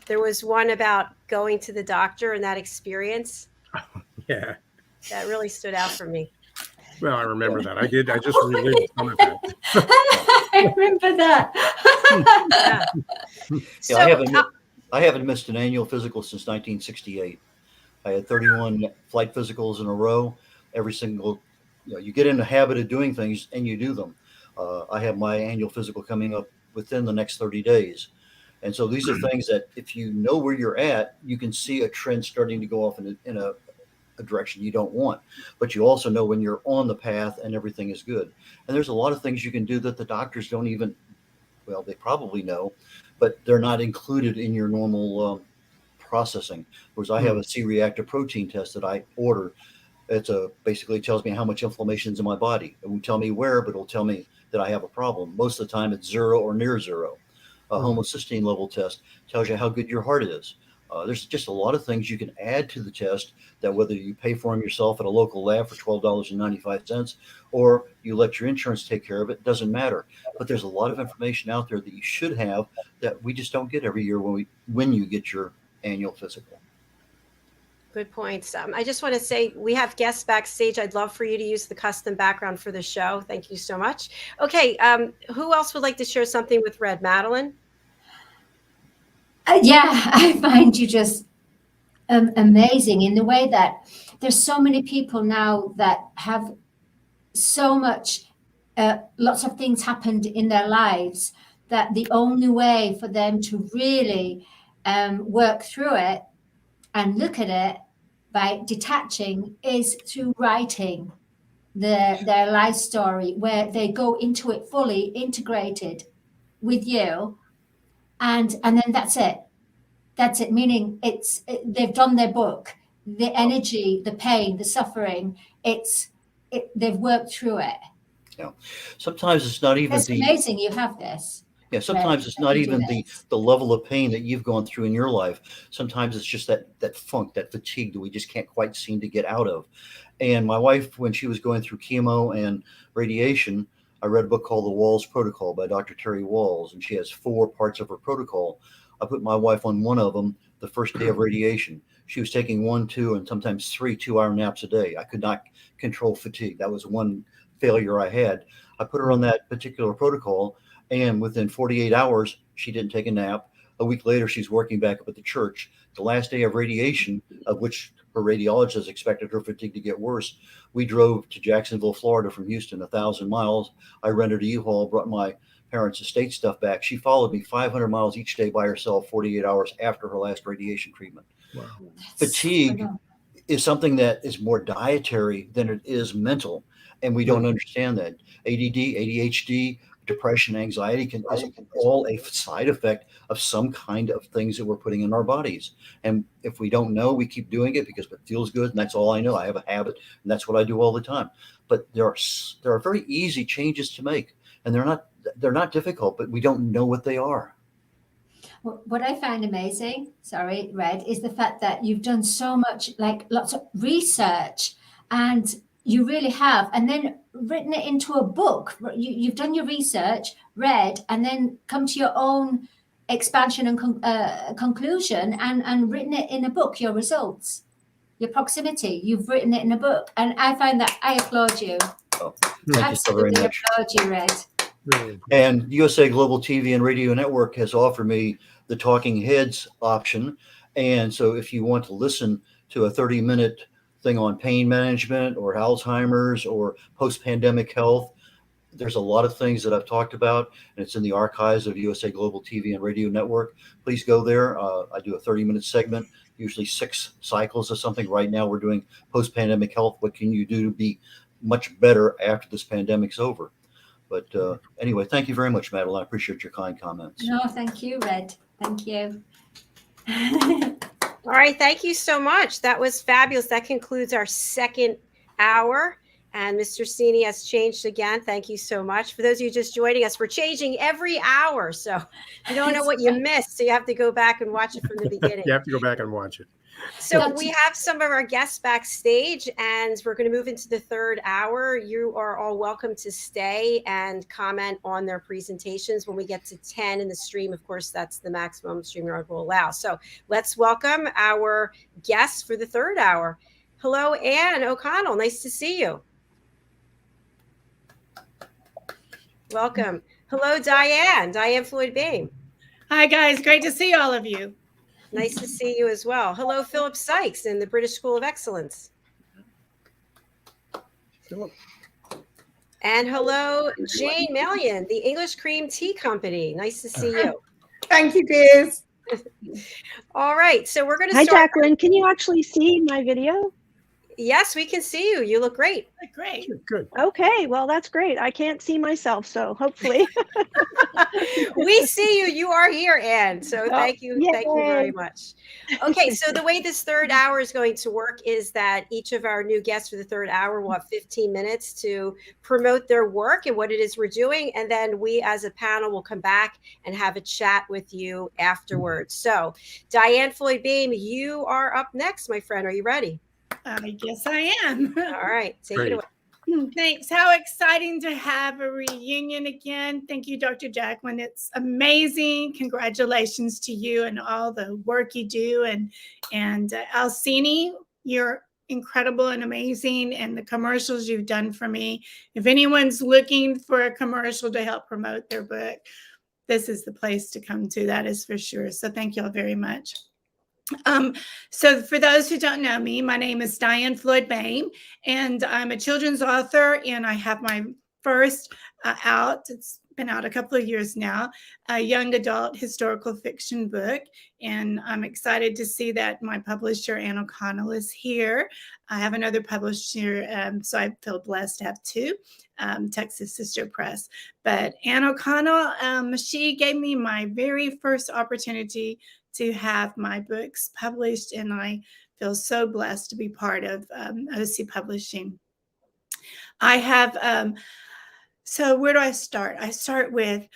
There was one about going to the doctor and that experience. Yeah. That really stood out for me. Well, I remember that. I did. I just relived some of that. I remember that. Yeah. Yeah, I haven't missed an annual physical since 1968. I had 31 flight physicals in a row. Every single, you get in the habit of doing things and you do them. I have my annual physical coming up within the next 30 days. And so these are things that if you know where you're at, you can see a trend starting to go off in a direction you don't want. But you also know when you're on the path and everything is good. And there's a lot of things you can do that the doctors don't even, well, they probably know, but they're not included in your normal processing. Whereas I have a C-reactive protein test that I order. It's basically tells me how much inflammation is in my body. It won't tell me where, but it'll tell me that I have a problem. Most of the time it's 0 or near 0. A homocysteine level test tells you how good your heart is. There's just a lot of things you can add to the test that whether you pay for them yourself at a local lab for $12.95 or you let your insurance take care of it, doesn't matter. But there's a lot of information out there that you should have that we just don't get every year when you get your annual physical. Good points. I just want to say we have guests backstage. I'd love for you to use the custom background for the show. Thank you so much. Okay. Who else would like to share something with Red? Madeline? Yeah, I find you just amazing in the way that there's so many people now that have so much, lots of things happened in their lives that the only way for them to really work through it and look at it by detaching is through writing their life story, where they go into it fully integrated with you, and then that's it, meaning they've done their book, the energy, the pain, the suffering, they've worked through it. Yeah, sometimes it's not even It's amazing you have this. Yeah, sometimes it's not even the level of pain that you've gone through in your life. Sometimes it's just that funk, that fatigue that we just can't quite seem to get out of. And my wife, when she was going through chemo and radiation, I read a book called The Walls Protocol by Dr. Terry Walls, and she has 4 parts of her protocol. I put my wife on one of them the first day of radiation. She was taking 1, 2, and sometimes 3 2-hour naps a day. I could not control fatigue. That was one failure I had. I put her on that particular protocol, and within 48 hours, she didn't take a nap. A week later, she's working back up at the church. The last day of radiation, of which her radiologist expected her fatigue to get worse, we drove to Jacksonville, Florida from Houston, 1,000 miles. I rented a U-Haul, brought my parents' estate stuff back. She followed me 500 miles each day by herself, 48 hours after her last radiation treatment. Wow. Fatigue is something that is more dietary than it is mental, and we don't understand that. ADD, ADHD, depression, anxiety is all a side effect of some kind of things that we're putting in our bodies. And if we don't know, we keep doing it because it feels good, and that's all I know. I have a habit, and that's what I do all the time. But there are very easy changes to make, and they're not difficult, but we don't know what they are. What I find amazing, Red, is the fact that you've done so much, like lots of research, and you really have, and then written it into a book. You've done your research, read, and then come to your own expansion and conclusion, and written it in a book, your results, your proximity. You've written it in a book, and I find that I applaud you. Oh, thank you so very much. Applaud you, Red. Really. And USA Global TV and Radio Network has offered me the Talking Heads option. And so if you want to listen to a 30-minute thing on pain management or Alzheimer's or post-pandemic health, there's a lot of things that I've talked about, and it's in the archives of USA Global TV and Radio Network. Please go there. I do a 30-minute segment, usually 6 cycles or something. Right now we're doing post-pandemic health. What can you do to be much better after this pandemic's over? But anyway, thank you very much, Madeline. I appreciate your kind comments. No, thank you, Red. Thank you. All right, thank you so much. That was fabulous. That concludes our second hour. And Mr. CINI has changed again. Thank you so much. For those of you just joining us, we're changing every hour. So you don't know what you missed. So you have to go back and watch it from the beginning. You have to go back and watch it. So we have some of our guests backstage, and we're going to move into the third hour. You are all welcome to stay and comment on their presentations. When we get to 10 in the stream, of course, that's the maximum StreamYard will allow. So let's welcome our guests for the third hour. Hello, Ann O'Connell. Nice to see you. Welcome. Hello, Diann Floyd BOEHM. Hi, guys. Great to see all of you. Nice to see you as well. Hello, Philip Sykes in the British School of Excellence. Philip. And hello, Jane Malyon, the English Cream Tea Company. Nice to see you. Thank you, Diz. All right, so we're going to Hi, start. Jacqueline. Can you actually see my video? Yes, we can see you. You look great. Great. Good. Okay, well, that's great. I can't see myself, so hopefully. We see you. You are here, Anne. So thank you. Yay. Thank you very much. Okay, so the way this third hour is going to work is that each of our new guests for the third hour will have 15 minutes to promote their work and what it is we're doing. And then we as a panel will come back and have a chat with you afterwards. So Diann Floyd BOEHM, you are up next, my friend. Are you ready? I guess I am. All right, take it away. Thanks. How exciting to have a reunion again. Thank you, Dr. Jacqueline. It's amazing. Congratulations to you and all the work you do. And CINI, you're incredible and amazing. And the commercials you've done for me. If anyone's looking for a commercial to help promote their book, this is the place to come to. That is for sure. So thank you all very much. So for those who don't know me, my name is Diann Floyd BOEHM, and I'm a children's author, and I have my first out. It's been out a couple of years now, a young adult historical fiction book. And I'm excited to see that my publisher, Ann O'Connell, is here. I have another publisher, so I feel blessed to have two, Texas Sister Press. But Ann O'Connell, she gave me my very first opportunity to have my books published, and I feel so blessed to be part of OC Publishing. I have, so where do I start? I start with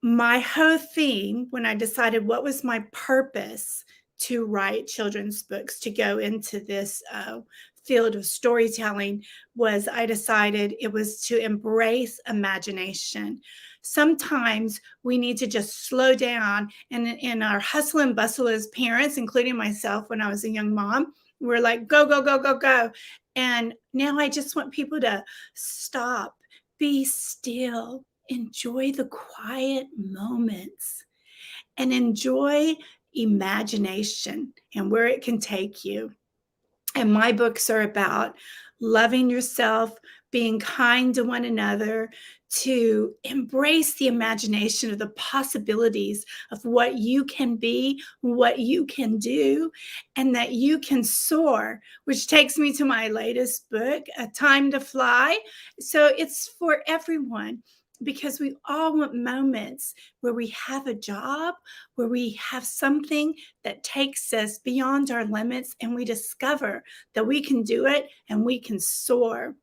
my whole theme when I decided what was my purpose to write children's books, to go into this field of storytelling, was I decided it was to embrace imagination. Sometimes we need to just slow down, and in our hustle and bustle as parents, including myself when I was a young mom, we're like, go, go, go, go, go. And now I just want people to stop, be still, enjoy the quiet moments, and enjoy imagination and where it can take you. And my books are about loving yourself, being kind to one another, to embrace the imagination of the possibilities of what you can be, what you can do, and that you can soar, which takes me to my latest book, A Time to Fly. So it's for everyone, because we all want moments where we have a job, where we have something that takes us beyond our limits, and we discover that we can do it and we can soar.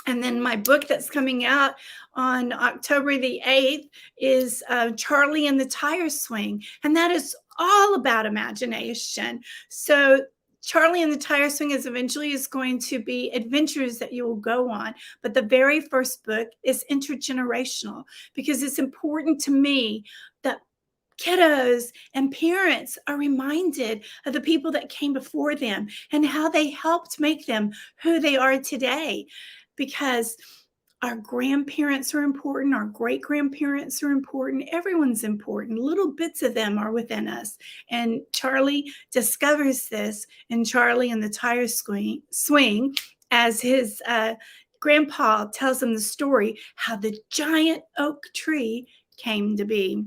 And then my book that's coming out on October the 8th is Charlie and the Tire Swing. And that is all about imagination. So Charlie and the Tire Swing is eventually going to be adventures that you will go on. But the very first book is intergenerational, because it's important to me that kiddos and parents are reminded of the people that came before them and how they helped make them who they are today. Because our grandparents are important. Our great-grandparents are important. Everyone's important. Little bits of them are within us. And Charlie discovers this in Charlie and the Tire Swing as his grandpa tells him the story how the giant oak tree came to be.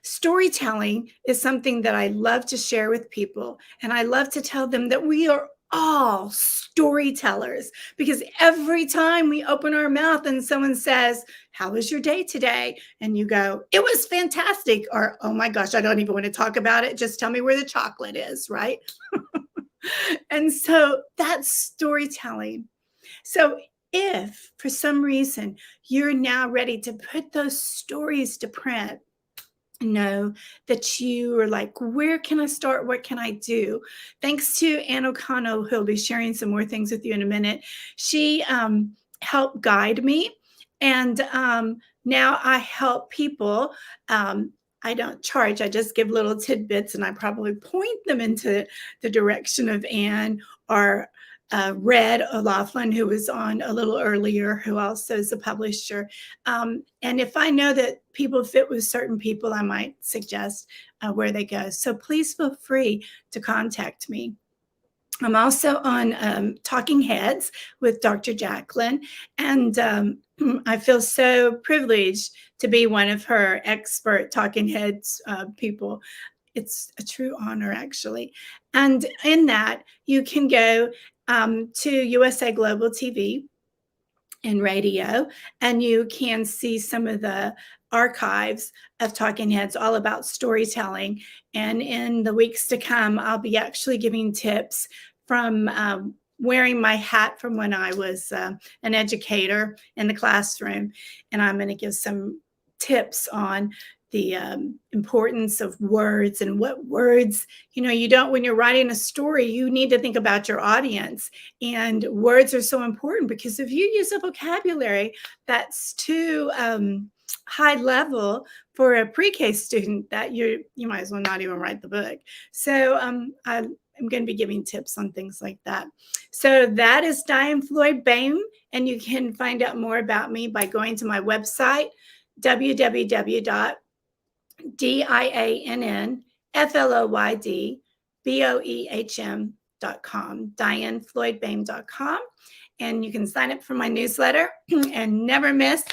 Storytelling is something that I love to share with people, and I love to tell them that we are all storytellers, because every time we open our mouth and someone says, "How was your day today?" and you go, "It was fantastic," or, "Oh my gosh, I don't even want to talk about it. Just tell me where the chocolate is," right? And so that's storytelling. So if for some reason you're now ready to put those stories to print, know that you are like, where can I start? What can I do? Thanks to Ann O'Connell, who'll be sharing some more things with you in a minute. She helped guide me. And now I help people. I don't charge. I just give little tidbits, and I probably point them into the direction of Ann or Red O'Laughlin, who was on a little earlier, who also is a publisher. And if I know that people fit with certain people, I might suggest where they go. So please feel free to contact me. I'm also on Talking Heads with Dr. JACALYN, and I feel so privileged to be one of her expert Talking Heads people. It's a true honor, actually. And in that, you can go to USA Global TV and radio, and you can see some of the archives of Talking Heads all about storytelling. And in the weeks to come, I'll be actually giving tips from wearing my hat from when I was an educator in the classroom. And I'm going to give some tips on the importance of words and what words, you don't, when you're writing a story, you need to think about your audience. And words are so important, because if you use a vocabulary that's too high level for a pre-K student, that you might as well not even write the book. So I'm going to be giving tips on things like that. So that is Diann Floyd BOEHM, and you can find out more about me by going to my website, DIANNFLOYDBOEHM.com, DiannFloydBOEHM.com. And you can sign up for my newsletter and never miss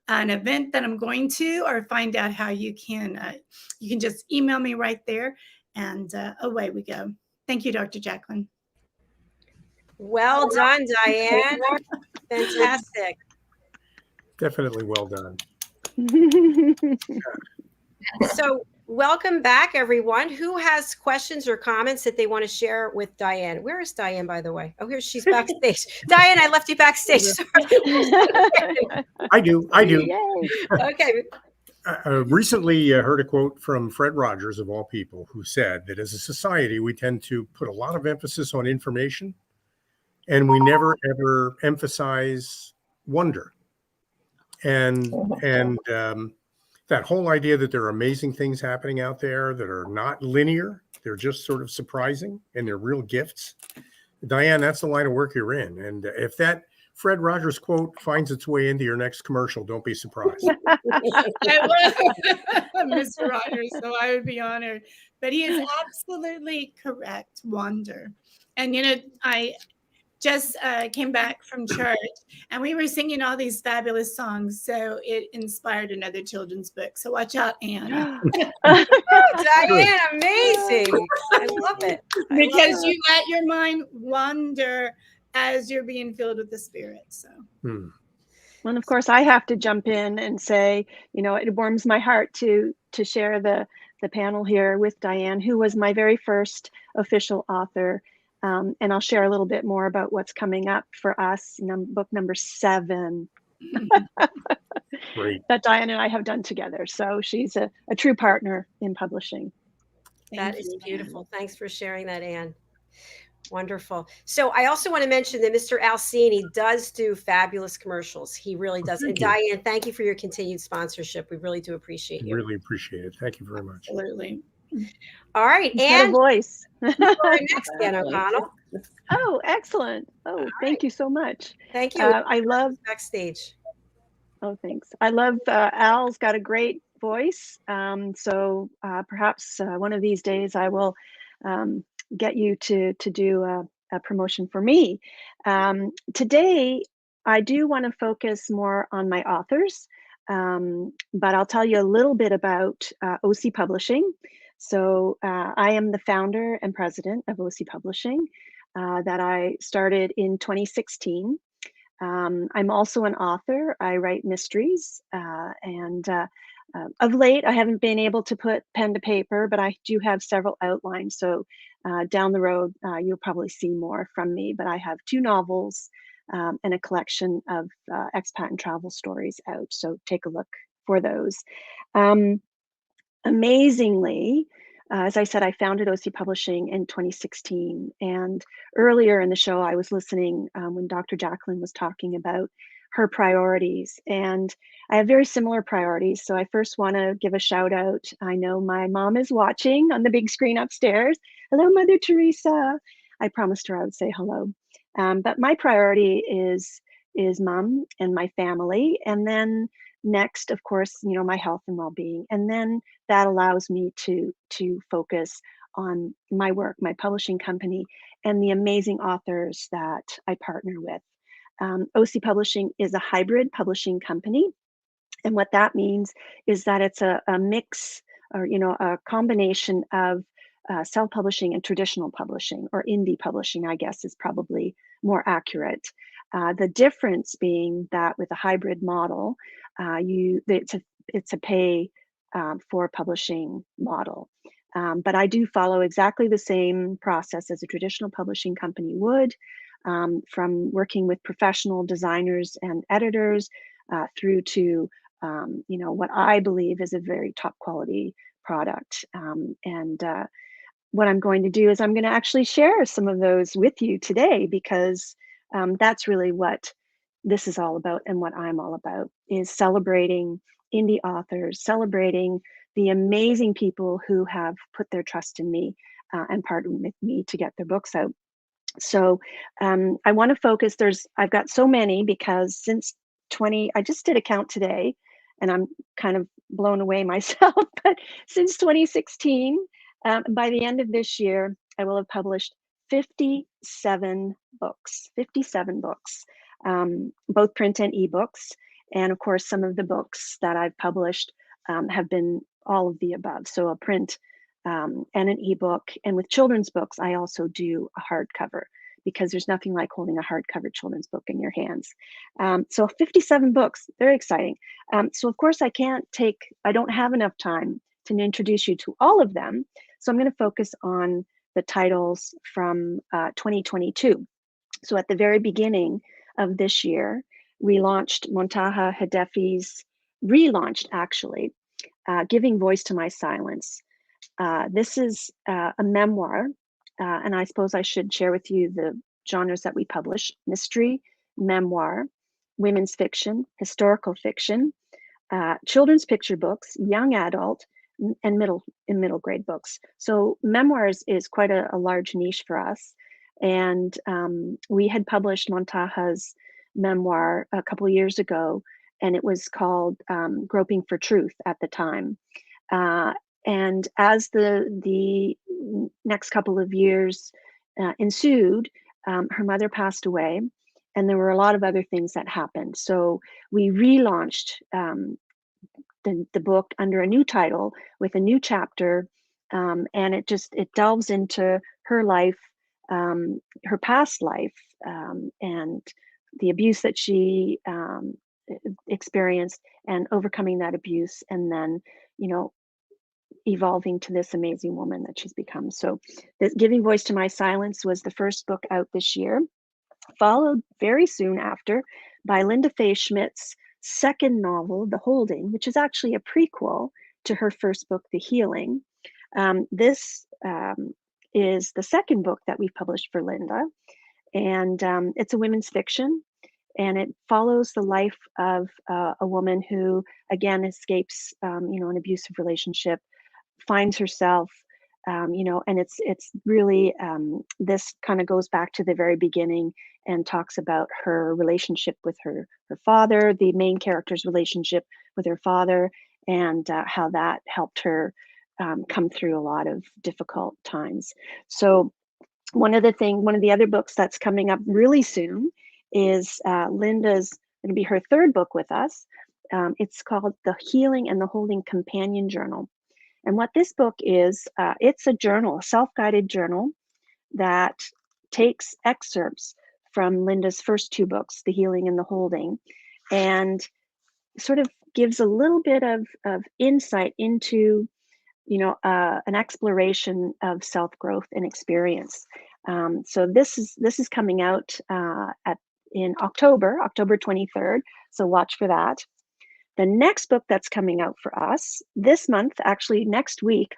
an event that I'm going to, or find out how you can just email me right there, and away we go. Thank you, Dr. JACALYN. Well done, Diann. Fantastic. Definitely well done. So welcome back, everyone. Who has questions or comments that they want to share with Diann? Where is Diann, by the way? Oh, here she's backstage. Diann, I left you backstage. Sorry. I do. Yay. Okay. Recently heard a quote from Fred Rogers, of all people, who said that as a society, we tend to put a lot of emphasis on information, and we never, ever emphasize wonder. And that whole idea that there are amazing things happening out there that are not linear, they're just sort of surprising, and they're real gifts. Diann, that's the line of work you're in. And if that Fred Rogers quote finds its way into your next commercial, don't be surprised. I love Mr. Rogers, so I would be honored. But he is absolutely correct. Wonder. And, I just came back from church, and we were singing all these fabulous songs. So it inspired another children's book. So watch out, Anne. Diann, amazing. I love it. Because you let your mind wander as you're being filled with the Spirit. So. And of course, I have to jump in and say, it warms my heart to share the panel here with Diann, who was my very first official author. And I'll share a little bit more about what's coming up for us, book number 7 Great. that Diann and I have done together. So she's a true partner in publishing. That is beautiful. Thanks for sharing that, Ann. Wonderful. So I also want to mention that Mr. Alcini does do fabulous commercials. He really does. And Diann, thank you for your continued sponsorship. We really do appreciate you. Really appreciate it. Thank you very much. Absolutely. All right, Ann. And voice. next, Ann O'Connell. Oh, excellent. Oh, All thank right. you so much. Thank you. I love, Backstage. oh, thanks. I love, Al's got a great voice. So perhaps one of these days I will get you to do a promotion for me. Today, I do want to focus more on my authors, but I'll tell you a little bit about OC Publishing. So I am the founder and president of OC Publishing that I started in 2016. I'm also an author. I write mysteries, and of late, I haven't been able to put pen to paper, but I do have several outlines. So down the road, you'll probably see more from me. But I have 2 novels and a collection of expat and travel stories out. So take a look for those. Um, Amazingly, as I said, I founded OC Publishing in 2016. And earlier in the show, I was listening when Dr. JACALYN was talking about her priorities. And I have very similar priorities. So I first want to give a shout out. I know my mom is watching on the big screen upstairs. Hello, Mother Teresa. I promised her I would say hello. But my priority is mom and my family. And then next, of course, you know, my health and well-being. And then that allows me to focus on my work, my publishing company, and the amazing authors that I partner with. OC Publishing is a hybrid publishing company. And what that means is that it's a mix, or, you know, a combination of self-publishing and traditional publishing, or indie publishing, I guess, is probably more accurate. The difference being that with a hybrid model, it's a pay for publishing model. But I do follow exactly the same process as a traditional publishing company would, from working with professional designers and editors through to you know, what I believe is a very top quality product. What I'm going to do is I'm going to actually share some of those with you today, because that's really what this is all about, and what I'm all about is celebrating indie authors, celebrating the amazing people who have put their trust in me and partnered with me to get their books out. So I want to focus. I've got so many, because since I just did a count today, and I'm kind of blown away myself. But since 2016, by the end of this year, I will have published 57 books. 57 books, both print and ebooks. And of course, some of the books that I've published have been all of the above. So a print and an ebook. And with children's books, I also do a hardcover, because there's nothing like holding a hardcover children's book in your hands. So 57 books, very exciting. So of course I don't have enough time to introduce you to all of them. So I'm going to focus on the titles from 2022. So at the very beginning of this year, we launched Montaha Hedefi's, relaunched actually, Giving Voice to My Silence. This is a memoir, and I suppose I should share with you the genres that we publish: mystery, memoir, women's fiction, historical fiction, children's picture books, young adult, and middle grade books. So memoirs is quite a large niche for us. And we had published Montaha's memoir a couple of years ago, and it was called Groping for Truth at the time. And as the next couple of years ensued, her mother passed away, and there were a lot of other things that happened. So we relaunched the book under a new title with a new chapter, and it delves into her life, her past life, and the abuse that she experienced, and overcoming that abuse, and then, you know, evolving to this amazing woman that she's become. So this Giving Voice to My Silence was the first book out this year, followed very soon after by Linda Faye Schmidt's second novel, The Holding, which is actually a prequel to her first book, The Healing. This is the second book that we've published for Linda, and it's a women's fiction, and it follows the life of a woman who, again, escapes, you know, an abusive relationship, finds herself You know, and it's really, this kind of goes back to the very beginning and talks about her relationship with her father, the main character's relationship with her father, and how that helped her come through a lot of difficult times. So one of the other books that's coming up really soon is Linda's going to be her third book with us. It's called The Healing and the Holding Companion Journal. And what this book is, it's a journal, a self-guided journal that takes excerpts from Linda's first two books, The Healing and the Holding, and sort of gives a little bit of insight into, you know, an exploration of self-growth and experience. So this is coming out in October 23rd. So watch for that. The next book that's coming out for us this month, actually next week,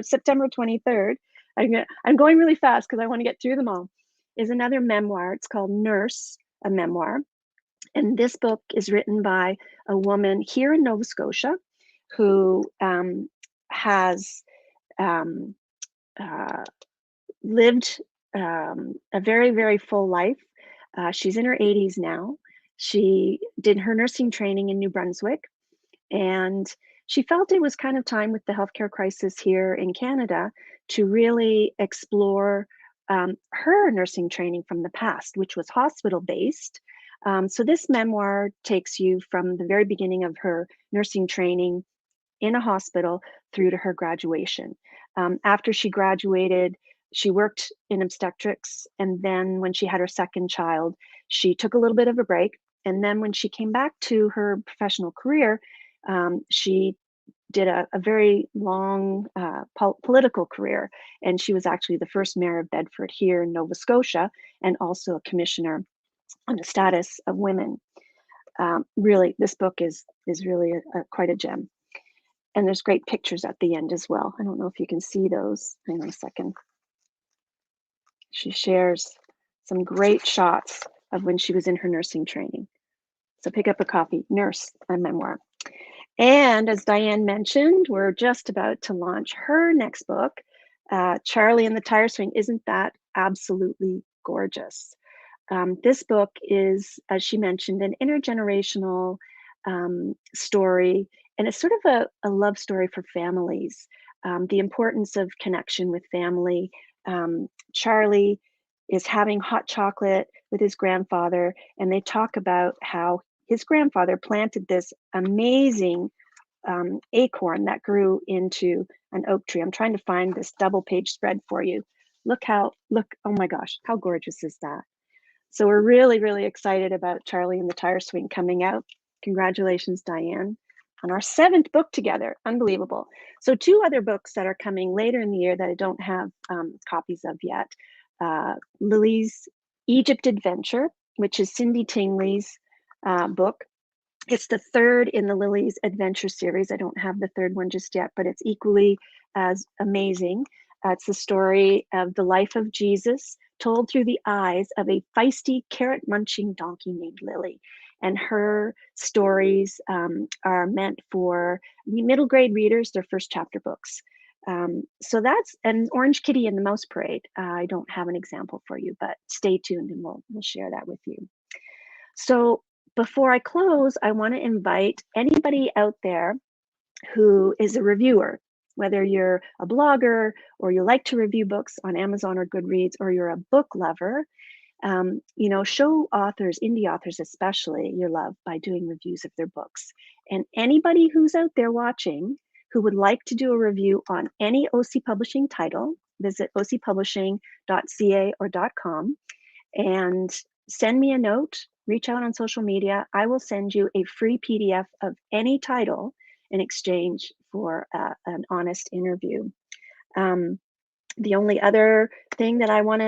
September 23rd, I'm going really fast because I want to get through them all, is another memoir. It's called Nurse, a Memoir. And this book is written by a woman here in Nova Scotia who has lived a very, very full life. She's in her 80s now. She did her nursing training in New Brunswick, and she felt it was kind of time with the healthcare crisis here in Canada to really explore her nursing training from the past, which was hospital-based. So this memoir takes you from the very beginning of her nursing training in a hospital through to her graduation. After she graduated, she worked in obstetrics, and then when she had her second child, she took a little bit of a break. And then when she came back to her professional career, she did a very long political career, and she was actually the first mayor of Bedford here in Nova Scotia, and also a commissioner on the status of women. Really, this book is really quite a gem. And there's great pictures at the end as well. I don't know if you can see those. Hang on a second. She shares some great shots of when she was in her nursing training. So pick up a copy, Nurse, a Memoir. And as Diann mentioned, we're just about to launch her next book, Charlie and the Tire Swing. Isn't that absolutely gorgeous? This book is, as she mentioned, an intergenerational story, and it's sort of a love story for families, the importance of connection with family. Charlie is having hot chocolate with his grandfather, and they talk about how his grandfather planted this amazing acorn that grew into an oak tree. I'm trying to find this double page spread for you. Look, oh my gosh, how gorgeous is that? So we're really, really excited about Charlie and the Tire Swing coming out. Congratulations, Diann, on our 7th book together. Unbelievable. So 2 other books that are coming later in the year that I don't have copies of yet. Lily's Egypt Adventure, which is Cindy Tingley's book. It's the 3rd in the Lily's Adventure series. I don't have the 3rd one just yet, but it's equally as amazing. It's the story of the life of Jesus told through the eyes of a feisty, carrot-munching donkey named Lily. And her stories are meant for middle grade readers, their first chapter books. So that's an Orange Kitty and the Mouse Parade. I don't have an example for you, but stay tuned and we'll share that with you. So before I close, I want to invite anybody out there who is a reviewer, whether you're a blogger or you like to review books on Amazon or Goodreads, or you're a book lover, you know, show authors, indie authors especially, your love by doing reviews of their books. And anybody who's out there watching who would like to do a review on any OC Publishing title, visit ocpublishing.ca or .com and send me a note, reach out on social media. I will send you a free PDF of any title in exchange for an honest interview. The only other thing that I want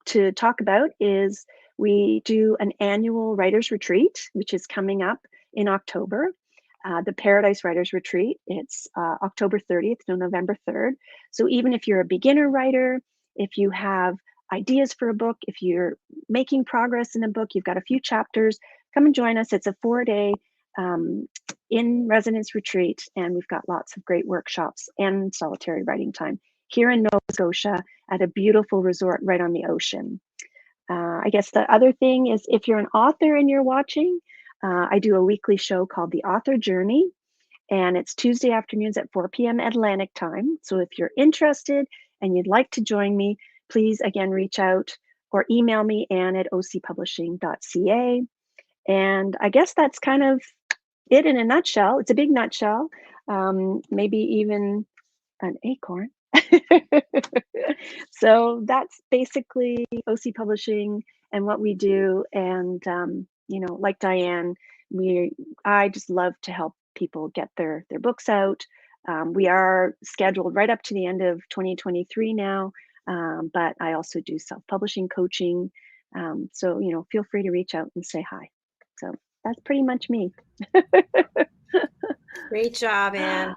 to talk about is we do an annual writers retreat, which is coming up in October. The Paradise Writers Retreat. It's October 30th to November 3rd. So even if you're a beginner writer, if you have ideas for a book, if you're making progress in a book, you've got a few chapters, come and join us. It's a 4-day in residence retreat, and we've got lots of great workshops and solitary writing time here in Nova Scotia at a beautiful resort right on the ocean. I guess the other thing is, if you're an author and you're watching, I do a weekly show called The Author Journey, and it's Tuesday afternoons at 4 p.m. Atlantic time. So if you're interested and you'd like to join me, please again reach out or email me, ann@ocpublishing.ca. And I guess that's kind of it in a nutshell. It's a big nutshell, maybe even an acorn. So that's basically OC Publishing and what we do. And you know, like Diann, I just love to help people get their books out. We are scheduled right up to the end of 2023 now, but I also do self-publishing coaching. So, you know, feel free to reach out and say hi. So that's pretty much me. Great job, Ann.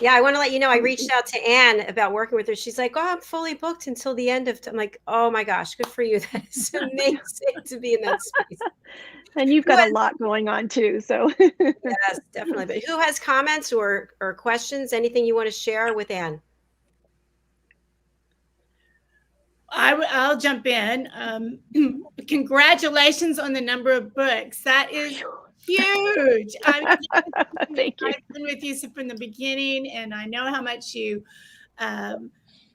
Yeah, I want to let you know, I reached out to Ann about working with her. She's like, oh, I'm fully booked until the end of, I'm like, oh my gosh, good for you. That is amazing to be in that space. And you've got a lot going on too, so. Yes, definitely. But who has comments or questions? Anything you want to share with Ann? I'll jump in. Congratulations on the number of books. That is huge. I mean, Thank you. I've been with you from the beginning, and I know how much you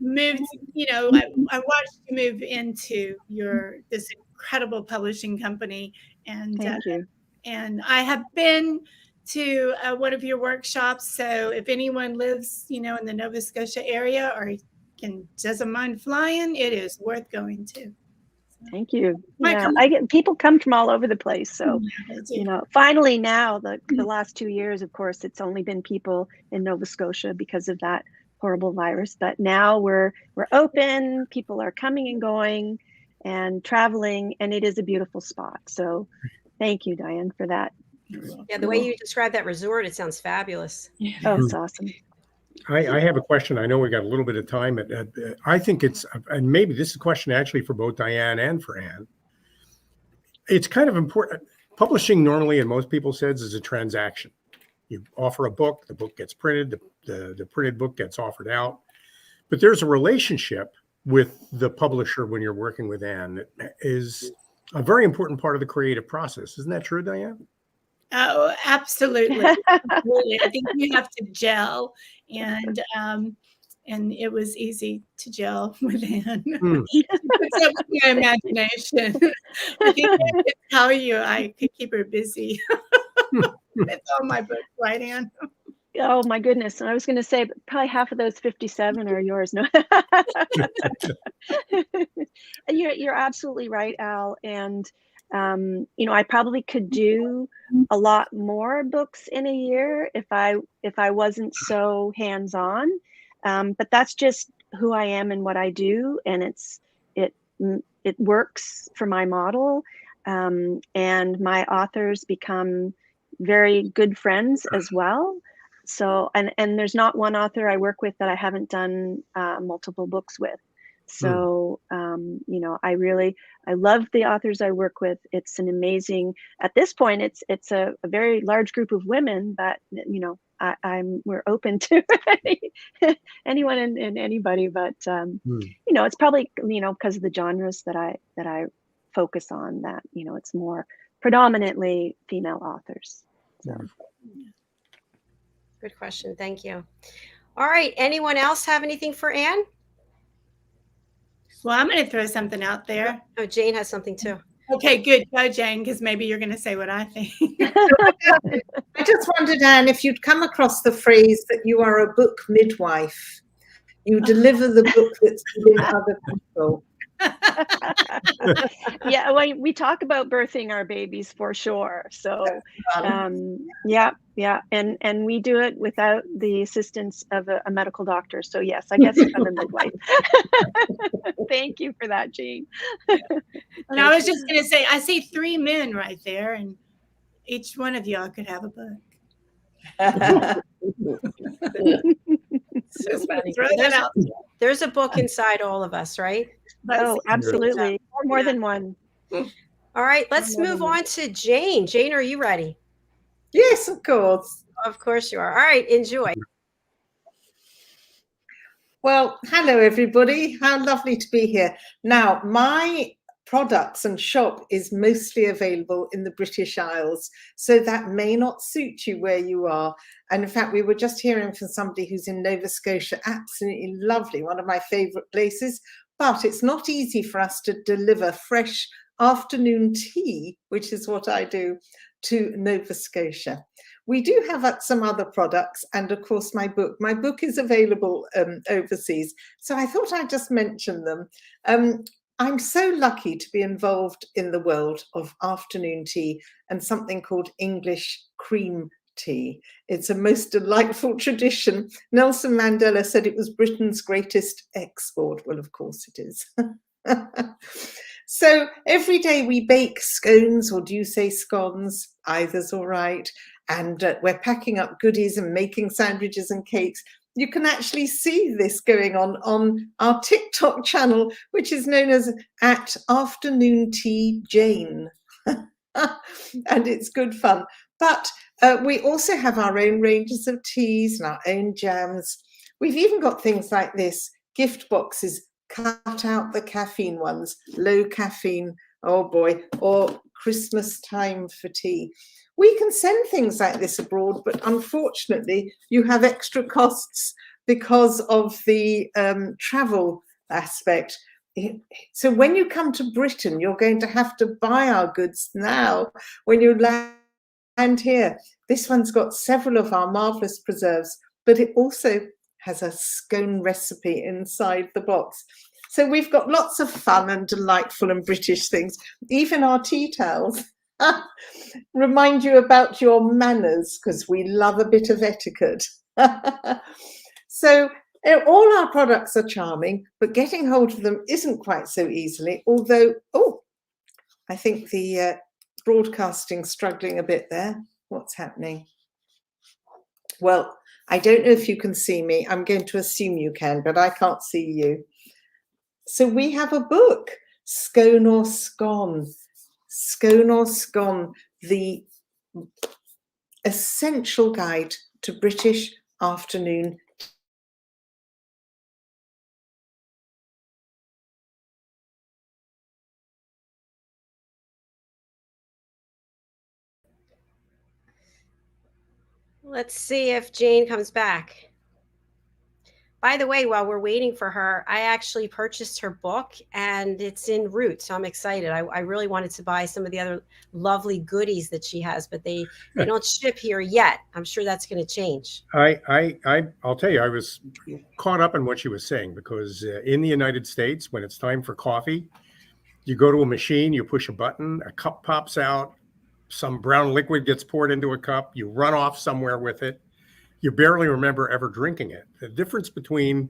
moved. You know, I watched you move into this incredible publishing company, and Thank you. And I have been to one of your workshops. So if anyone lives, you know, in the Nova Scotia area or doesn't mind flying, it is worth going to. Thank you. Yeah, I get people come from all over the place. So, you know, finally now, the last 2 years, of course, it's only been people in Nova Scotia because of that horrible virus. But now we're open. People are coming and going and traveling, and it is a beautiful spot. So, thank you, Diann, for that. Yeah, the way you describe that resort, it sounds fabulous. Oh, it's awesome. I have a question. I know we got a little bit of time. I think it's, and maybe this is a question actually for both Diann and for Ann. It's kind of important. Publishing normally, and most people says, is a transaction. You offer a book, the book gets printed, the printed book gets offered out. But there's a relationship with the publisher when you're working with Ann that is a very important part of the creative process. Isn't that true, Diann? Oh, absolutely. Absolutely. I think you have to gel, and it was easy to gel with Ann. It's up to my imagination. I can't tell you, I could keep her busy. It's all my books, right, Ann? Oh my goodness. And I was going to say, but probably half of those 57 are yours. No. You're absolutely right, Al. And you know, I probably could do a lot more books in a year if I wasn't so hands-on. But that's just who I am and what I do, and it works for my model. And my authors become very good friends as well. So, and there's not one author I work with that I haven't done multiple books with. So, you know, I love the authors I work with. It's an amazing, at this point, it's a very large group of women, but, you know, we're open to anyone and anybody, but, you know, it's probably, you know, because of the genres that I focus on, that, you know, it's more predominantly female authors. So. Good question. Thank you. All right. Anyone else have anything for Ann? Well, I'm going to throw something out there. Oh, Jane has something too. Okay, good. Go, Jane, because maybe you're going to say what I think. I just wondered, Ann, if you'd come across the phrase that you are a book midwife. You deliver the book that's within other people. Yeah, well, we talk about birthing our babies for sure. So, yeah, and we do it without the assistance of a medical doctor. So yes, I guess I'm a midwife. Thank you for that, Jean. And I was just going to say, I see 3 men right there, and each one of y'all could have a book. So funny. There's a book inside all of us, right? Oh, absolutely. More than one. All All right, let's move on to Jane. Jane, are you ready? Yes, of course. Of course you are. All right, enjoy. Well, hello, everybody. How lovely to be here. Now, my products and shop is mostly available in the British Isles, so that may not suit you where you are. And in fact, we were just hearing from somebody who's in Nova Scotia, absolutely lovely, one of my favorite places, but it's not easy for us to deliver fresh afternoon tea, which is what I do, to Nova Scotia. We do have some other products, and of course my book. My book is available overseas, so I thought I'd just mention them. I'm so lucky to be involved in the world of afternoon tea and something called English cream tea. It's a most delightful tradition. Nelson Mandela said it was Britain's greatest export. Well, of course it is. So every day we bake scones, or do you say scones? Either's all right. And we're packing up goodies and making sandwiches and cakes. You can actually see this going on our TikTok channel, which is known as @AfternoonTeaJane. And it's good fun. But we also have our own ranges of teas and our own jams. We've even got things like this, gift boxes, cut out the caffeine ones, low caffeine, oh boy, or Christmas time for tea. We can send things like this abroad, but unfortunately you have extra costs because of the travel aspect. So when you come to Britain, you're going to have to buy our goods now when you land here. This one's got several of our marvelous preserves, but it also has a scone recipe inside the box. So we've got lots of fun and delightful and British things. Even our tea towels remind you about your manners, because we love a bit of etiquette. So all our products are charming, but getting hold of them isn't quite so easily. Although, I think the broadcasting's struggling a bit there. What's happening? Well, I don't know if you can see me. I'm going to assume you can, but I can't see you. So we have a book, Scone or Scone. Scone or Scone, the essential guide to British afternoon. Let's see if Jane comes back. By the way, while we're waiting for her, I actually purchased her book and it's en route. So I'm excited. I really wanted to buy some of the other lovely goodies that she has, but they don't ship here yet. I'm sure that's going to change. I'll tell you, I was caught up in what she was saying, because in the United States, when it's time for coffee, you go to a machine, you push a button, a cup pops out, some brown liquid gets poured into a cup, you run off somewhere with it. You barely remember ever drinking it. The difference between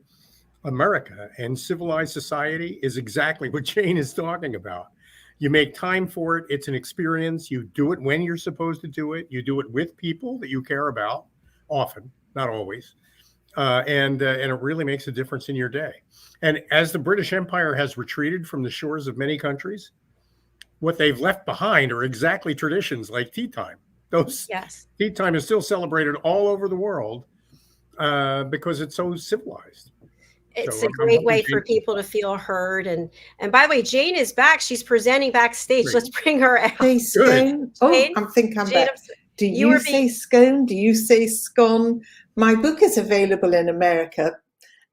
America and civilized society is exactly what Jane is talking about. You make time for it. It's an experience. You do it when you're supposed to do it. You do it with people that you care about, often, not always. And it really makes a difference in your day. And as the British Empire has retreated from the shores of many countries, what they've left behind are exactly traditions like tea time. Tea time is still celebrated all over the world because it's so civilized. It's a great way for people to feel heard. And by the way, Jane is back. She's presenting backstage. Great. Let's bring her out. Say scone. Oh, I think I'm back. Do you say scone? Do you say scone? My book is available in America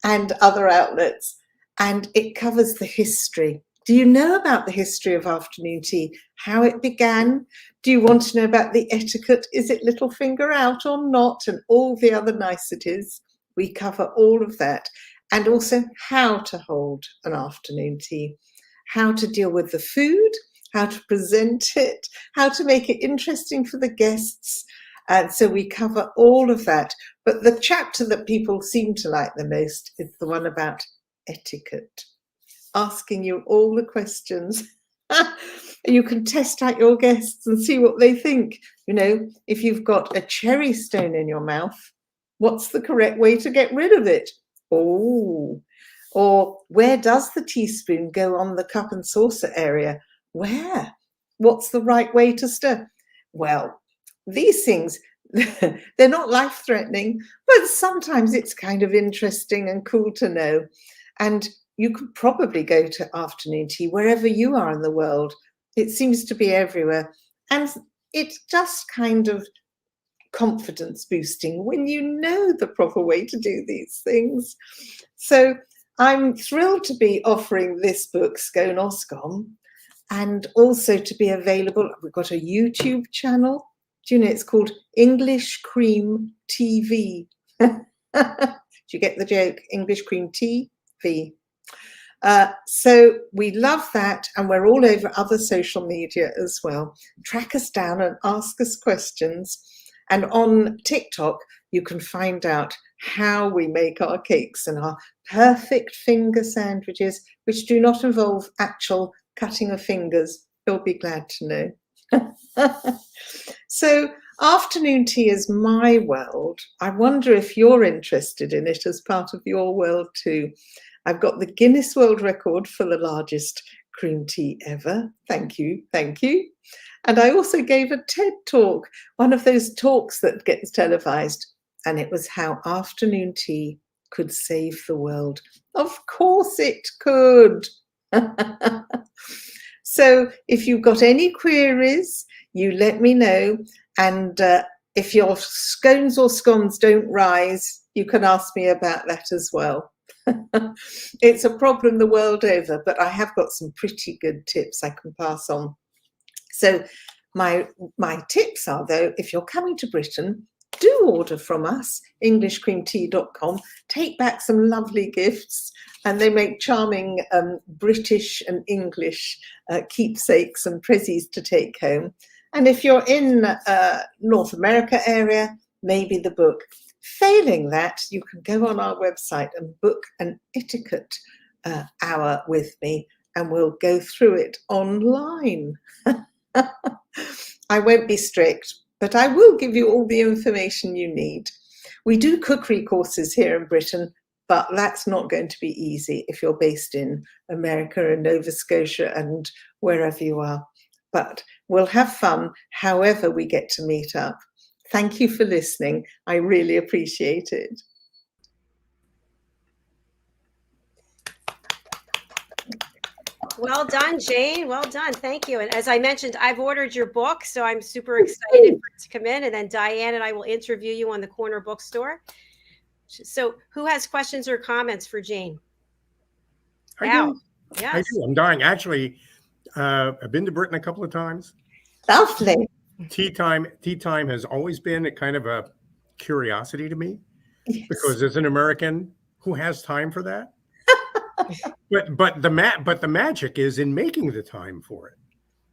and other outlets, and it covers the history. Do you know about the history of afternoon tea? How it began? Do you want to know about the etiquette? Is it little finger out or not? And all the other niceties. We cover all of that. And also how to hold an afternoon tea, how to deal with the food, how to present it, how to make it interesting for the guests. And so we cover all of that. But the chapter that people seem to like the most is the one about etiquette, asking you all the questions. You can test out your guests and see what they think. You know, if you've got a cherry stone in your mouth, what's the correct way to get rid of it? Oh, or where does the teaspoon go on the cup and saucer area? Where? what's the right way to stir? Well, these things, they're not life-threatening, but sometimes it's kind of interesting and cool to know. And you could probably go to afternoon tea wherever you are in the world. It seems to be everywhere. And it's just kind of confidence boosting when you know the proper way to do these things. So I'm thrilled to be offering this book, Scone or Scone, and also to be available. We've got a YouTube channel. Do you know, it's called English Cream TV. Do you get the joke? English Cream TV. So we love that, and we're all over other social media as well. Track us down and ask us questions. And on TikTok, you can find out how we make our cakes and our perfect finger sandwiches, which do not involve actual cutting of fingers. You'll be glad to know. So afternoon tea is my world. I wonder if you're interested in it as part of your world too. I've got the Guinness World Record for the largest cream tea ever. Thank you, thank you. And I also gave a TED talk, one of those talks that gets televised, and it was how afternoon tea could save the world. Of course it could. So if you've got any queries, you let me know. And if your scones or scones don't rise, you can ask me about that as well. It's a problem the world over, but I have got some pretty good tips I can pass on. So my tips are, though, if you're coming to Britain, do order from us, englishcreamtea.com. Take back some lovely gifts, and they make charming British and English keepsakes and prezzies to take home. And if you're in North America area, maybe the book. Failing that, you can go on our website and book an etiquette hour with me, and we'll go through it online. I won't be strict, but I will give you all the information you need. We do cookery courses here in Britain, but that's not going to be easy if you're based in America and Nova Scotia and wherever you are. But we'll have fun however we get to meet up. Thank you for listening. I really appreciate it. Well done, Jane. Well done. Thank you. And as I mentioned, I've ordered your book, so I'm super excited for it to come in. And then Diane and I will interview you on the corner bookstore. So who has questions or comments for Jane? I do. Yes. I do. I'm dying. Actually, I've been to Britain a couple of times. Lovely. Tea time has always been a kind of a curiosity to me, Yes. because as an American, who has time for that? but the magic is in making the time for it.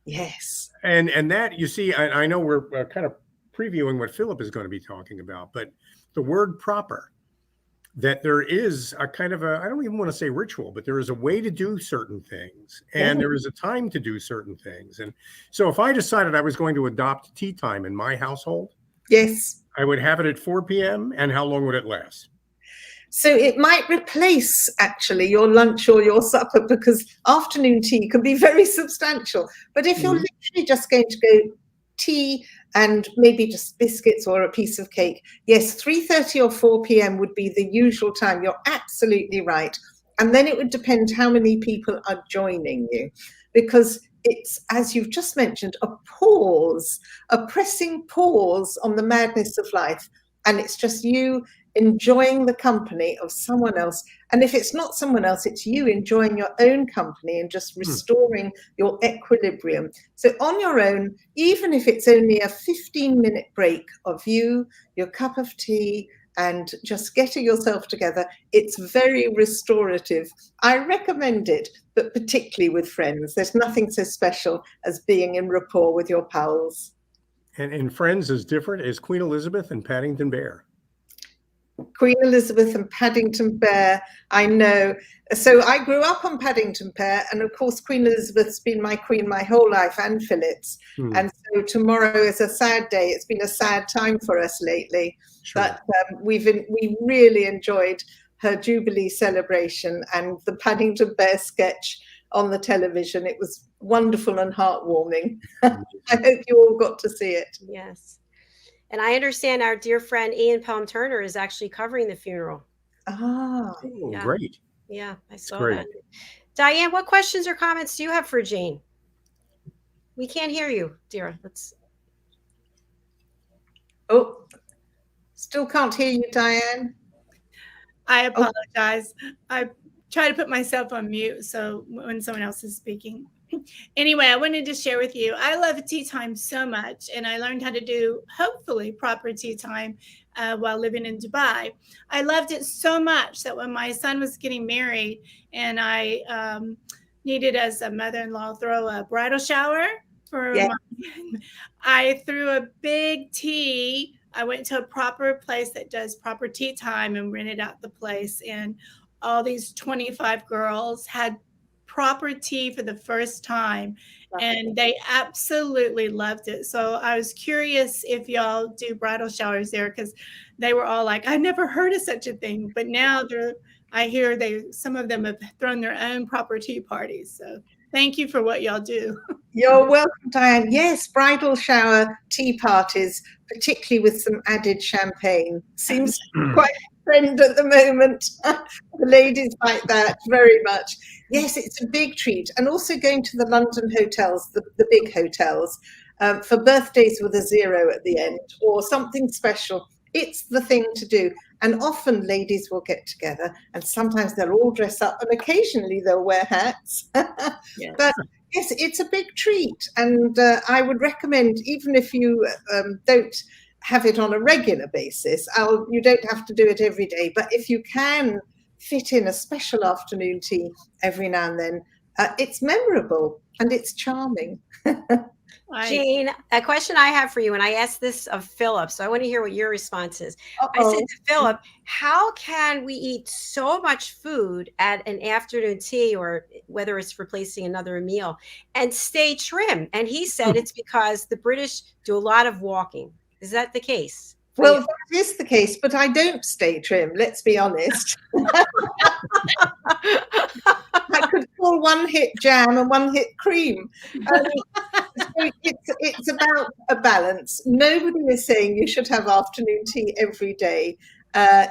Yes. And that, you see, I know we're kind of previewing what Philip is going to be talking about, but the word proper, that there is a kind of a, I don't even want to say ritual, but there is a way to do certain things, and there is a time to do certain things. And so if I decided I was going to adopt tea time in my household, Yes. I would have it at 4 p.m. And how long would it last? So it might replace actually your lunch or your supper, because afternoon tea can be very substantial. But if you're literally just going to go tea and maybe just biscuits or a piece of cake, yes, 3:30 or 4 p.m. would be the usual time. You're absolutely right. And then it would depend how many people are joining you, because it's, as you've just mentioned, a pause, a pressing pause on the madness of life. And it's just you enjoying the company of someone else. And if it's not someone else, it's you enjoying your own company and just restoring your equilibrium. So on your own, even if it's only a 15-minute break of you, your cup of tea, and just getting yourself together, it's very restorative. I recommend it, but particularly with friends. There's nothing so special as being in rapport with your pals. And Friends is different as Queen Elizabeth and Paddington Bear. Queen Elizabeth and Paddington Bear, I know. So I grew up on Paddington Bear, and of course Queen Elizabeth's been my queen my whole life, and Philip's. And so tomorrow is a sad day. It's been a sad time for us lately. Sure. But we really enjoyed her Jubilee celebration and the Paddington Bear sketch on the television. It was wonderful and heartwarming. I hope you all got to see it. Yes. And I understand our dear friend Ian Palm Turner is actually covering the funeral. Ah, Oh, Yeah. great. Yeah, I saw great. that. Diane, what questions or comments do you have for Jane? We can't hear you, dear. Oh, still can't hear you, Diane. I apologize. I try to put myself on mute so when someone else is speaking. Anyway, I wanted to share with you, I love tea time so much, and I learned how to do, hopefully, proper tea time while living in Dubai. I loved it so much that when my son was getting married and I needed, as a mother-in-law, throw a bridal shower for I threw a big tea. I went to a proper place that does proper tea time and rented out the place, and all these 25 girls had proper tea for the first time, and they absolutely loved it. So I was curious if y'all do bridal showers there, because they were all like, I never heard of such a thing. But now I hear some of them have thrown their own proper tea parties. So thank you for what y'all do. You're welcome, Diane. Yes, bridal shower tea parties, particularly with some added champagne, seems quite a trend at the moment. The ladies like that very much. Yes, it's a big treat. And also going to the London hotels, the big hotels, for birthdays with a 0 at the end or something special. It's the thing to do. And often ladies will get together and sometimes they'll all dress up and occasionally they'll wear hats. Yes. But yes, it's a big treat. And I would recommend, even if you don't have it on a regular basis, you don't have to do it every day. But if you can fit in a special afternoon tea every now and then, it's memorable and it's charming. Jane, a question I have for you, and I asked this of Philip, so I want to hear what your response is. I said to Philip, how can we eat so much food at an afternoon tea, or whether it's replacing another meal, and stay trim? And he said it's because the British do a lot of walking. Is that the case? Well, that is the case, but I don't stay trim, let's be honest. I could call one hit jam and one hit cream. So it's about a balance. Nobody is saying you should have afternoon tea every day.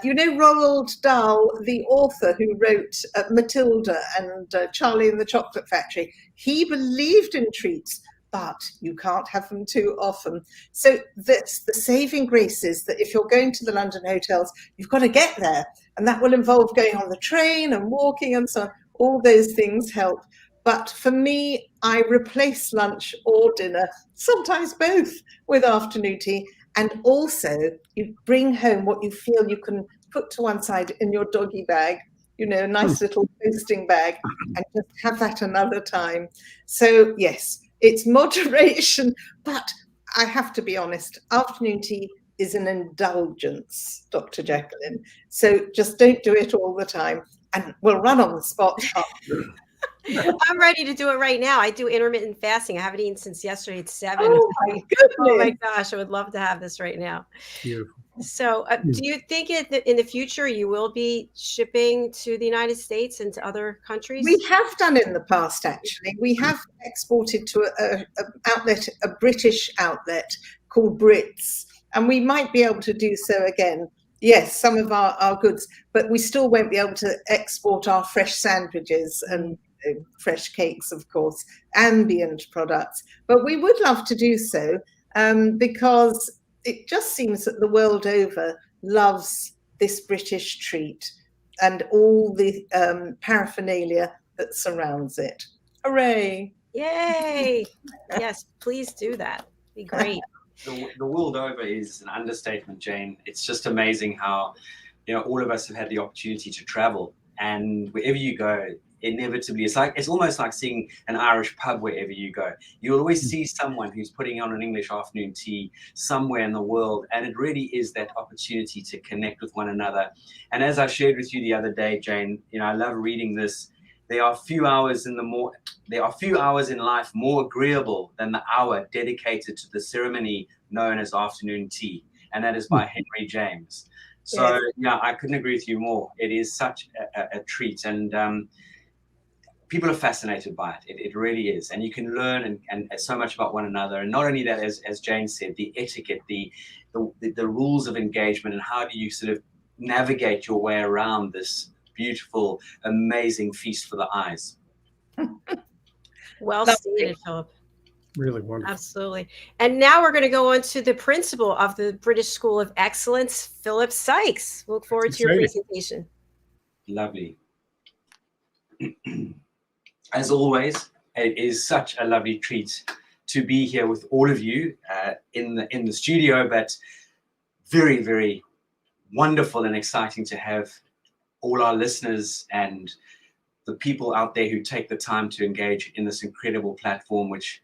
You know Roald Dahl, the author who wrote Matilda and Charlie and the Chocolate Factory, he believed in treats, but you can't have them too often. So that's the saving grace is that if you're going to the London hotels, you've got to get there. And that will involve going on the train and walking and so on. All those things help. But for me, I replace lunch or dinner, sometimes both, with afternoon tea. And also you bring home what you feel you can put to one side in your doggy bag, you know, a nice little toasting bag, and just have that another time. So yes, it's moderation, but I have to be honest, afternoon tea is an indulgence, Dr. JACALYN. So just don't do it all the time, and we'll run on the spot. I'm ready to do it right now. I do intermittent fasting. I haven't eaten since yesterday at 7. Oh my goodness. Oh my gosh, I would love to have this right now. Beautiful. So do you think in the future you will be shipping to the United States and to other countries? We have done in the past, actually. We have exported to a British outlet called Brits, and we might be able to do so again. Yes, some of our goods, but we still won't be able to export our fresh sandwiches and fresh cakes, of course, ambient products. But we would love to do so because it just seems that the world over loves this British treat and all the paraphernalia that surrounds it. Hooray! Yay! Yes, please do that. Be great. The world over is an understatement, Jane. It's just amazing how, you know, all of us have had the opportunity to travel, and wherever you go, inevitably, it's almost like seeing an Irish pub wherever you go. You'll always see someone who's putting on an English afternoon tea somewhere in the world, and it really is that opportunity to connect with one another. And as I shared with you the other day, Jane, you know, I love reading this. There are few hours in life more agreeable than the hour dedicated to the ceremony known as afternoon tea, and that is by Henry James. So Yes. yeah, I couldn't agree with you more. It is such a treat, and people are fascinated by it. It really is. And you can learn and so much about one another. And not only that, as Jane said, the etiquette, the rules of engagement, and how do you sort of navigate your way around this beautiful, amazing feast for the eyes. Well Lovely. stated, Philip. Really wonderful. Absolutely. And now we're going to go on to the principal of the British School of Excellence, Philip Sykes. Look forward to your presentation. Lovely. As always, it is such a lovely treat to be here with all of you in the studio, but very, very wonderful and exciting to have all our listeners and the people out there who take the time to engage in this incredible platform, which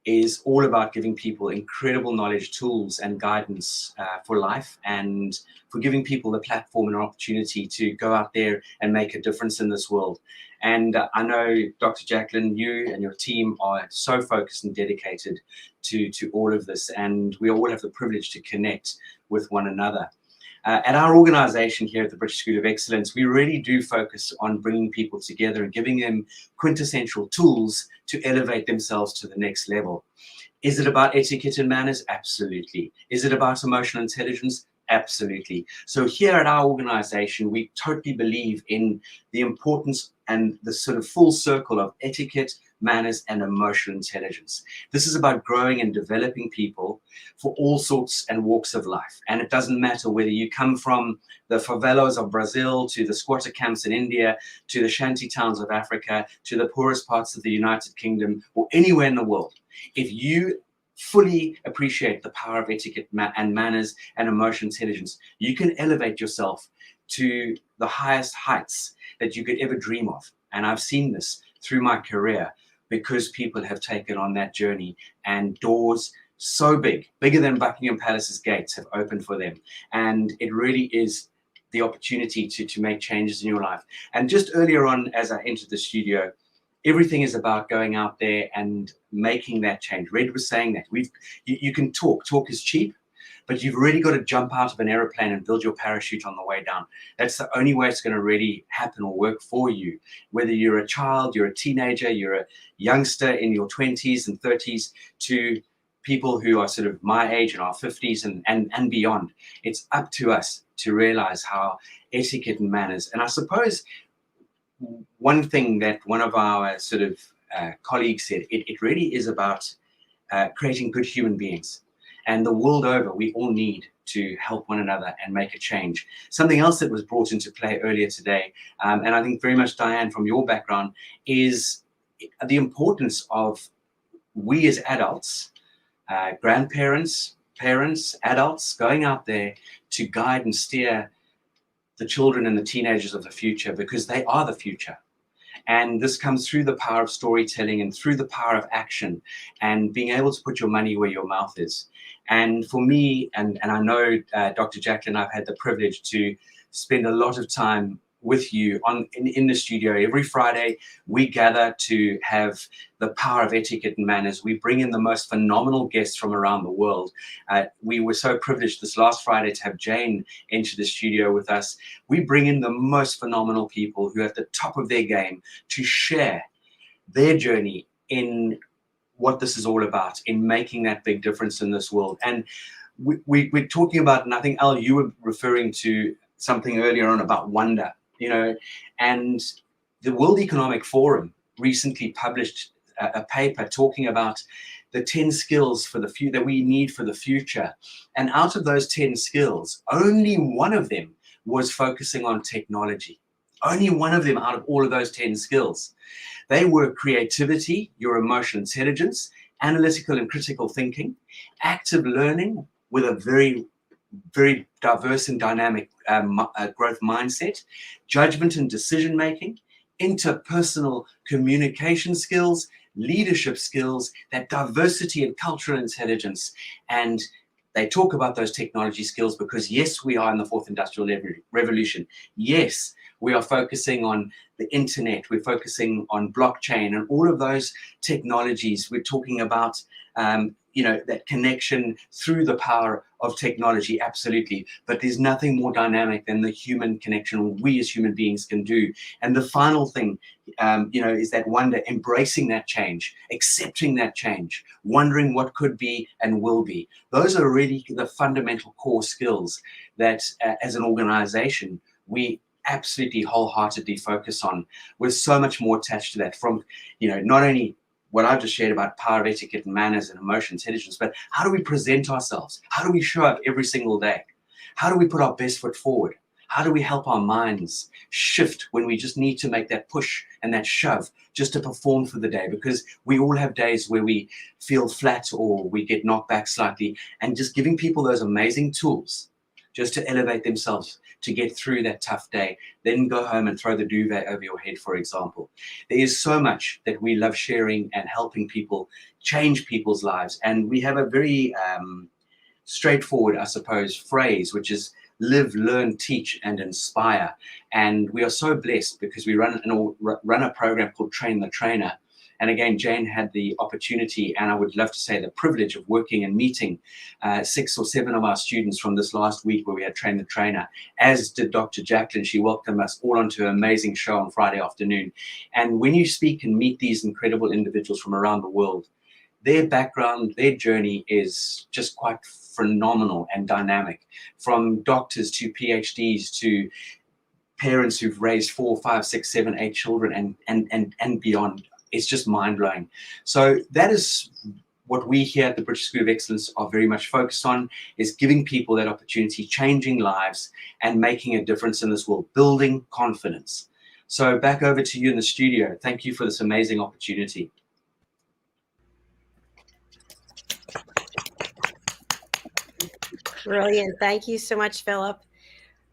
is all about giving people incredible knowledge, tools, and guidance for life, and for giving people the platform and opportunity to go out there and make a difference in this world. And I know, Dr. JACALYN, you and your team are so focused and dedicated to all of this, and we all have the privilege to connect with one another. At our organization here at the British School of Excellence, we really do focus on bringing people together and giving them quintessential tools to elevate themselves to the next level. Is it about etiquette and manners? Absolutely. Is it about emotional intelligence? Absolutely. So here at our organization, we totally believe in the importance and the sort of full circle of etiquette, manners, and emotional intelligence. This is about growing and developing people for all sorts and walks of life. And it doesn't matter whether you come from the favelas of Brazil, to the squatter camps in India, to the shanty towns of Africa, to the poorest parts of the United Kingdom, or anywhere in the world. If you fully appreciate the power of etiquette and manners and emotional intelligence, you can elevate yourself to the highest heights that you could ever dream of. And I've seen this through my career, because people have taken on that journey, and doors so big, bigger than Buckingham Palace's gates, have opened for them. And it really is the opportunity to make changes in your life. And just earlier on, as I entered the studio, everything is about going out there and making that change. Red was saying that you can talk is cheap, but you've really got to jump out of an aeroplane and build your parachute on the way down. That's the only way it's going to really happen or work for you. Whether you're a child, you're a teenager, you're a youngster in your 20s and 30s, to people who are sort of my age in our 50s and beyond. It's up to us to realize how etiquette and manners, and I suppose one thing that one of our sort of colleagues said, it really is about creating good human beings. And the world over, we all need to help one another and make a change. Something else that was brought into play earlier today, and I think very much, Diann, from your background, is the importance of we as adults, grandparents, parents, adults, going out there to guide and steer the children and the teenagers of the future, because they are the future. And this comes through the power of storytelling and through the power of action and being able to put your money where your mouth is. And for me, and I know, Dr. JACALYN, I've had the privilege to spend a lot of time with you in the studio. Every Friday, we gather to have the power of etiquette and manners. We bring in the most phenomenal guests from around the world. We were so privileged this last Friday to have Jane enter the studio with us. We bring in the most phenomenal people who are at the top of their game to share their journey in what this is all about, in making that big difference in this world. And we're talking about, and I think, Al, you were referring to something earlier on about wonder. You know, and the World Economic Forum recently published a paper talking about the 10 skills for the future that we need for the future. And out of those 10 skills, only one of them was focusing on technology. Only one of them out of all of those 10 skills. They were creativity, your emotional intelligence, analytical and critical thinking, active learning with a very diverse and dynamic growth mindset, judgment and decision making, interpersonal communication skills, leadership skills, that diversity and cultural intelligence. And they talk about those technology skills because, yes, we are in the fourth industrial revolution. Yes, we are focusing on the internet. We're focusing on blockchain and all of those technologies. We're talking about that connection through the power of technology, absolutely. But there's nothing more dynamic than the human connection we as human beings can do. And the final thing, is that wonder, embracing that change, accepting that change, wondering what could be and will be. Those are really the fundamental core skills that as an organization, we absolutely wholeheartedly focus on, with so much more attached to that, from, not only what I've just shared about power of etiquette and manners and emotion intelligence, but how do we present ourselves? How do we show up every single day? How do we put our best foot forward? How do we help our minds shift when we just need to make that push and that shove just to perform for the day? Because we all have days where we feel flat or we get knocked back slightly, and just giving people those amazing tools just to elevate themselves, to get through that tough day, then go home and throw the duvet over your head, for example. There is so much that we love sharing and helping people change people's lives. And we have a very straightforward, I suppose, phrase, which is live, learn, teach, and inspire. And we are so blessed because we run a program called Train the Trainer. And again, Jane had the opportunity, and I would love to say the privilege, of working and meeting 6 or 7 of our students from this last week where we had Train the Trainer, as did Dr. Jacqueline. She welcomed us all onto her amazing show on Friday afternoon. And when you speak and meet these incredible individuals from around the world, their background, their journey is just quite phenomenal and dynamic, from doctors to PhDs to parents who've raised 4, 5, 6, 7, 8 children and beyond. It's just mind-blowing. So that is what we here at the British School of Excellence are very much focused on, is giving people that opportunity, changing lives and making a difference in this world, building confidence. So back over to you in the studio. Thank you for this amazing opportunity. Brilliant. Thank you so much, Philip.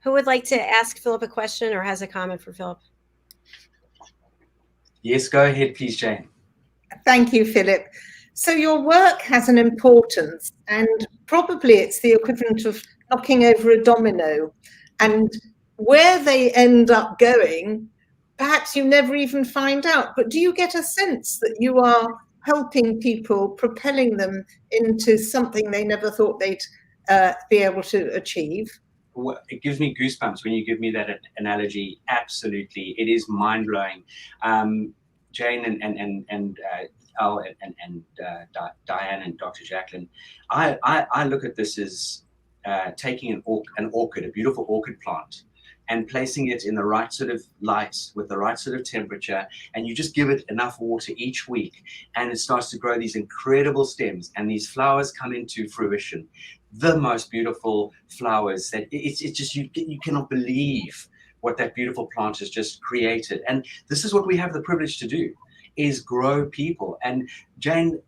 Who would like to ask Philip a question or has a comment for Philip? Yes, go ahead, please, Jane. Thank you, Philip. So your work has an importance, and probably it's the equivalent of knocking over a domino. And where they end up going, perhaps you never even find out. But do you get a sense that you are helping people, propelling them into something they never thought they'd be able to achieve? It gives me goosebumps when you give me that analogy. Absolutely, it is mind-blowing. Jane and Al and Diann and Dr. Jacqueline, I look at this as taking an orchid, a beautiful orchid plant, and placing it in the right sort of light with the right sort of temperature, and you just give it enough water each week, and it starts to grow these incredible stems, and these flowers come into fruition. The most beautiful flowers that it's just, you cannot believe what that beautiful plant has just created. And this is what we have the privilege to do, is grow people. And Jane,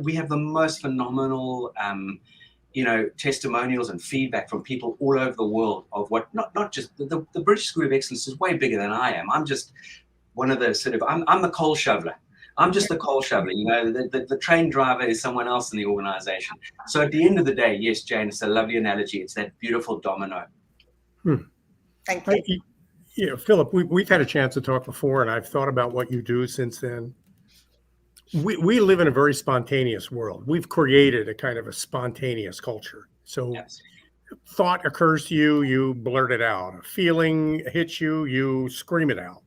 we have the most phenomenal testimonials and feedback from people all over the world of what, not just the British School of Excellence is way bigger than I am. I'm just one of the sort of, I'm the coal shoveler. I'm just the coal shoveler, the train driver is someone else in the organization. So at the end of the day, yes, Jane, it's a lovely analogy. It's that beautiful domino. Thank you. Philip, we've had a chance to talk before, and I've thought about what you do since then. We live in a very spontaneous world. We've created a kind of a spontaneous culture. So yes. Thought occurs to you, you blurt it out. A feeling hits you, you scream it out.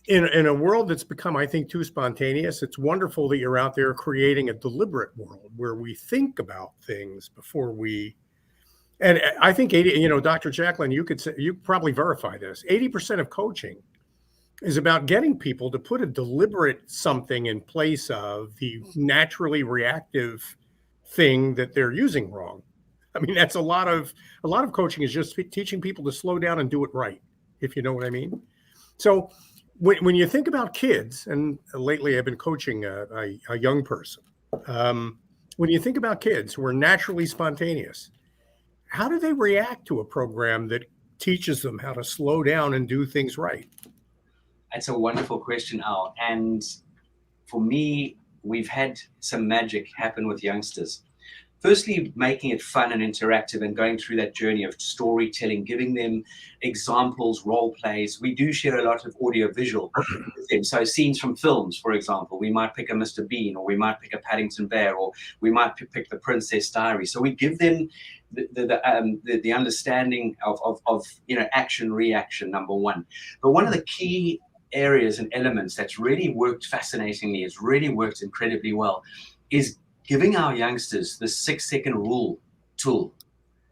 In a world that's become, I think, too spontaneous, it's wonderful that you're out there creating a deliberate world where we think about things before we. And I think 80, Dr. Jacqueline, you probably verify this. 80% of coaching is about getting people to put a deliberate something in place of the naturally reactive thing that they're using wrong. I mean, that's a lot of coaching is just teaching people to slow down and do it right, if you know what I mean. So when you think about kids, and lately I've been coaching a young person, when you think about kids who are naturally spontaneous, how do they react to a program that teaches them how to slow down and do things right? That's a wonderful question, Al. And for me, we've had some magic happen with youngsters. firstly, making it fun and interactive and going through that journey of storytelling, giving them examples, role plays. We do share a lot of audio visual with them. So scenes from films, for example, we might pick a Mr. Bean, or we might pick a Paddington Bear, or we might pick the Princess Diary. So we give them the understanding of action, reaction, number one. But one of the key areas and elements that's really worked fascinatingly, has really worked incredibly well, is giving our youngsters the 6-second rule tool,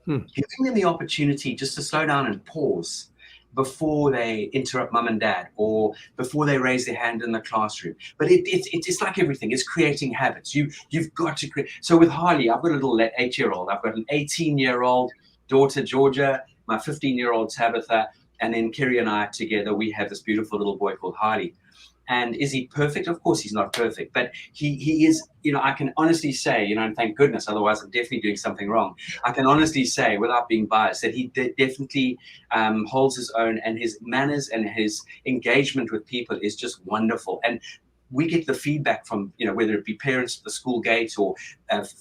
giving them the opportunity just to slow down and pause before they interrupt mum and dad, or before they raise their hand in the classroom. But it's like everything, it's creating habits. You've got to create. So with Harley, I've got a little 8-year-old, I've got an 18-year-old daughter, Georgia, my 15-year-old Tabitha, and then Kerry and I together, we have this beautiful little boy called Harley. And is he perfect? Of course he's not perfect, but he is, I can honestly say, and thank goodness, otherwise I'm definitely doing something wrong. I can honestly say, without being biased, that he definitely holds his own, and his manners and his engagement with people is just wonderful. And we get the feedback from, whether it be parents at the school gate, or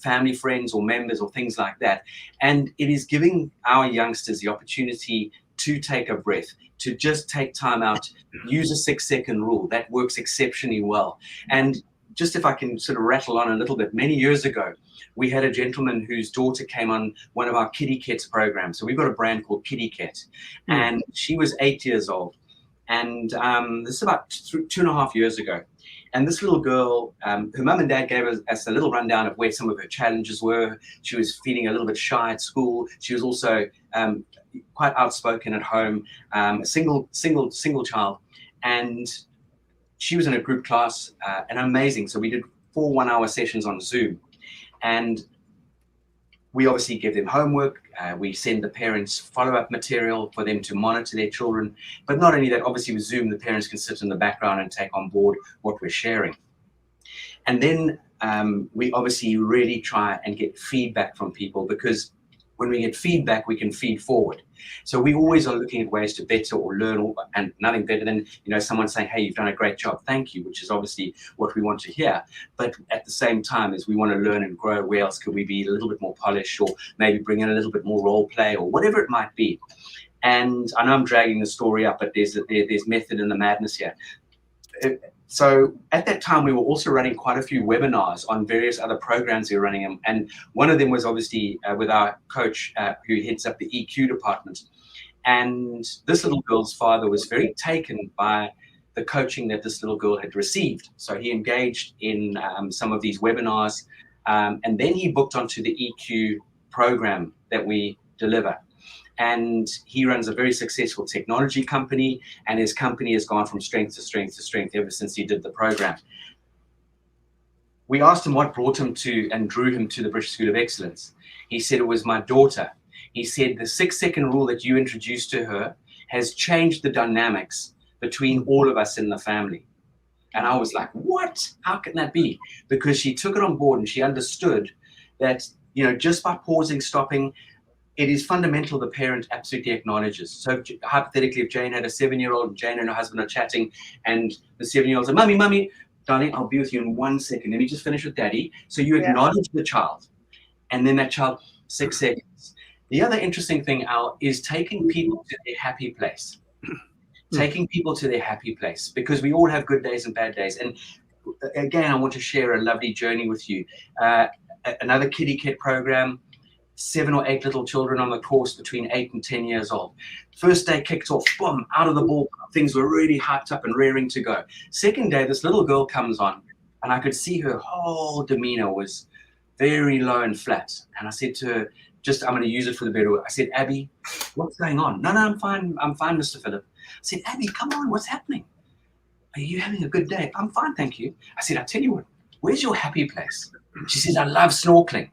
family, friends, or members, or things like that. And it is giving our youngsters the opportunity to take a breath, to just take time out, use a 6-second rule. That works exceptionally well. And just if I can sort of rattle on a little bit, many years ago, we had a gentleman whose daughter came on one of our Etiquette programs. So we've got a brand called Etiquette, and she was 8 years old. And this is about 2.5 years ago. And this little girl, her mum and dad gave us a little rundown of where some of her challenges were. She was feeling a little bit shy at school. She was also quite outspoken at home, a single child. And she was in a group class, and amazing. So we did 4 one-hour sessions on Zoom. And we obviously give them homework. We send the parents follow-up material for them to monitor their children. But not only that, obviously with Zoom, the parents can sit in the background and take on board what we're sharing. And then we obviously really try and get feedback from people, because when we get feedback, we can feed forward. So we always are looking at ways to better or learn, and nothing better than someone saying, hey, you've done a great job, thank you, which is obviously what we want to hear. But at the same time, as we want to learn and grow, where else could we be a little bit more polished, or maybe bring in a little bit more role play, or whatever it might be. And I know I'm dragging the story up, but there's method in the madness here. So at that time, we were also running quite a few webinars on various other programs we were running. And one of them was obviously with our coach who heads up the EQ department. And this little girl's father was very taken by the coaching that this little girl had received. So he engaged in some of these webinars. And then he booked onto the EQ program that we deliver. And he runs a very successful technology company, and his company has gone from strength to strength to strength ever since he did the program. We asked him what brought him to and drew him to the British School of Excellence. He said, it was my daughter. He said, the 6-second rule that you introduced to her has changed the dynamics between all of us in the family. And I was like, what? How can that be? Because she took it on board, and she understood that, just by pausing, stopping, it is fundamental the parent absolutely acknowledges. So hypothetically, if Jane had a 7-year-old, Jane and her husband are chatting, and the 7-year-old said, Mummy, darling, I'll be with you in 1 second. Let me just finish with Daddy. So you acknowledge the child, and then that child, 6 seconds. The other interesting thing, Al, is taking people to their happy place. Taking people to their happy place, because we all have good days and bad days. And again, I want to share a lovely journey with you. Another Etiquette program, 7 or 8 little children on the course between 8 and 10 years old. First day kicked off, boom, out of the ball. Things were really hyped up and raring to go. Second day, this little girl comes on, and I could see her whole demeanor was very low and flat. And I said to her, I'm going to use it for the better. I said, Abby, what's going on? No, I'm fine, Mr. Phillip. I said, Abby, come on, what's happening? Are you having a good day? I'm fine, thank you. I said, I tell you what, where's your happy place? She says, I love snorkeling.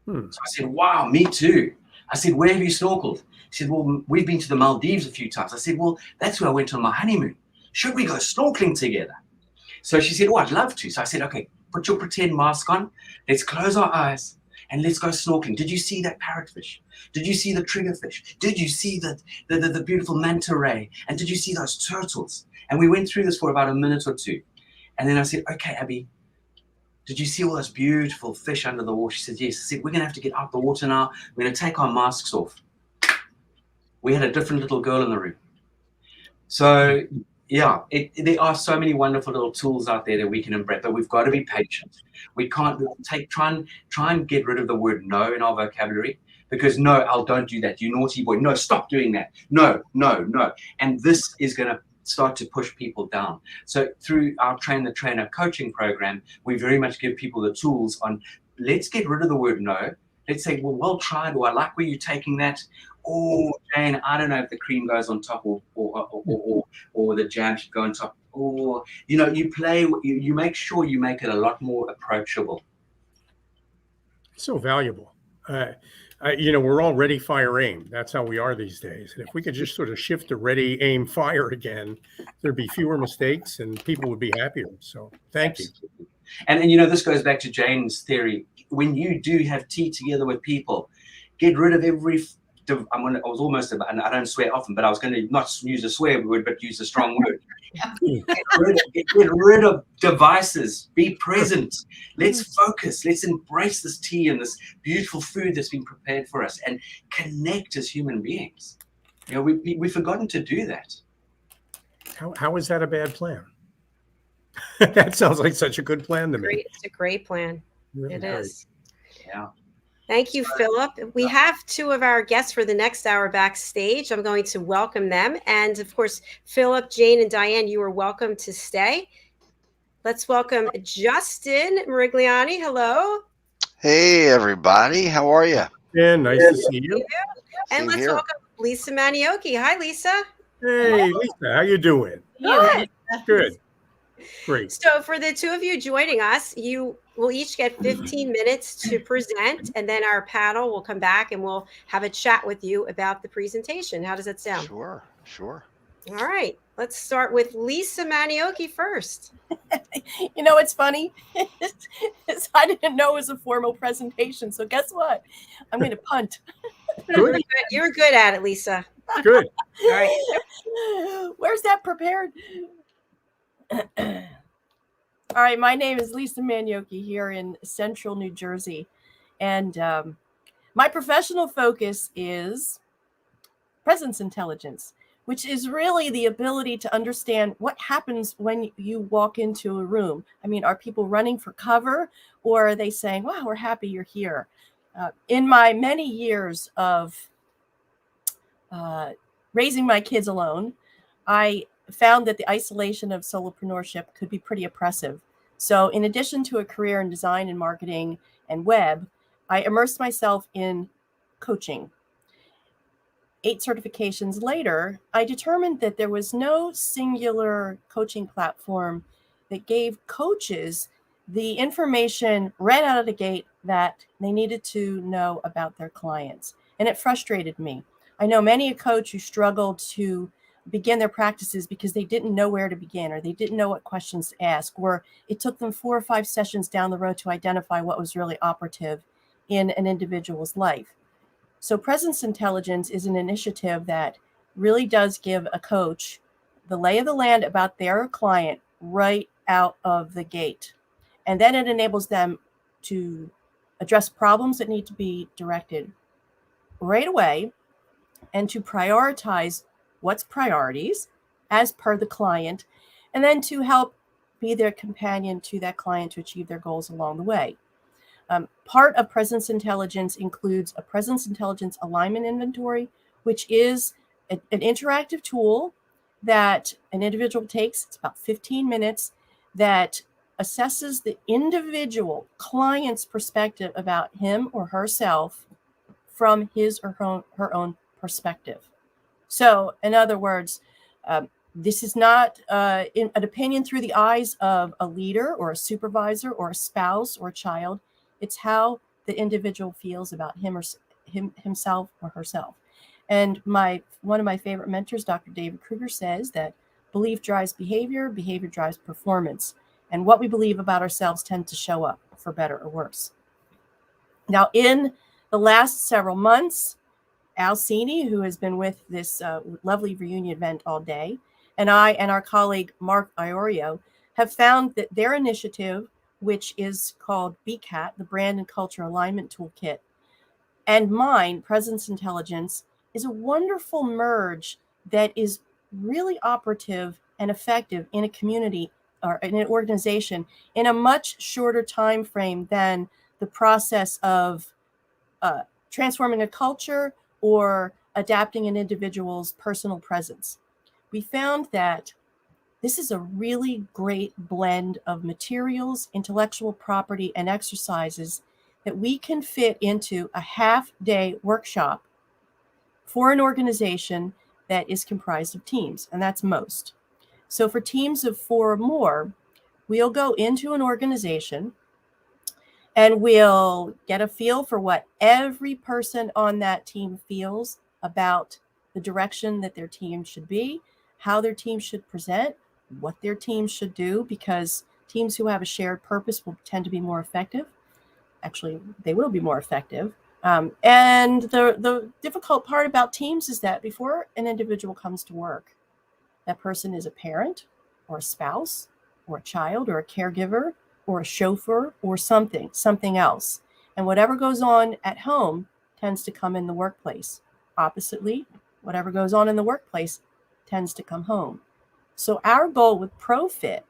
So I said, wow, me too. I said, where have you snorkeled? She said, well, we've been to the Maldives a few times. I said, well, that's where I went on my honeymoon. Should we go snorkeling together? So she said, oh, I'd love to. So I said, okay, put your pretend mask on. Let's close our eyes and let's go snorkeling. Did you see that parrotfish? Did you see the triggerfish? Did you see the beautiful manta ray? And did you see those turtles? And we went through this for about a minute or two. And then I said, okay, Abby, did you see all those beautiful fish under the water? She said, yes. I said, we're going to have to get out the water now. We're going to take our masks off. We had a different little girl in the room. So yeah, there are so many wonderful little tools out there that we can embrace, but we've got to be patient. We can't try and get rid of the word no in our vocabulary, because no, don't do that. You naughty boy. No, stop doing that. No, no, no. And this is going to start to push people down. So through our Train the Trainer coaching program, we very much give people the tools on, let's get rid of the word no. Let's say, well tried, or I like where you're taking that. Oh, Jane, I don't know if the cream goes on top or the jam should go on top. Or, you know, you make sure you make it a lot more approachable. So valuable. You know, we're all ready, fire, aim. That's how we are these days. And if we could just sort of shift to ready, aim, fire again, there'd be fewer mistakes and people would be happier. So thank you. And you know, this goes back to Jane's theory. When you do have tea together with people, get rid of every I was almost about, and I don't swear often, but I was going to not use a swear word, but use a strong word. Get rid of devices. Be present. Let's focus. Let's embrace this tea and this beautiful food that's been prepared for us, and connect as human beings. You know, we've forgotten to do that. How is that a bad plan? That sounds like such a good plan to me. It's a great plan. Really it great. is. Yeah. Thank you, Philip. We have two of our guests for the next hour backstage. I'm going to welcome them. And of course, Philip, Jane, and Diane, you are welcome to stay. Let's welcome Justin Mirigliani. Hello. Hey, everybody. How are you? Yeah, nice to see you. And Same let's here. welcome Lisa Manyoky. Hi, Lisa. Hey, Lisa, how you doing? Good. Good. Great. So for the two of you joining us, you will each get 15 minutes to present, and then our panel will come back and we'll have a chat with you about the presentation. How does that sound? Sure, sure. All right. Let's start with Lisa Manyoky first. You know, it's funny. I didn't know it was a formal presentation. So guess what? I'm going to punt. Good. You're good at it, Lisa. Good. All right. Where's that prepared? All right, my name is Lisa Manyoky here in central New Jersey. And my professional focus is presence intelligence, which is really the ability to understand what happens when you walk into a room. I mean, are people running for cover, or are they saying, wow, we're happy you're here? In my many years of raising my kids alone, I found that the isolation of solopreneurship could be pretty oppressive. So in addition to a career in design and marketing and web, I immersed myself in coaching. 8 certifications later, I determined that there was no singular coaching platform that gave coaches the information right out of the gate that they needed to know about their clients. And it frustrated me. I know many a coach who struggled to begin their practices because they didn't know where to begin, or they didn't know what questions to ask, or it took them 4 or 5 sessions down the road to identify what was really operative in an individual's life. So presence intelligence is an initiative that really does give a coach the lay of the land about their client right out of the gate. And then it enables them to address problems that need to be directed right away, and to prioritize what's priorities as per the client, and then to help be their companion to that client to achieve their goals along the way. Part of presence intelligence includes a presence intelligence alignment inventory, which is an interactive tool that an individual takes. It's about 15 minutes, that assesses the individual client's perspective about him or herself from his or her own perspective. So, in other words, this is not an opinion through the eyes of a leader or a supervisor or a spouse or a child. It's how the individual feels about himself or herself. And one of my favorite mentors, Dr. David Kruger, says that belief drives behavior, behavior drives performance. And what we believe about ourselves tends to show up, for better or worse. Now, in the last several months, Al CINI, who has been with this lovely reunion event all day, and I and our colleague Mark Iorio have found that their initiative which is called BCAT, the Brand and Culture Alignment Toolkit. And mine, Presence Intelligence, is a wonderful merge that is really operative and effective in a community or in an organization in a much shorter time frame than the process of transforming a culture or adapting an individual's personal presence. We found that this is a really great blend of materials, intellectual property, and exercises that we can fit into a half-day workshop for an organization that is comprised of teams, and that's most. So for teams of 4 or more, we'll go into an organization and we'll get a feel for what every person on that team feels about the direction that their team should be, how their team should present, what their team should do, because teams who have a shared purpose will tend to be more effective. Actually, they will be more effective. And the difficult part about teams is that before an individual comes to work, that person is a parent or a spouse or a child or a caregiver or a chauffeur or something else. And whatever goes on at home tends to come in the workplace. Oppositely, whatever goes on in the workplace tends to come home. So our goal with ProFit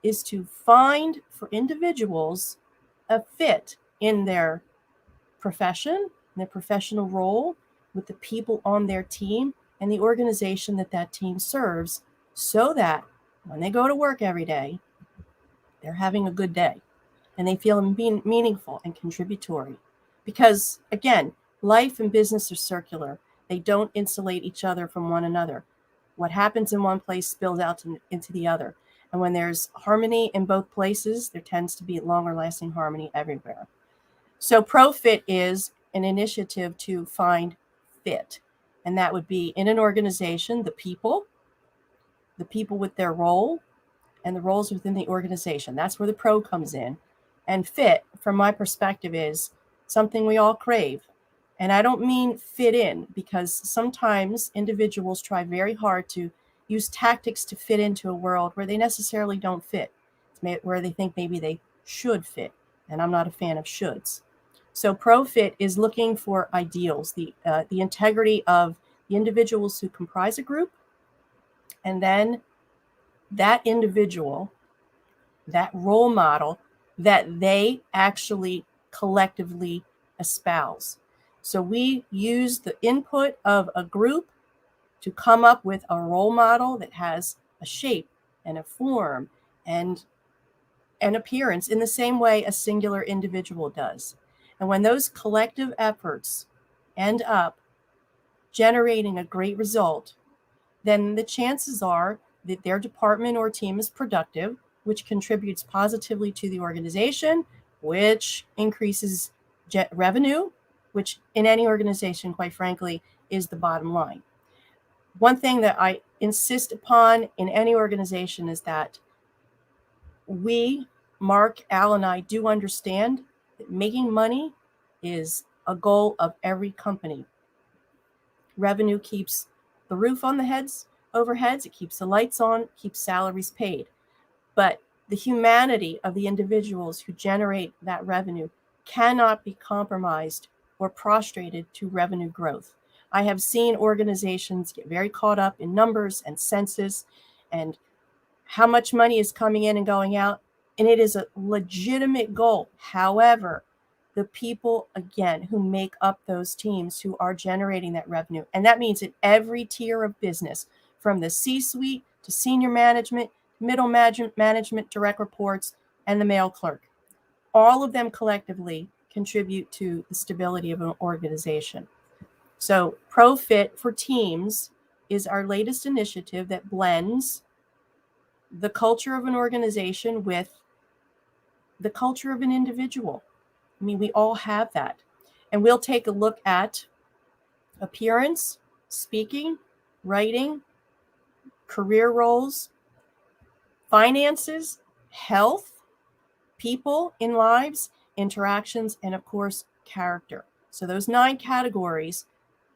is to find for individuals a fit in their profession, in their professional role, with the people on their team and the organization that that team serves, so that when they go to work every day, they're having a good day and they feel meaningful and contributory. Because again, life and business are circular. They don't insulate each other from one another. What happens in one place spills out into the other. And when there's harmony in both places, there tends to be longer lasting harmony everywhere. So ProFit is an initiative to find fit. And that would be in an organization, the people with their role, and the roles within the organization. That's where the pro comes in. And fit, from my perspective, is something we all crave. And I don't mean fit in, because sometimes individuals try very hard to use tactics to fit into a world where they necessarily don't fit, where they think maybe they should fit. And I'm not a fan of shoulds. So ProFit is looking for ideals, the integrity of the individuals who comprise a group, and then that individual, that role model that they actually collectively espouse. So we use the input of a group to come up with a role model that has a shape and a form and an appearance in the same way a singular individual does. And when those collective efforts end up generating a great result, then the chances are that their department or team is productive, which contributes positively to the organization, which increases revenue, which in any organization, quite frankly, is the bottom line. One thing that I insist upon in any organization is that we, Mark, Al, and I do understand that making money is a goal of every company. Revenue keeps the roof on the overheads, it keeps the lights on, keeps salaries paid. But the humanity of the individuals who generate that revenue cannot be compromised or prostrated to revenue growth. I have seen organizations get very caught up in numbers and census and how much money is coming in and going out, and it is a legitimate goal. However, the people, again, who make up those teams who are generating that revenue, and that means in every tier of business, from the C-suite to senior management, middle management, direct reports, and the mail clerk. All of them collectively contribute to the stability of an organization. So ProFit for Teams is our latest initiative that blends the culture of an organization with the culture of an individual. I mean, we all have that. And we'll take a look at appearance, speaking, writing, career roles, finances, health, people in lives, interactions, and of course, character. So those 9 categories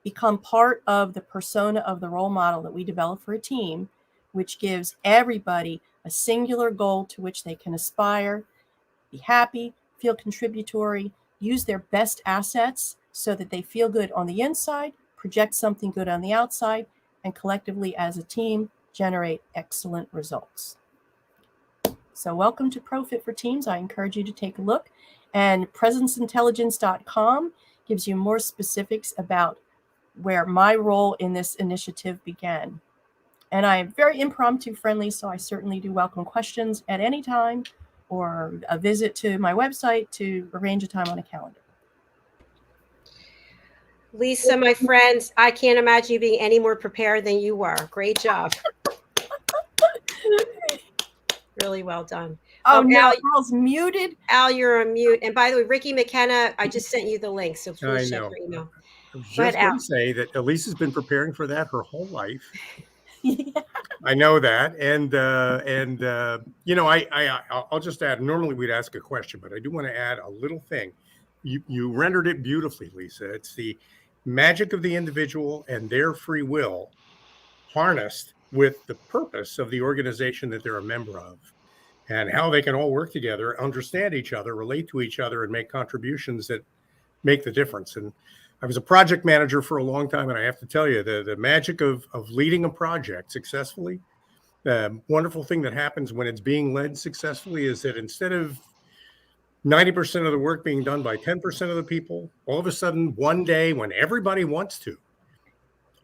become part of the persona of the role model that we develop for a team, which gives everybody a singular goal to which they can aspire be happy, feel contributory, use their best assets so that they feel good on the inside, project something good on the outside, and collectively as a team generate excellent results. So welcome to ProFit for Teams. I encourage you to take a look. And presenceintelligence.com gives you more specifics about where my role in this initiative began. And I am very impromptu friendly, so I certainly do welcome questions at any time or a visit to my website to arrange a time on a calendar. Lisa, my friends, I can't imagine you being any more prepared than you were. Great job. Really well done. Oh, no, Al, Al's muted. Al, you're on mute. And by the way, Ricky McKenna, I just sent you the link, so please check I know. your email. I was Go ahead, just going Al. to say that Elisa's been preparing for that her whole life. Yeah. I know that, and you know, I'll just add. Normally we'd ask a question, but I do want to add a little thing. You rendered it beautifully, Lisa. It's the magic of the individual and their free will harnessed with the purpose of the organization that they're a member of, and how they can all work together, understand each other, relate to each other, and make contributions that make the difference. And I was a project manager for a long time, and I have to tell you, the magic of leading a project successfully, the wonderful thing that happens when it's being led successfully is that instead of 90% of the work being done by 10% of the people, all of a sudden, one day when everybody wants to,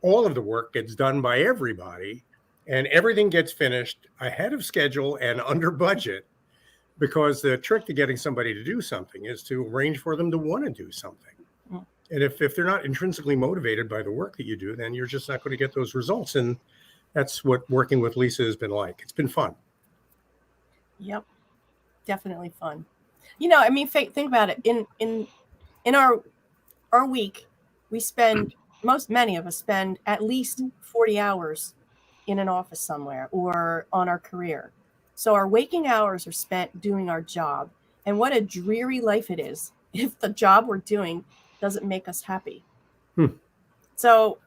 all of the work gets done by everybody, and everything gets finished ahead of schedule and under budget, because the trick to getting somebody to do something is to arrange for them to want to do something. And if they're not intrinsically motivated by the work that you do, then you're just not going to get those results. And that's what working with Lisa has been like. It's been fun. Yep, definitely fun. You know, I mean, think about it. In our week, we spend, many of us spend at least 40 hours in an office somewhere or on our career. So our waking hours are spent doing our job. And what a dreary life it is if the job we're doing doesn't make us happy. So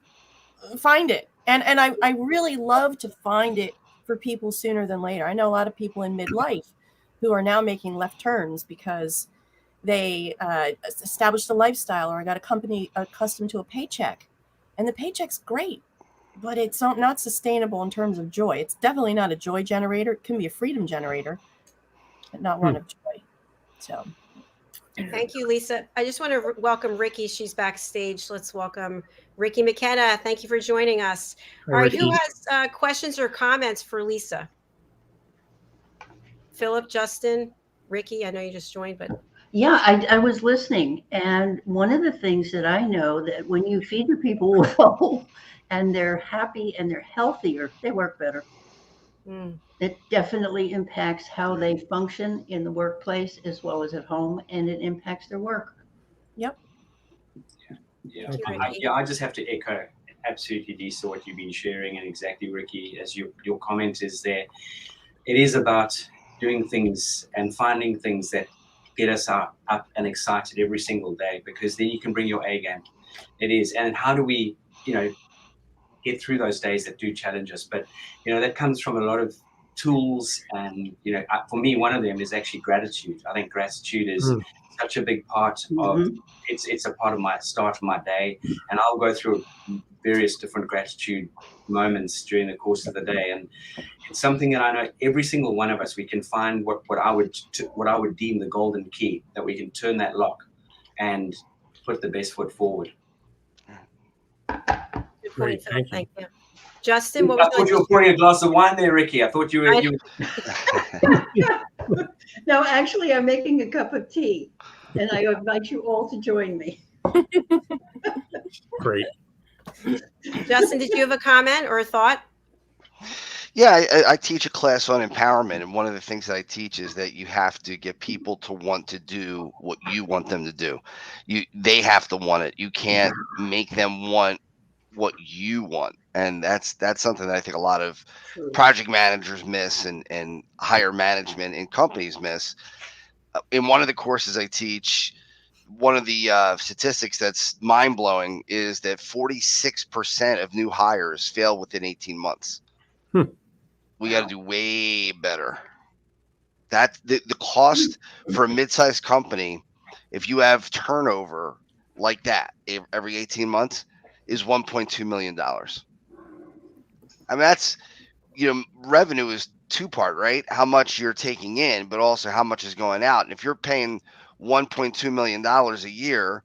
find it. And I really love to find it for people sooner than later. I know a lot of people in midlife who are now making left turns because they established a lifestyle or got a company accustomed to a paycheck. And the paycheck's great, but it's not sustainable in terms of joy. It's definitely not a joy generator. It can be a freedom generator, but not one of joy. So Thank you, Lisa. I just want to welcome Ricky. She's backstage. Let's welcome Ricky McKenna. Thank you for joining us. All right, who has questions or comments for Lisa? Philip, Justin, Ricky, I know you just joined, but. Yeah, I was listening. And one of the things that I know that when you feed the people well and they're happy and they're healthier, they work better. It definitely impacts how they function in the workplace as well as at home, and it impacts their work. Yep. Yeah. I just have to echo absolutely, Lisa, what you've been sharing, and exactly, Ricky, as your comment is there. It is about doing things and finding things that get us up and excited every single day, because then you can bring your A game. It is. And how do we, get through those days that do challenge us? But, that comes from a lot of tools. And, for me, one of them is actually gratitude. I think gratitude is such a big part of, it's a part of my start of my day. And I'll go through various different gratitude moments during the course of the day. And it's something that I know every single one of us, we can find what I would deem the golden key, that we can turn that lock and put the best foot forward. Good point, Phil. Thank you. Justin, I thought you were pouring a glass of wine there, Ricky. I thought you were. No, actually, I'm making a cup of tea, and I invite you all to join me. Great. Justin, did you have a comment or a thought? Yeah, I teach a class on empowerment, and one of the things that I teach is that you have to get people to want to do what you want them to do. They have to want it. You can't make them want what you want, and that's something that I think a lot of project managers miss, and higher management in companies miss. In one of the courses I teach, one of the statistics that's mind-blowing is that 46% of new hires fail within 18 months. We got to do way better That the cost for a mid-sized company, if you have turnover like that every 18 months, is $1.2 million. I mean, that's, revenue is two-part, right? How much you're taking in, but also how much is going out. And if you're paying $1.2 million a year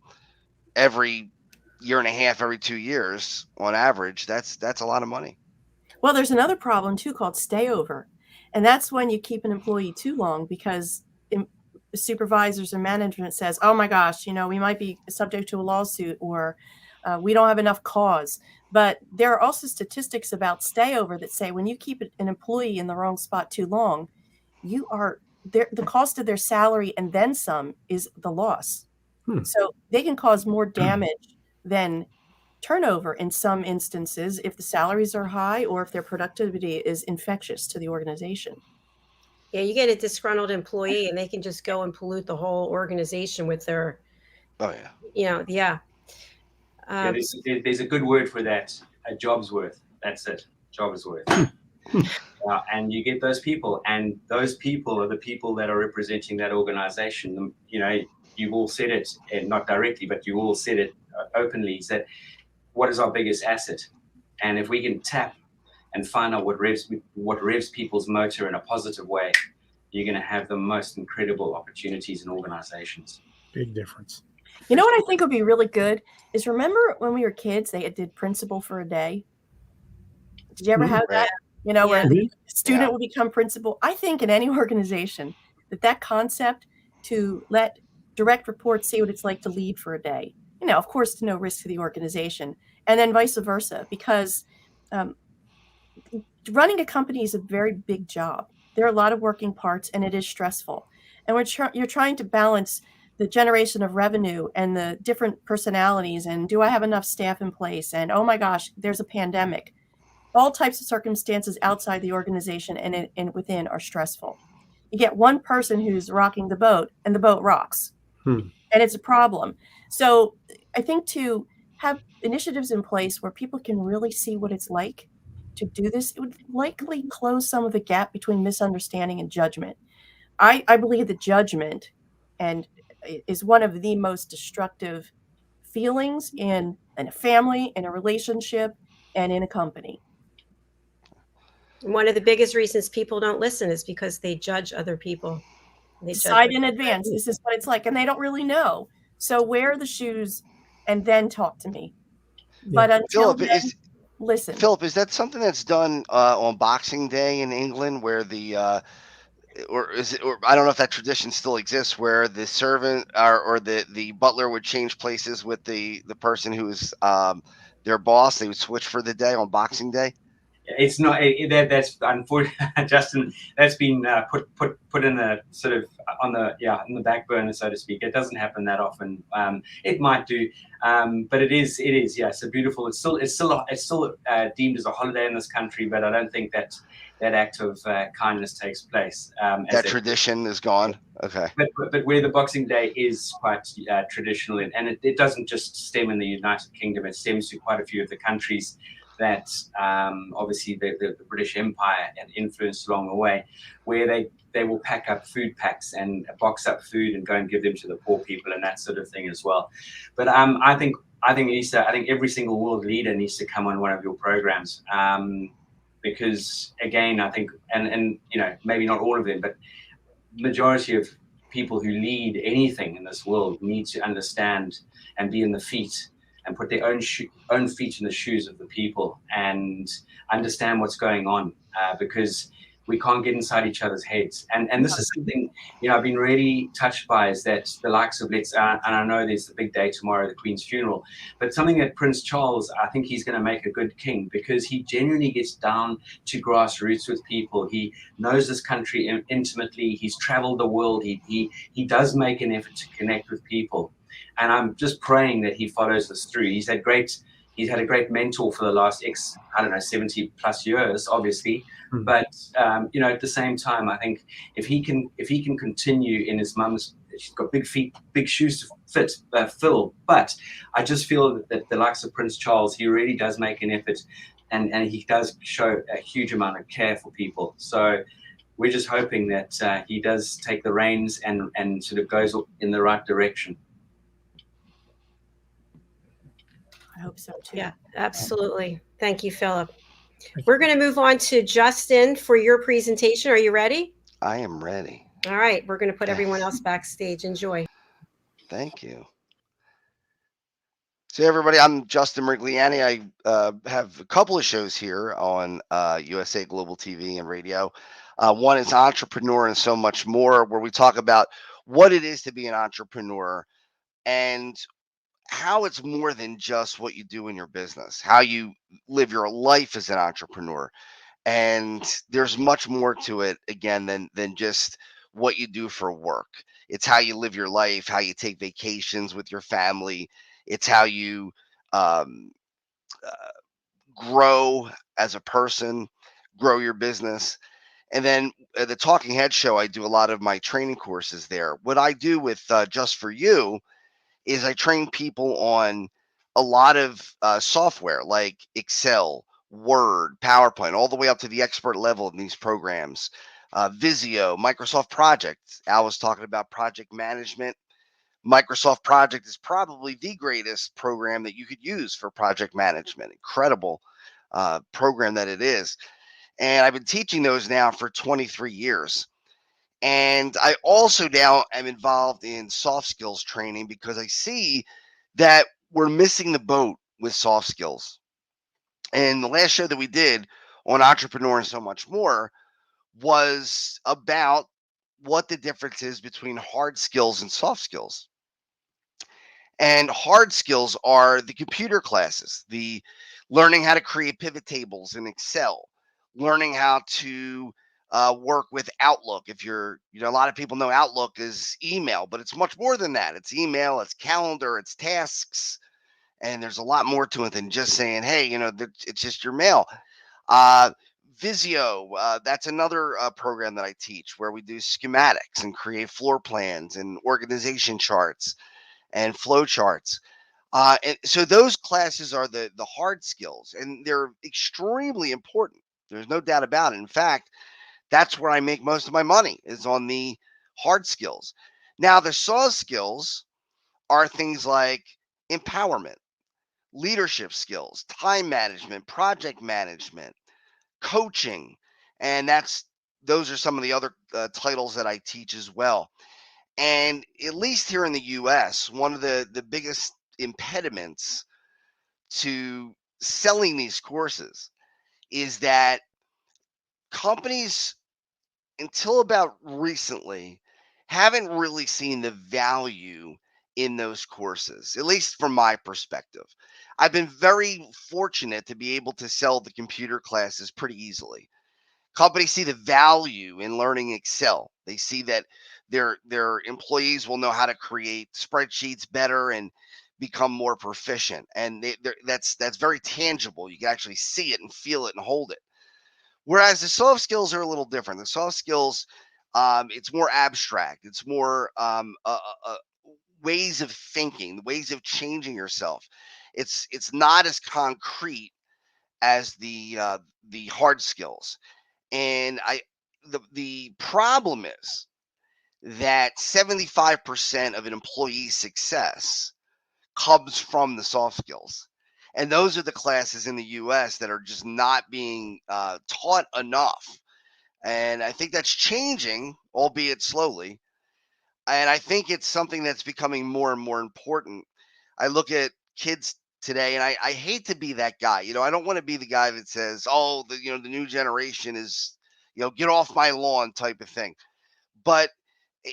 every year and a half, every 2 years on average, that's a lot of money. Well, there's another problem too called stayover. And that's when you keep an employee too long because supervisors or management says, oh my gosh, we might be subject to a lawsuit, or we don't have enough cause. But there are also statistics about stayover that say when you keep an employee in the wrong spot too long, the cost of their salary and then some is the loss. So they can cause more damage than turnover in some instances if the salaries are high or if their productivity is infectious to the organization. Yeah, you get a disgruntled employee and they can just go and pollute the whole organization with their, Yeah, there's a good word for that. A job's worth. That's it. Job is worth. And you get those people, and those people are the people that are representing that organization. You've all said it, and not directly, but you all said it openly, is that what is our biggest asset? And if we can tap and find out what revs people's motor in a positive way, you're going to have the most incredible opportunities in organizations. Big difference. You know what I think would be really good is, remember when we were kids, they did principal for a day. Did you ever have that? Where the student will become principal. I think in any organization that concept to let direct reports see what it's like to lead for a day, of course, to no risk to the organization, and then vice versa, because running a company is a very big job. There are a lot of working parts, and it is stressful. And you're trying to balance the generation of revenue and the different personalities, and do I have enough staff in place? And oh my gosh, there's a pandemic. All types of circumstances outside the organization and within are stressful. You get one person who's rocking the boat, and the boat rocks. And it's a problem. So I think to have initiatives in place where people can really see what it's like to do this, it would likely close some of the gap between misunderstanding and judgment. I believe that judgment is one of the most destructive feelings in a family, in a relationship, and in a company. One of the biggest reasons people don't listen is because they judge other people. They decide in advance, this is what it's like, and they don't really know. So wear the shoes and then talk to me. But until then, listen. Philip, is that something that's done on Boxing Day in England, where or I don't know if that tradition still exists, where the servant or the butler would change places with the person who is their boss? They would switch for the day on Boxing Day. It's not that's unfortunately, Justin. That's been put in the sort of on the back burner, so to speak. It doesn't happen that often. It might do, but it is. Yeah, so beautiful. It's still deemed as a holiday in this country, but I don't think that act of kindness takes place. That tradition is gone. Okay. But where the Boxing Day is quite traditional, and it doesn't just stem in the United Kingdom. It stems to quite a few of the countries that obviously the British Empire and influenced along the way, where they will pack up food packs and box up food and go and give them to the poor people and that sort of thing as well. But I think every single world leader needs to come on one of your programs, because again, I think, and maybe not all of them, but majority of people who lead anything in this world need to understand and be in the feet and put their own feet in the shoes of the people and understand what's going on, because we can't get inside each other's heads. And this is something, I've been really touched by, is that the likes of and I know there's the big day tomorrow, the Queen's funeral, but something that Prince Charles, I think he's going to make a good king, because he genuinely gets down to grassroots with people. He knows this country intimately. He's traveled the world. He does make an effort to connect with people. And I'm just praying that he follows this through. He's had a great mentor for the last 70 plus years, obviously. Mm-hmm. But at the same time, I think if he can continue in his mum's, she's got big feet, big shoes to fill. But I just feel that the likes of Prince Charles, he really does make an effort, and he does show a huge amount of care for people. So we're just hoping that he does take the reins and sort of goes in the right direction. I hope so too. Yeah, absolutely. Thank you, Philip. We're going to move on to Justin for your presentation. Are you ready? I am ready. All right. We're going to put everyone else backstage. Enjoy. Thank you. So everybody, I'm Justin Mirigliani. I have a couple of shows here on USA Global TV and radio. One is Entrepreneur and So Much More, where we talk about what it is to be an entrepreneur and how it's more than just what you do in your business, how you live your life as an entrepreneur. And there's much more to it, again, than just what you do for work. It's how you live your life, how you take vacations with your family. It's how you grow as a person, grow your business. And then the Talking Head Show, I do a lot of my training courses there. What I do with Just For You is I train people on a lot of software like Excel, Word, PowerPoint, all the way up to the expert level in these programs. Visio, Microsoft Project. Al was talking about project management. Microsoft Project is probably the greatest program that you could use for project management. Incredible program that it is. And I've been teaching those now for 23 years. And I also now am involved in soft skills training because I see that we're missing the boat with soft skills. And the last show that we did on Entrepreneur and So Much More was about what the difference is between hard skills and soft skills. And hard skills are the computer classes, the learning how to create pivot tables in Excel, learning how to work with Outlook. If you're, a lot of people know Outlook is email, but it's much more than that. It's email, it's calendar, it's tasks, and there's a lot more to it than just saying, hey, it's just your mail. Visio, that's another program that I teach where we do schematics and create floor plans and organization charts and flow charts. And so those classes are the hard skills, and they're extremely important. There's no doubt about it. In fact, that's where I make most of my money, is on the hard skills. Now, the soft skills are things like empowerment, leadership skills, time management, project management, coaching, and those are some of the other titles that I teach as well. And at least here in the US, one of the biggest impediments to selling these courses is that companies, until about recently, haven't really seen the value in those courses, at least from my perspective. I've been very fortunate to be able to sell the computer classes pretty easily. Companies see the value in learning Excel. They see that their employees will know how to create spreadsheets better and become more proficient. And that's very tangible. You can actually see it and feel it and hold it. Whereas the soft skills are a little different. The soft skills, it's more abstract. It's more ways of thinking, ways of changing yourself. It's not as concrete as the hard skills. And the problem is that 75% of an employee's success comes from the soft skills. And those are the classes in the US that are just not being taught enough. And I think that's changing, albeit slowly. And I think it's something that's becoming more and more important. I look at kids today, and I hate to be that guy. I don't want to be the guy that says, oh, the new generation is, get off my lawn type of thing. But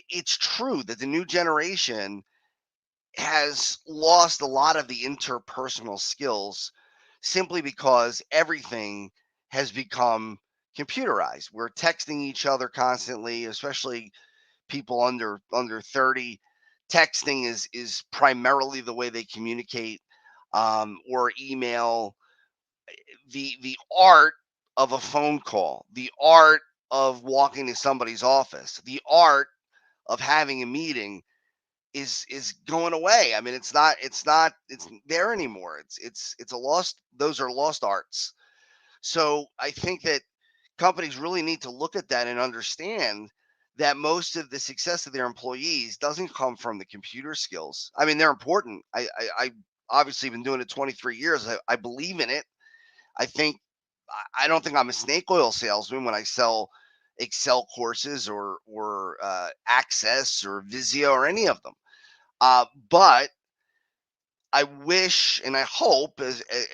it's true that the new generation has lost a lot of the interpersonal skills simply because everything has become computerized. We're texting each other constantly, especially people under 30. Texting is primarily the way they communicate, or email. The art of a phone call, the art of walking to somebody's office, the art of having a meeting is going away. I mean, it's not there anymore. It's a lost, those are lost arts. So I think that companies really need to look at that and understand that most of the success of their employees doesn't come from the computer skills. I mean, they're important. I obviously been doing it 23 years. I believe in it. I think I don't think I'm a snake oil salesman when I sell Excel courses or Access or Visio or any of them. But I wish and I hope,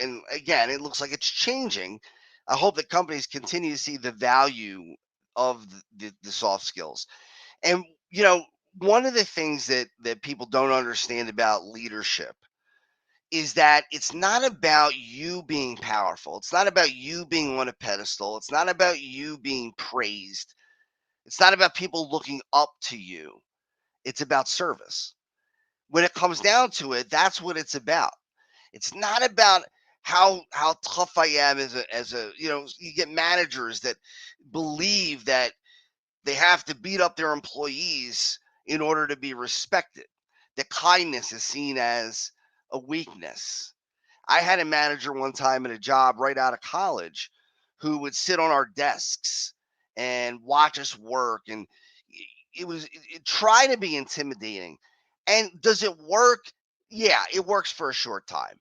and again, it looks like it's changing. I hope that companies continue to see the value of the soft skills. And, you know, one of the things that people don't understand about leadership is that it's not about you being powerful. It's not about you being on a pedestal. It's not about you being praised. It's not about people looking up to you. It's about service. When it comes down to it, that's what it's about. It's not about how tough I am as a you know, you get managers that believe that they have to beat up their employees in order to be respected. That kindness is seen as a weakness. I had a manager one time at a job right out of college who would sit on our desks and watch us work, and it try to be intimidating. And does it work? Yeah, it works for a short time.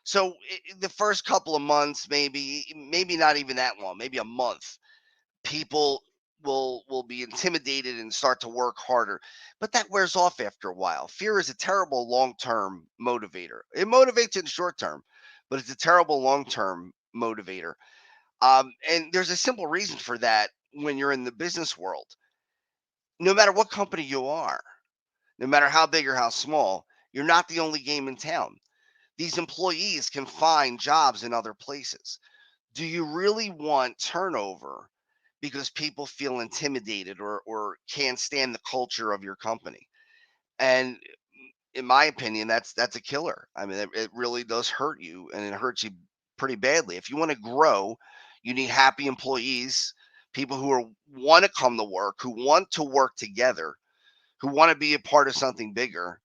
So the first couple of months, maybe not even that long, maybe a month, people will be intimidated and start to work harder. But that wears off after a while. Fear is a terrible long-term motivator. It motivates in the short term, but it's a terrible long-term motivator. And there's a simple reason for that when you're in the business world. No matter what company you are, no matter how big or how small, you're not the only game in town. These employees can find jobs in other places. Do you really want turnover because people feel intimidated or can't stand the culture of your company? And in my opinion, that's a killer. I mean, it really does hurt you, and it hurts you pretty badly. If you want to grow, you need happy employees, people who want to come to work, who want to work together, who want to be a part of something bigger.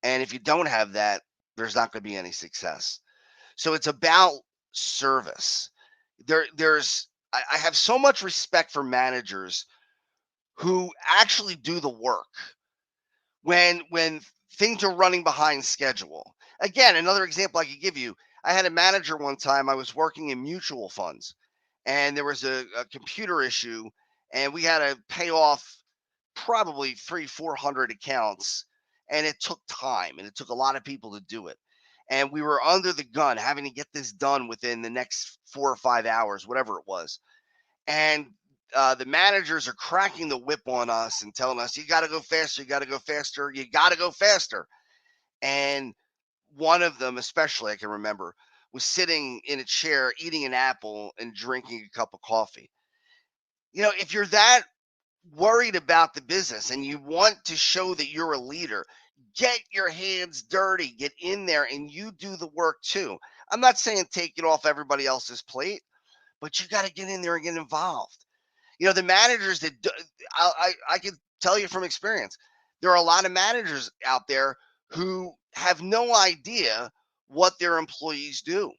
And if you don't have that, there's not going to be any success. So it's about service. I have so much respect for managers who actually do the work when things are running behind schedule. Again, another example I could give you. I had a manager one time. I was working in mutual funds, and there was a computer issue, and we had to pay off probably 400 accounts, and it took time, and it took a lot of people to do it. And we were under the gun, having to get this done within the next 4 or 5 hours, whatever it was. And the managers are cracking the whip on us and telling us, you got to go faster, you got to go faster, you got to go faster. And one of them, especially, I can remember, was sitting in a chair, eating an apple and drinking a cup of coffee. You know, if you're that worried about the business and you want to show that you're a leader, get your hands dirty, get in there, and you do the work too. I'm not saying take it off everybody else's plate, but you got to get in there and get involved. You know, the managers that I can tell you from experience, there are a lot of managers out there who have no idea what their employees do.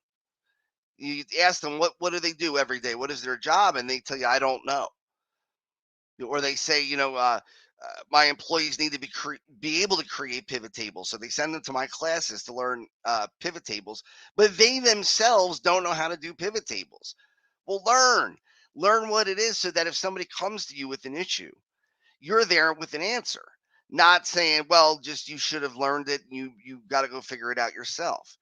You ask them what do they do every day, what is their job, and they tell you, I don't know. Or they say, you know, my employees need to be able to create pivot tables, so they send them to my classes to learn pivot tables, but they themselves don't know how to do pivot tables. Well, learn what it is, so that if somebody comes to you with an issue, you're there with an answer, not saying, well, just you should have learned it, and you got to go figure it out yourself.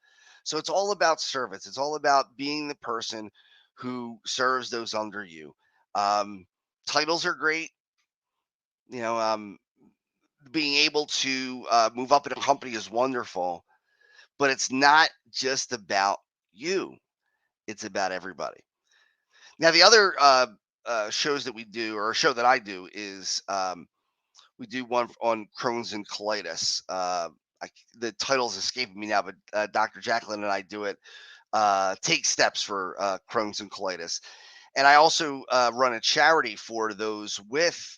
So it's all about service. It's all about being the person who serves those under you. Titles are great. You know, being able to move up in a company is wonderful, but it's not just about you. It's about everybody. Now, the other shows that we do, or a show that I do, is we do one on Crohn's and colitis. The title's escaping me now, but Dr. JACALYN and I do it. Take steps for Crohn's and colitis. And I also run a charity for those with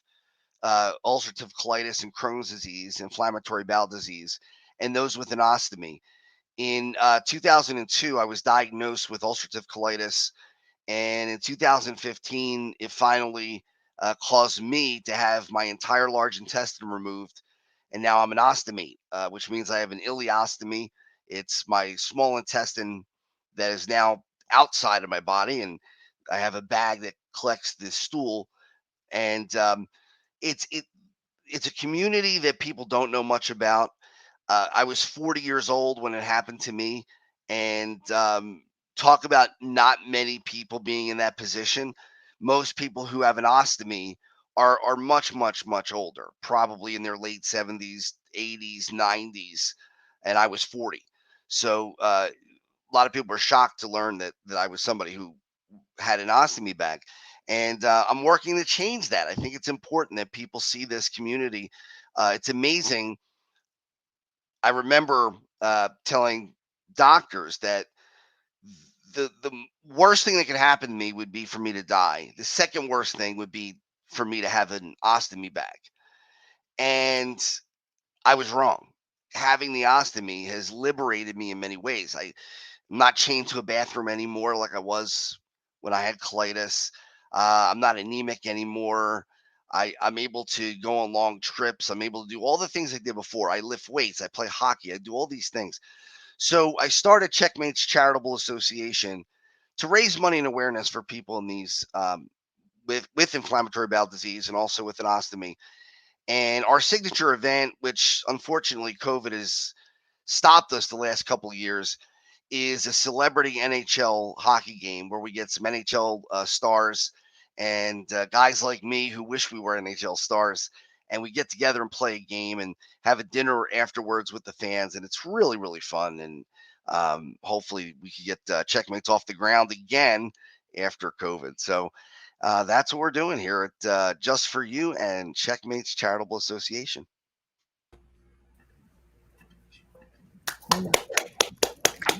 ulcerative colitis and Crohn's disease, inflammatory bowel disease, and those with an ostomy. In 2002, I was diagnosed with ulcerative colitis And in 2015, it finally caused me to have my entire large intestine removed. And now I'm an ostomate, which means I have an ileostomy. It's my small intestine that is now outside of my body. And I have a bag that collects the stool. And it's a community that people don't know much about. I was 40 years old when it happened to me, and talk about not many people being in that position. Most people who have an ostomy are much, much, much older, probably in their late 70s, 80s, 90s, and I was 40. So a lot of people were shocked to learn that I was somebody who had an ostomy bag. And I'm working to change that. I think it's important that people see this community. It's amazing. I remember telling doctors that the worst thing that could happen to me would be for me to die. The second worst thing would be for me to have an ostomy bag. And I was wrong. Having the ostomy has liberated me in many ways. I'm not chained to a bathroom anymore like I was when I had colitis. I'm not anemic anymore. I'm able to go on long trips. I'm able to do all the things I did before. I lift weights. I play hockey. I do all these things. So I started Checkmate's Charitable Association to raise money and awareness for people in these with inflammatory bowel disease and also with an ostomy. And our signature event, which unfortunately COVID has stopped us the last couple of years, is a celebrity NHL hockey game where we get some NHL stars and guys like me who wish we were NHL stars, and we get together and play a game and have a dinner afterwards with the fans, and it's really, really fun. And hopefully we can get Checkmates off the ground again after COVID. So that's what we're doing here at Just For You and Checkmates Charitable Association.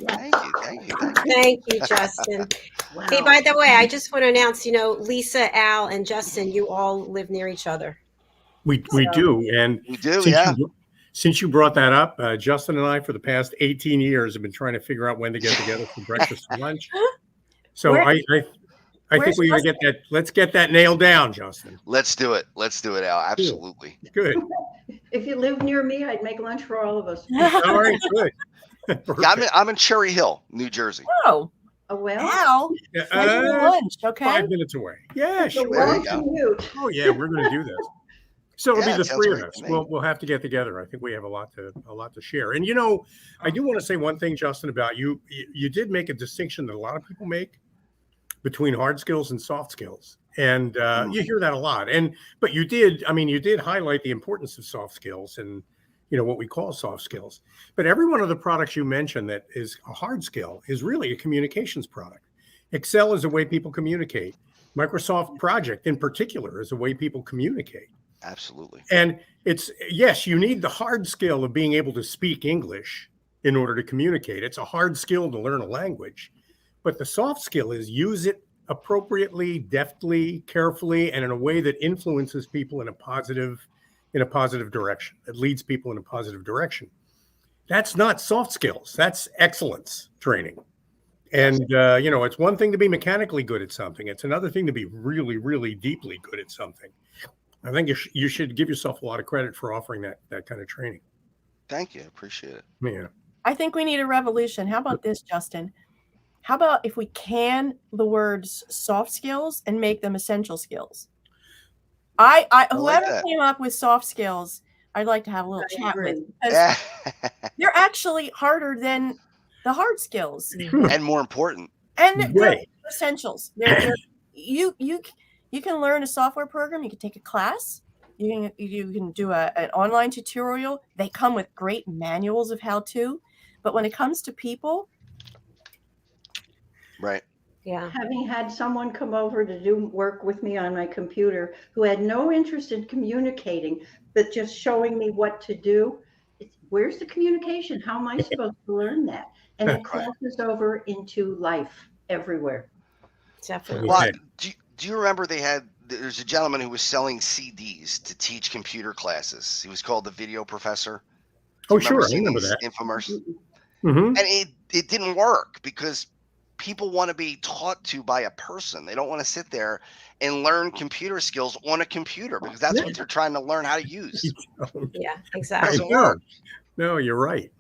Thank you. Thank you, Justin. Wow. Hey, by the way, I just want to announce, Lisa, Al, and Justin, you all live near each other. We do. And we do, since you brought that up, Justin and I, for the past 18 years, have been trying to figure out when to get together for breakfast and lunch. So I think we gotta get that. Let's get that nailed down, Justin. Let's do it, Al. Absolutely. Good. If you live near me, I'd make lunch for all of us. All right, good. I'm in Cherry Hill, New Jersey. Oh, well, Al, lunch, okay? 5 minutes away. Yeah, it's a sure. long commute. Oh yeah, we're going to do this. So it'll be the sounds three of great us. to me. We'll have to get together. I think we have a lot to share. And I do want to say one thing, Justin, about you. You did make a distinction that a lot of people make between hard skills and soft skills, and you hear that a lot. But you did highlight the importance of soft skills and what we call soft skills. But every one of the products you mentioned that is a hard skill is really a communications product. Excel is a way people communicate. Microsoft Project in particular is a way people communicate. Absolutely. And yes, you need the hard skill of being able to speak English in order to communicate. It's a hard skill to learn a language, but the soft skill is use it appropriately, deftly, carefully, and in a way that influences people in a positive direction, that leads people in a positive direction. That's not soft skills. That's excellence training. And, it's one thing to be mechanically good at something. It's another thing to be really, really deeply good at something. I think you should give yourself a lot of credit for offering that kind of training. Thank you. I appreciate it. Yeah. I think we need a revolution. How about this, Justin? How about if we can the words soft skills and make them essential skills? Whoever came up with soft skills, I'd like to have a little chat with, because they're actually harder than the hard skills, and more important, and they're essentials. You can learn a software program. You can take a class. You can do an online tutorial. They come with great manuals of how to. But when it comes to people, right? Yeah. Having had someone come over to do work with me on my computer who had no interest in communicating, but just showing me what to do. Where's the communication? How am I supposed to learn that? And it crosses over into life everywhere. Definitely. Well, do you remember there's a gentleman who was selling CDs to teach computer classes. He was called the Video Professor. Oh, sure. I remember that infomercial. Mm-hmm. And it didn't work because people want to be taught to by a person. They don't want to sit there and learn computer skills on a computer, because that's what they're trying to learn how to use. Yeah, It exactly. doesn't work. No, you're right.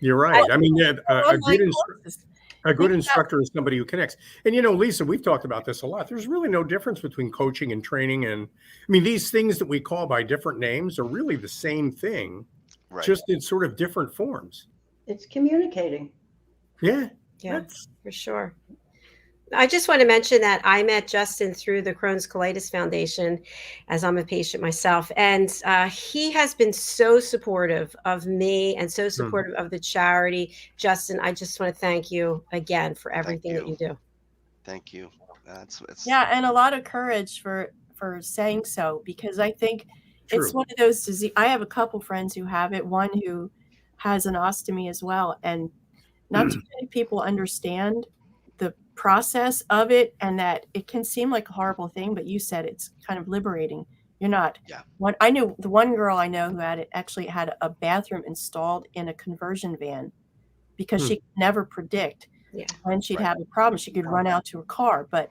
You're right. I mean, a good Think instructor is somebody who connects. And, you know, Lisa, we've talked about this a lot. There's really no difference between coaching and training. And I mean, these things that we call by different names are really the same thing, Right. just in sort of different forms. It's communicating. Yeah. Yeah, for sure. I just want to mention that I met Justin through the Crohn's Colitis Foundation, as I'm a patient myself. And he has been so supportive of me and so supportive of the charity. Justin, I just want to thank you again for everything that you do. Thank you. Yeah, and a lot of courage for saying so, because I think it's one of those disease. I have a couple friends who have it, one who has an ostomy as well, and not too many people understand the process of it, and that it can seem like a horrible thing, but you said it's kind of liberating. You're not. Yeah. I knew the one girl I know who actually had a bathroom installed in a conversion van, because she could never predict when she'd have a problem. She could run out to her car, but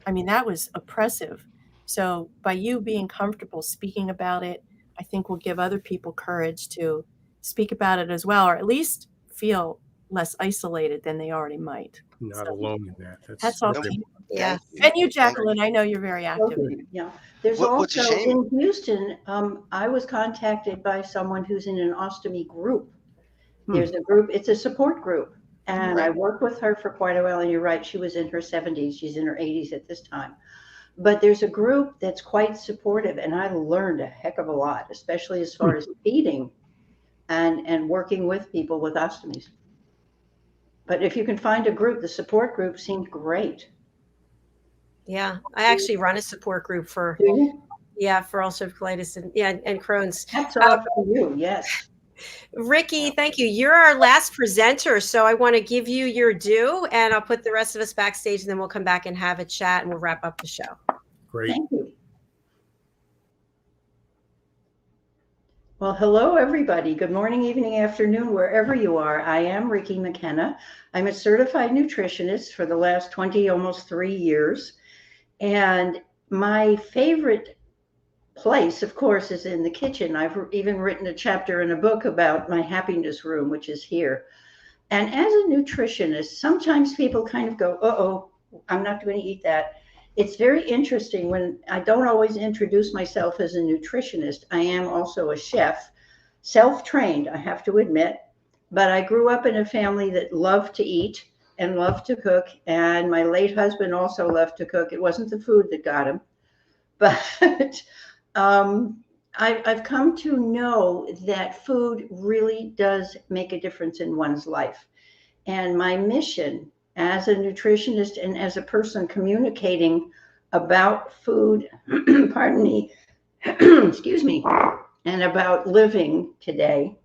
I mean, that was oppressive. So by you being comfortable speaking about it, I think will give other people courage to speak about it as well, or at least feel less isolated than they already might. Not alone in that. That's all. Yeah. And you, Jacqueline, I know you're very active. Yeah. There's also in Houston, I was contacted by someone who's in an ostomy group. There's a group, it's a support group. And I worked with her for quite a while. And you're right, she was in her 70s. She's in her 80s at this time. But there's a group that's quite supportive. And I learned a heck of a lot, especially as far as feeding and working with people with ostomies. But if you can find a group, the support group seemed great. Yeah, I actually run a support group for for ulcerative colitis and Crohn's. That's all for you, yes. Ricki, thank you. You're our last presenter, so I want to give you your due, and I'll put the rest of us backstage, and then we'll come back and have a chat, and we'll wrap up the show. Great. Thank you. Well, hello, everybody. Good morning, evening, afternoon, wherever you are. I am Ricki McKenna. I'm a certified nutritionist for the last 20, almost 3 years. And my favorite place, of course, is in the kitchen. I've even written a chapter in a book about my happiness room, which is here. And as a nutritionist, sometimes people kind of go, uh-oh, I'm not going to eat that. It's very interesting when I don't always introduce myself as a nutritionist. I am also a chef, self-trained, I have to admit, but I grew up in a family that loved to eat and loved to cook. And my late husband also loved to cook. It wasn't the food that got him, but I've come to know that food really does make a difference in one's life. And my mission as a nutritionist and as a person communicating about food, pardon me, excuse me, and about living today,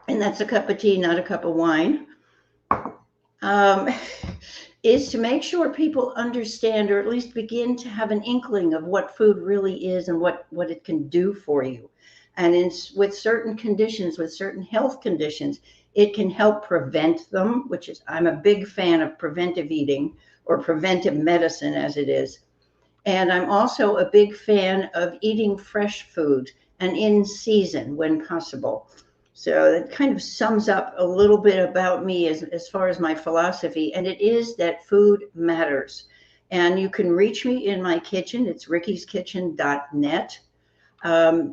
and that's a cup of tea, not a cup of wine, is to make sure people understand, or at least begin to have an inkling of what food really is and what it can do for you. And with certain conditions, with certain health conditions, it can help prevent them, which is, I'm a big fan of preventive eating, or preventive medicine as it is. And I'm also a big fan of eating fresh food and in season when possible. So that kind of sums up a little bit about me as far as my philosophy. And it is that food matters. And you can reach me in my kitchen. It's rickiskitchen.net.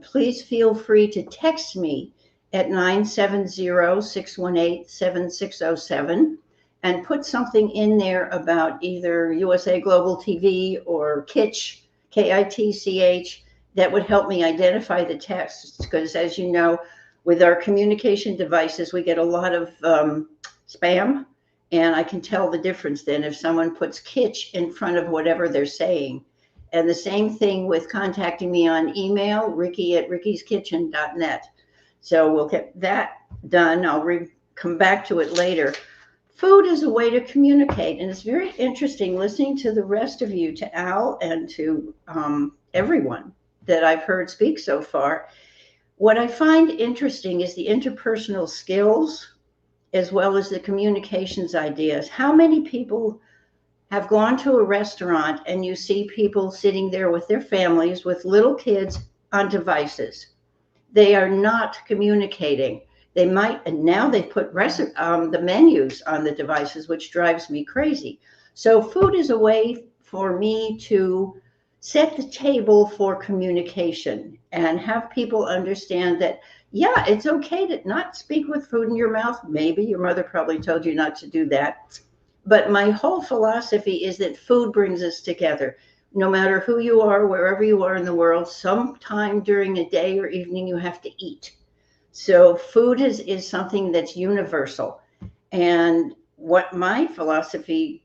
Please feel free to text me at 970-618-7607 and put something in there about either USA Global TV or Kitch, Kitch, that would help me identify the texts. Because as you know, with our communication devices, we get a lot of spam, and I can tell the difference then if someone puts Kitch in front of whatever they're saying. And the same thing with contacting me on email, ricki@rickiskitchen.net. So we'll get that done. I'll come back to it later. Food is a way to communicate, and it's very interesting listening to the rest of you, to Al and to everyone that I've heard speak so far. What I find interesting is the interpersonal skills as well as the communications ideas. How many people have gone to a restaurant and you see people sitting there with their families, with little kids on devices? They are not communicating. They might, and now they put the menus on the devices, which drives me crazy. So food is a way for me to set the table for communication and have people understand that, yeah, it's okay to not speak with food in your mouth. Maybe your mother probably told you not to do that. But my whole philosophy is that food brings us together. No matter who you are, wherever you are in the world, sometime during a day or evening, you have to eat. So food is something that's universal. And what my philosophy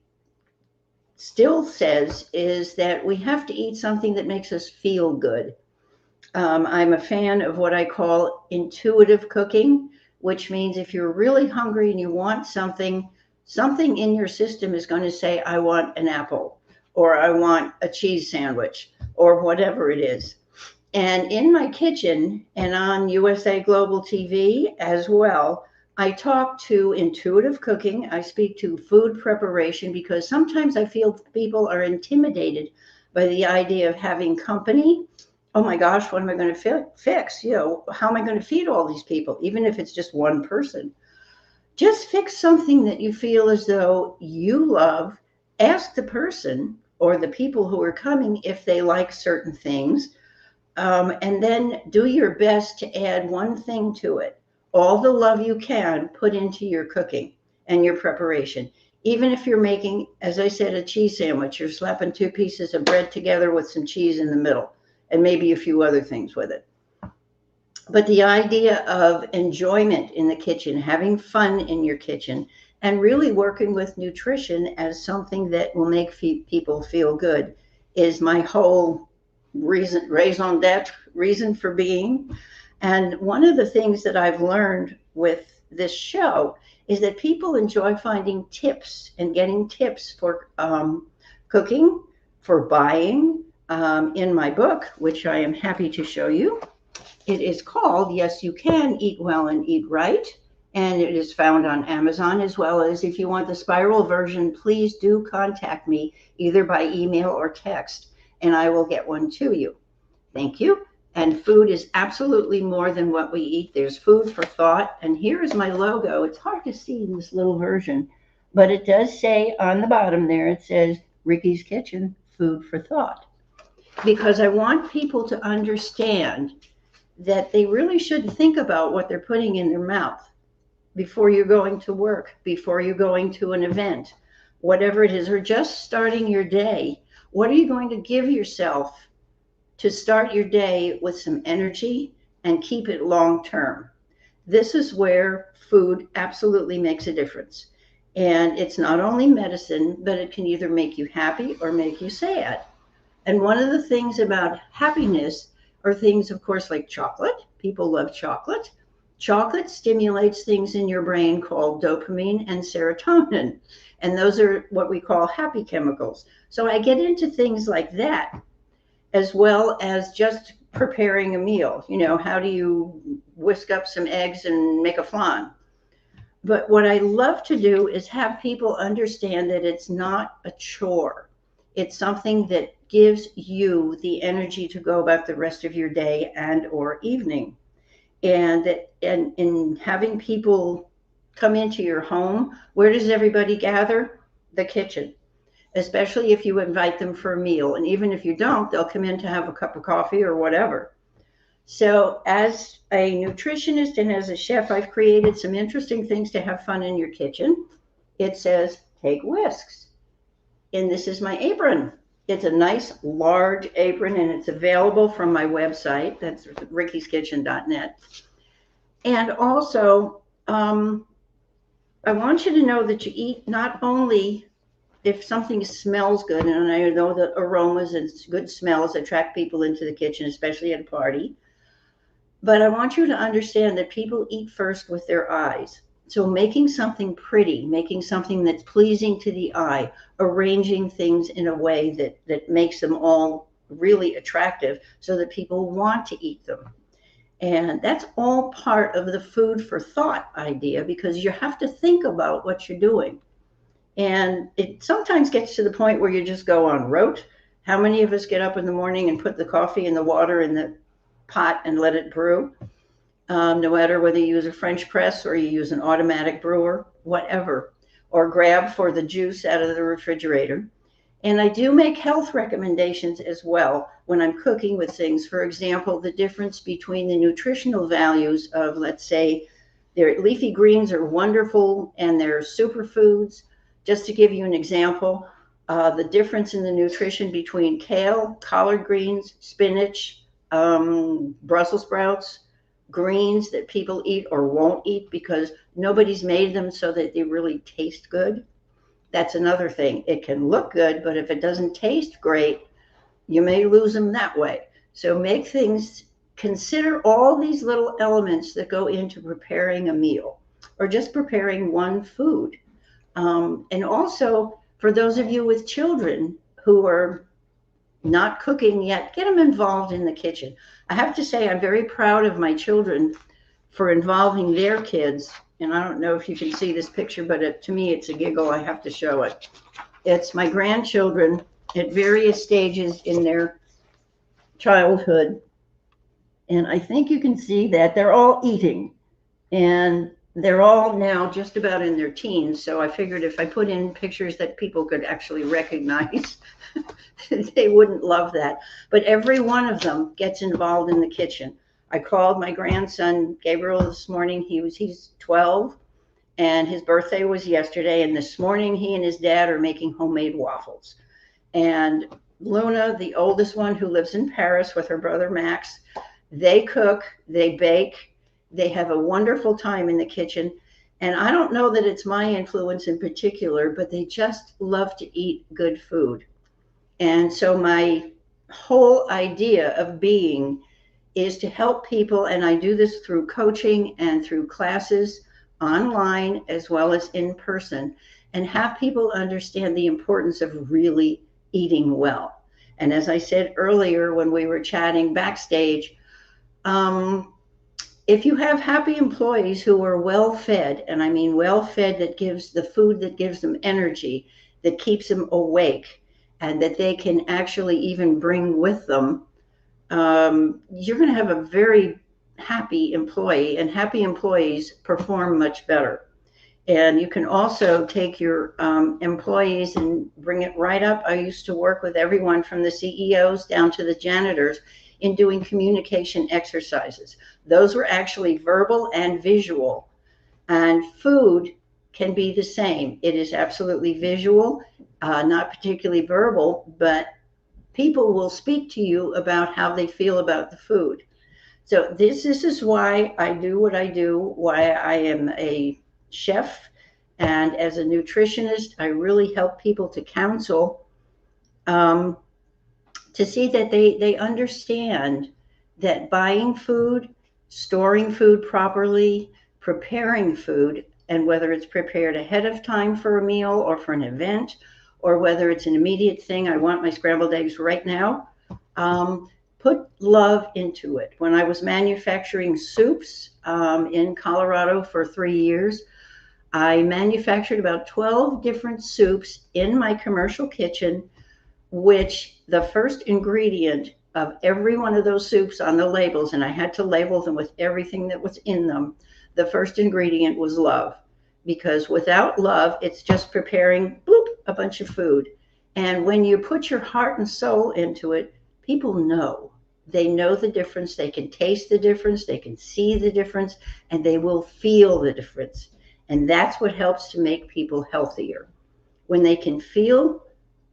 still says is that we have to eat something that makes us feel good. I'm a fan of what I call intuitive cooking, which means if you're really hungry and you want something, something in your system is going to say, I want an apple, or I want a cheese sandwich, or whatever it is. And in my kitchen and on USA Global TV as well, I talk to intuitive cooking. I speak to food preparation because sometimes I feel people are intimidated by the idea of having company. Oh my gosh, what am I going to fix? You know, how am I going to feed all these people, even if it's just one person? Just fix something that you feel as though you love. Ask the person or the people who are coming if they like certain things. And then do your best to add one thing to it. All the love you can put into your cooking and your preparation. Even if you're making, as I said, a cheese sandwich, you're slapping 2 pieces of bread together with some cheese in the middle and maybe a few other things with it. But the idea of enjoyment in the kitchen, having fun in your kitchen, and really working with nutrition as something that will make people feel good is my whole raison d'etre, reason for being. And one of the things that I've learned with this show is that people enjoy finding tips and getting tips for cooking, for buying. In my book, which I am happy to show you, it is called Yes, You Can Eat Well and Eat Right. And it is found on Amazon, as well as if you want the spiral version, please do contact me either by email or text, and I will get one to you. Thank you. And food is absolutely more than what we eat. There's food for thought. And here is my logo. It's hard to see in this little version, but it does say on the bottom there, it says Ricky's Kitchen, Food for Thought. Because I want people to understand that they really should think about what they're putting in their mouth before you're going to work, before you're going to an event, whatever it is, or just starting your day. What are you going to give yourself to start your day with some energy and keep it long term? This is where food absolutely makes a difference. And it's not only medicine, but it can either make you happy or make you sad. And one of the things about happiness are things, of course, like chocolate. People love chocolate. Chocolate stimulates things in your brain called dopamine and serotonin. And those are what we call happy chemicals. So I get into things like that, as well as just preparing a meal. You know, how do you whisk up some eggs and make a flan? But what I love to do is have people understand that it's not a chore. It's something that gives you the energy to go about the rest of your day and or evening. And in having people come into your home, where does everybody gather? The kitchen, especially if you invite them for a meal. And even if you don't, they'll come in to have a cup of coffee or whatever. So as a nutritionist and as a chef, I've created some interesting things to have fun in your kitchen. It says, take whisks. And this is my apron. It's a nice large apron and it's available from my website. That's rickyskitchen.net. And also, I want you to know that you eat not only if something smells good, and I know that aromas and good smells attract people into the kitchen, especially at a party. But I want you to understand that people eat first with their eyes. So making something pretty, making something that's pleasing to the eye, arranging things in a way that makes them all really attractive so that people want to eat them. And that's all part of the food for thought idea, because you have to think about what you're doing. And it sometimes gets to the point where you just go on rote. How many of us get up in the morning and put the coffee and the water in the pot and let it brew? No matter whether you use a French press or you use an automatic brewer, whatever, or grab for the juice out of the refrigerator. And I do make health recommendations as well when I'm cooking with things. For example, the difference between the nutritional values of, let's say, their leafy greens are wonderful and they're superfoods. Just to give you an example, the difference in the nutrition between kale, collard greens, spinach, Brussels sprouts, greens that people eat or won't eat because nobody's made them so that they really taste good. That's another thing. It can look good, but if it doesn't taste great, you may lose them that way. So make things, consider all these little elements that go into preparing a meal or just preparing one food. And also, for those of you with children who are not cooking yet, get them involved in the kitchen. I have to say, I'm very proud of my children for involving their kids. And I don't know if you can see this picture, but to me, it's a giggle. I have to show it. It's my grandchildren at various stages in their childhood. And I think you can see that they're all eating. And they're all now just about in their teens. So I figured if I put in pictures that people could actually recognize, they wouldn't love that. But every one of them gets involved in the kitchen. I called my grandson, Gabriel, this morning. He's 12, and his birthday was yesterday. And this morning, he and his dad are making homemade waffles. And Luna, the oldest one who lives in Paris with her brother Max, they cook, they bake, they have a wonderful time in the kitchen. And I don't know that it's my influence in particular, but they just love to eat good food. And so my whole idea of being is to help people, and I do this through coaching and through classes online as well as in person, and have people understand the importance of really eating well. And as I said earlier when we were chatting backstage, if you have happy employees who are well fed, and I mean well fed, that gives the food that gives them energy, that keeps them awake, and that they can actually even bring with them, you're going to have a very happy employee, and happy employees perform much better. And you can also take your employees and bring it right up. I used to work with everyone from the CEOs down to the janitors in doing communication exercises. Those were actually verbal and visual. And food can be the same. It is absolutely visual, not particularly verbal, but people will speak to you about how they feel about the food. So this is why I do what I do, why I am a chef. And as a nutritionist, I really help people to counsel, to see that they understand that buying food, storing food properly, preparing food, and whether it's prepared ahead of time for a meal or for an event, or whether it's an immediate thing, I want my scrambled eggs right now, put love into it. When I was manufacturing soups in Colorado for 3 years, I manufactured about 12 different soups in my commercial kitchen, which the first ingredient of every one of those soups on the labels, and I had to label them with everything that was in them, the first ingredient was love. Because without love, it's just preparing a bunch of food. And when you put your heart and soul into it, people know. They know the difference. They can taste the difference. They can see the difference, and they will feel the difference. And that's what helps to make people healthier. When they can feel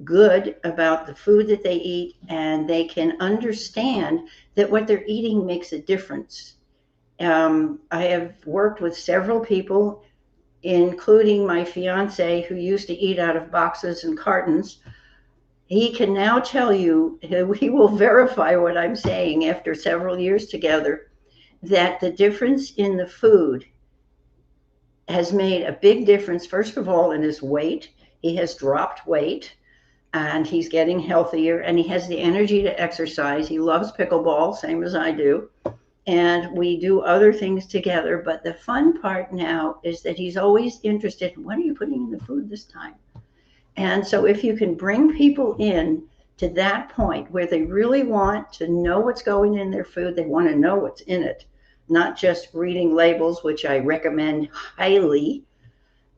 good about the food that they eat, and they can understand that what they're eating makes a difference. I have worked with several people, including my fiance, who used to eat out of boxes and cartons. He can now tell you, he will verify what I'm saying after several years together, that the difference in the food has made a big difference, first of all, in his weight. He has dropped weight, and he's getting healthier, and he has the energy to exercise. He loves pickleball, same as I do. and we do other things together. But the fun part now is that he's always interested in, what are you putting in the food this time? And so if you can bring people in to that point where they really want to know what's going in their food, they want to know what's in it, not just reading labels, which I recommend highly,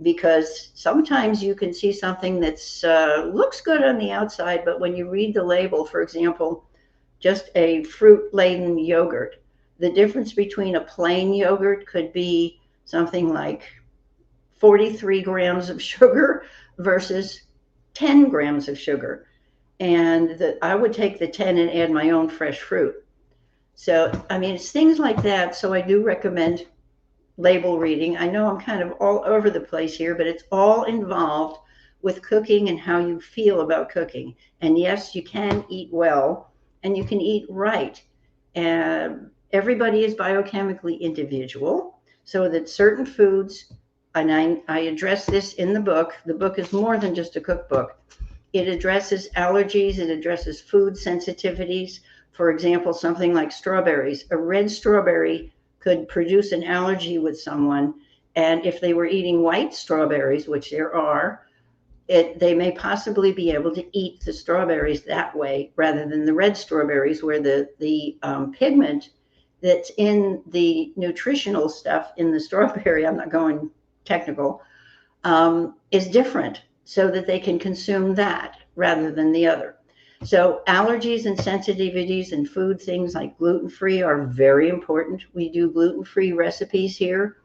because sometimes you can see something that's looks good on the outside, but when you read the label, for example, just a fruit-laden yogurt, the difference between a plain yogurt could be something like 43 grams of sugar versus 10 grams of sugar. And I would take the 10 and add my own fresh fruit. So, I mean, it's things like that. So I do recommend label reading. I know I'm kind of all over the place here, but it's all involved with cooking and how you feel about cooking. And yes, you can eat well and you can eat right. And everybody is biochemically individual, so that certain foods, and I address this in the book. The book is more than just a cookbook. It addresses allergies, it addresses food sensitivities. For example, something like strawberries. A red strawberry could produce an allergy with someone, and if they were eating white strawberries, which there are, they may possibly be able to eat the strawberries that way rather than the red strawberries, where the pigment that's in the nutritional stuff in the strawberry, I'm not going technical, is different, so that they can consume that rather than the other. So allergies and sensitivities and food things like gluten-free are very important. We do gluten-free recipes here.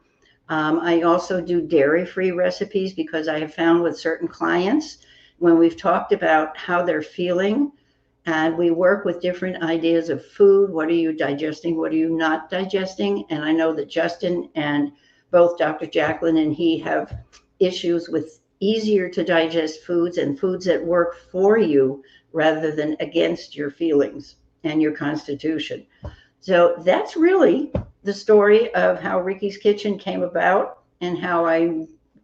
I also do dairy-free recipes, because I have found with certain clients, when we've talked about how they're feeling, and we work with different ideas of food, what are you digesting, what are you not digesting? And I know that Justin and both Dr. JACALYN and he have issues with easier to digest foods and foods that work for you rather than against your feelings and your constitution. So that's really the story of how Ricky's Kitchen came about, and how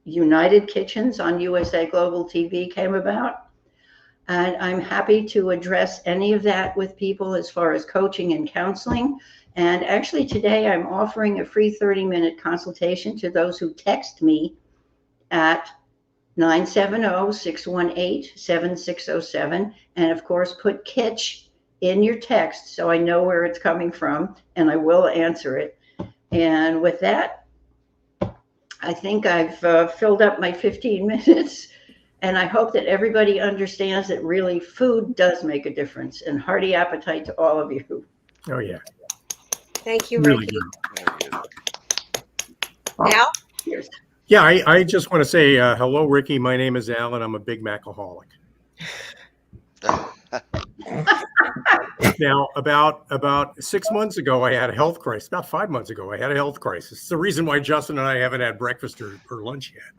United Kitchens on USA Global TV came about. And I'm happy to address any of that with people as far as coaching and counseling. And actually today I'm offering a free 30-minute consultation to those who text me at 970-618-7607. And of course, put Kitch in your text so I know where it's coming from, and I will answer it. And with that, I think I've filled up my 15 minutes. And I hope that everybody understands that really food does make a difference. And hearty appetite to all of you. Oh, yeah. Thank you, Really Ricky. good. Now? Cheers. Yeah, I just want to say hello, Ricky. My name is Alan. I'm a Big Macaholic. Now, about 6 months ago, I had a health crisis. About 5 months ago, I had a health crisis. It's the reason why Justin and I haven't had breakfast or lunch yet.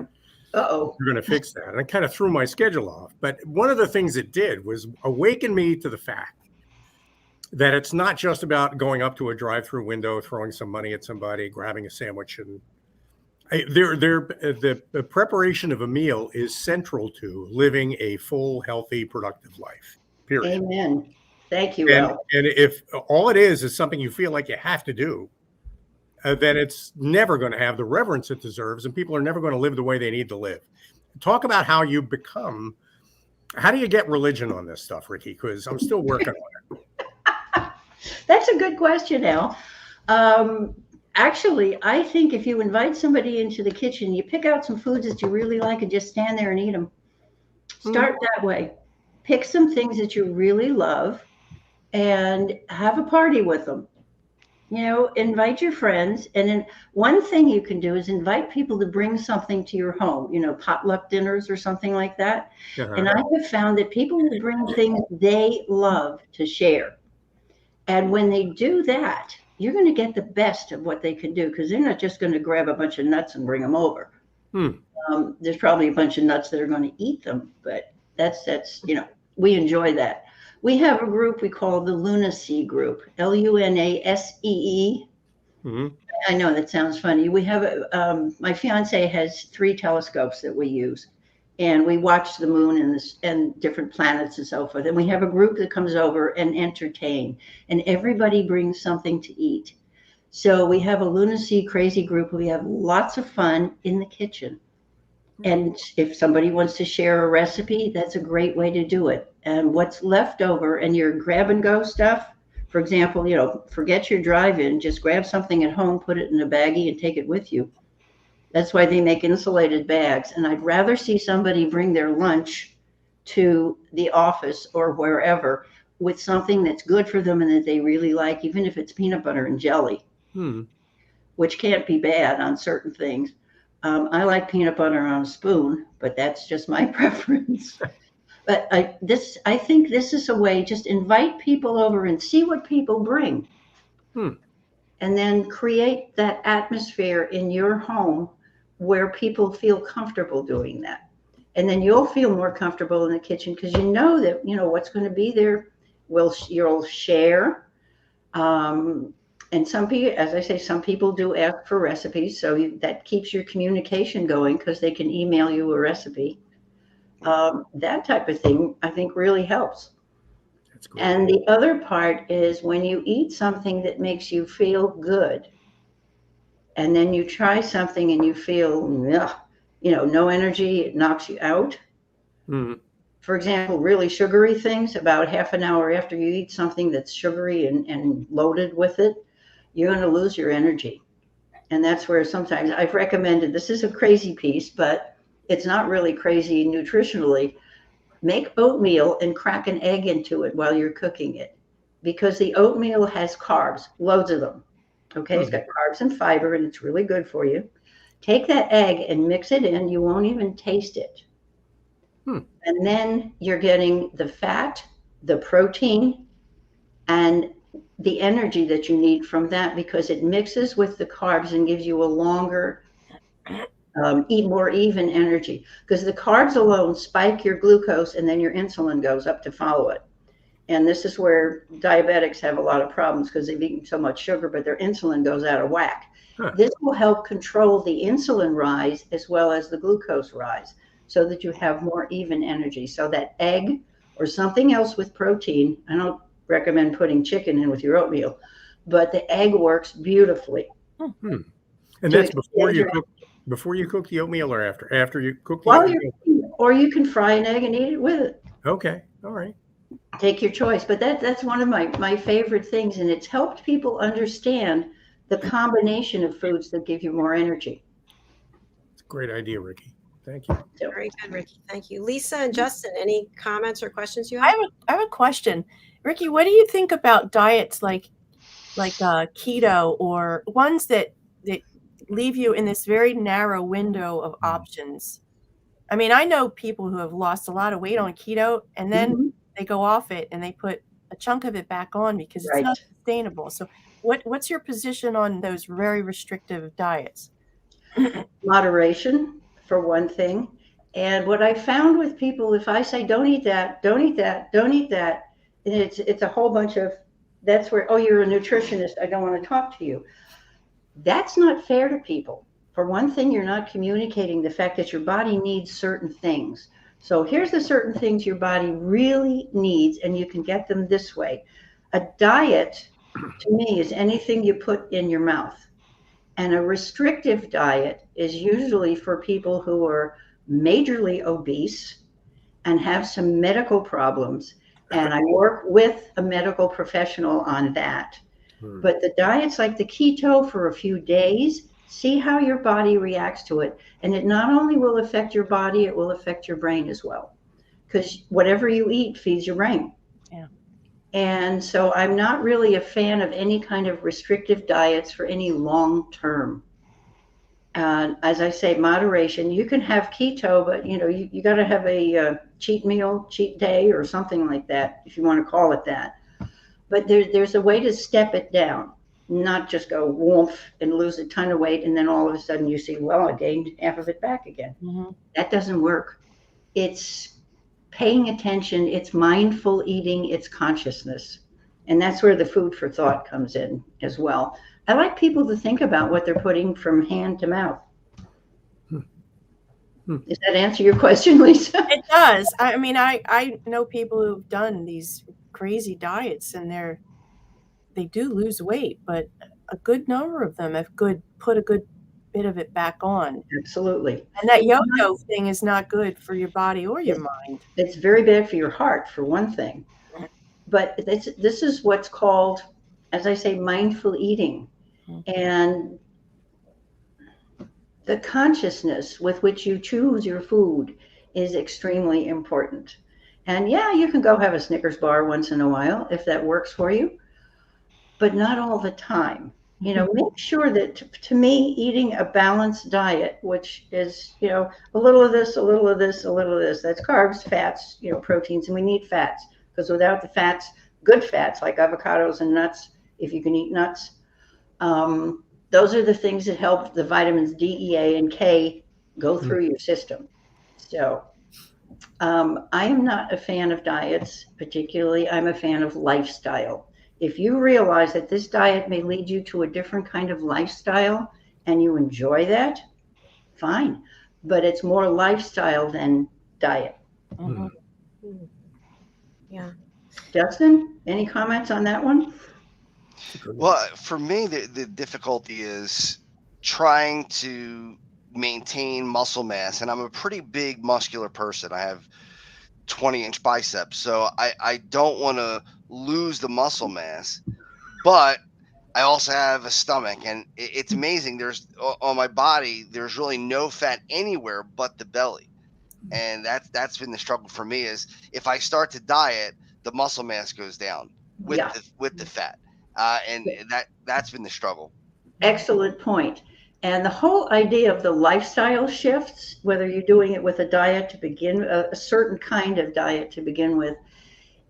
Uh-oh. We're going to fix that. And I kind of threw my schedule off. But one of the things it did was awaken me to the fact that it's not just about going up to a drive-through window, throwing some money at somebody, grabbing a sandwich. And the preparation of a meal is central to living a full, healthy, productive life, period. Amen. Thank you, And, Al. and if all it is something you feel like you have to do, then it's never going to have the reverence it deserves, and people are never going to live the way they need to live. Talk about how you become. How do you get religion on this stuff, Ricky? Because I'm still working on it. That's a good question, Al. Actually, I think if you invite somebody into the kitchen, you pick out some foods that you really like and just stand there and eat them. Start that way. Pick some things that you really love and have a party with them. You know, invite your friends. And then one thing you can do is invite people to bring something to your home, you know, potluck dinners or something like that. Uh-huh. And I have found that people will bring things they love to share. And when they do that, you're going to get the best of what they can do, because they're not just going to grab a bunch of nuts and bring them over. There's probably a bunch of nuts that are going to eat them, but that's, you know, we enjoy that. We have a group we call the Lunacy Group, Lunasee. Mm-hmm. I know that sounds funny. We have, my fiance has 3 telescopes that we use, and we watch the moon and different planets and so forth. And we have a group that comes over and entertain, and everybody brings something to eat. So we have a lunacy crazy group. We have lots of fun in the kitchen. And if somebody wants to share a recipe, that's a great way to do it. And what's left over and your grab and go stuff, for example, you know, forget your drive-in, just grab something at home, put it in a baggie and take it with you. That's why they make insulated bags. And I'd rather see somebody bring their lunch to the office or wherever with something that's good for them and that they really like, even if it's peanut butter and jelly, which can't be bad on certain things. I like peanut butter on a spoon, but that's just my preference. But I think this is a way, just invite people over and see what people bring. And then create that atmosphere in your home where people feel comfortable doing that. And then you'll feel more comfortable in the kitchen because you know that, you know, what's going to be there. You'll share. And some people, as I say, some people do ask for recipes. So that keeps your communication going because they can email you a recipe. That type of thing, I think, really helps. That's great. And the other part is when you eat something that makes you feel good, and then you try something and you feel, you know, no energy, it knocks you out. For example, really sugary things, about half an hour after you eat something that's sugary and loaded with it, you're going to lose your energy. And that's where sometimes I've recommended, this is a crazy piece, but it's not really crazy nutritionally. Make oatmeal and crack an egg into it while you're cooking it, because the oatmeal has carbs, loads of them. Okay, it's got carbs and fiber, and it's really good for you. Take that egg and mix it in. You won't even taste it. And then you're getting the fat, the protein, and the energy that you need from that, because it mixes with the carbs and gives you a longer, more even energy. Because the carbs alone spike your glucose, and then your insulin goes up to follow it. And this is where diabetics have a lot of problems because they've eaten so much sugar, but their insulin goes out of whack. This will help control the insulin rise as well as the glucose rise so that you have more even energy. So that egg or something else with protein, I don't recommend putting chicken in with your oatmeal, but the egg works beautifully. And that's before you cook the oatmeal or after? After you cook the oatmeal? Or you can fry an egg and eat it with it. Okay, all right. Take your choice. But that's one of my favorite things, and it's helped people understand the combination of foods that give you more energy. It's a great idea, Ricky. Thank you. Very good, Ricky. Thank you. Lisa and Justin, any comments or questions you have? I have a question. Ricky, what do you think about diets like keto, or ones that leave you in this very narrow window of options? I mean, I know people who have lost a lot of weight on keto, and then they go off it and they put a chunk of it back on because it's not sustainable. So what's your position on those very restrictive diets? Moderation, for one thing. And what I found with people, if I say, don't eat that, don't eat that, don't eat that, and it's a whole bunch of, that's where, oh, you're a nutritionist, I don't want to talk to you. That's not fair to people. For one thing, you're not communicating the fact that your body needs certain things. So here's the certain things your body really needs, and you can get them this way. A diet, to me, is anything you put in your mouth. And a restrictive diet is usually for people who are majorly obese and have some medical problems. And I work with a medical professional on that. But the diets like the keto for a few days, see how your body reacts to it. And it not only will affect your body, it will affect your brain as well. Because whatever you eat feeds your brain. Yeah. And so I'm not really a fan of any kind of restrictive diets for any long term. As I say, moderation. You can have keto, but you got to have a cheat meal, cheat day, or something like that, if you want to call it that. But there's a way to step it down, not just go woof and lose a ton of weight, and then all of a sudden you see, well, I gained half of it back again. That doesn't work. It's paying attention, it's mindful eating, it's consciousness. And that's where the food for thought comes in as well. I like people to think about what they're putting from hand to mouth. Does that answer your question, Lisa? It does. I mean, I know people who've done these crazy diets, and they do lose weight, but a good number of them have put a good bit of it back on. Absolutely. And that yo-yo thing is not good for your body or your mind. It's very bad for your heart, for one thing. But this is what's called, as I say, mindful eating. And the consciousness with which you choose your food is extremely important. And yeah, you can go have a Snickers bar once in a while if that works for you, but not all the time. You know, make sure that, to me, eating a balanced diet, which is, you know, a little of this, a little of this, a little of this, that's carbs, fats, you know, proteins, and we need fats, because without the fats, good fats like avocados and nuts, if you can eat nuts, those are the things that help the vitamins D, E, A, and K go through your system. So I am not a fan of diets, particularly. I'm a fan of lifestyle. If you realize that this diet may lead you to a different kind of lifestyle and you enjoy that, fine. But it's more lifestyle than diet. Yeah. Justin, any comments on that one? Well, for me, the difficulty is trying to maintain muscle mass. And I'm a pretty big muscular person. I have 20-inch biceps. So I don't want to lose the muscle mass, but I also have a stomach, and it's amazing. There's on my body, there's really no fat anywhere but the belly. And that's been the struggle for me, is if I start to diet, the muscle mass goes down with the fat. And that's been the struggle. Excellent point. And the whole idea of the lifestyle shifts, whether you're doing it with a diet to begin, a certain kind of diet to begin with,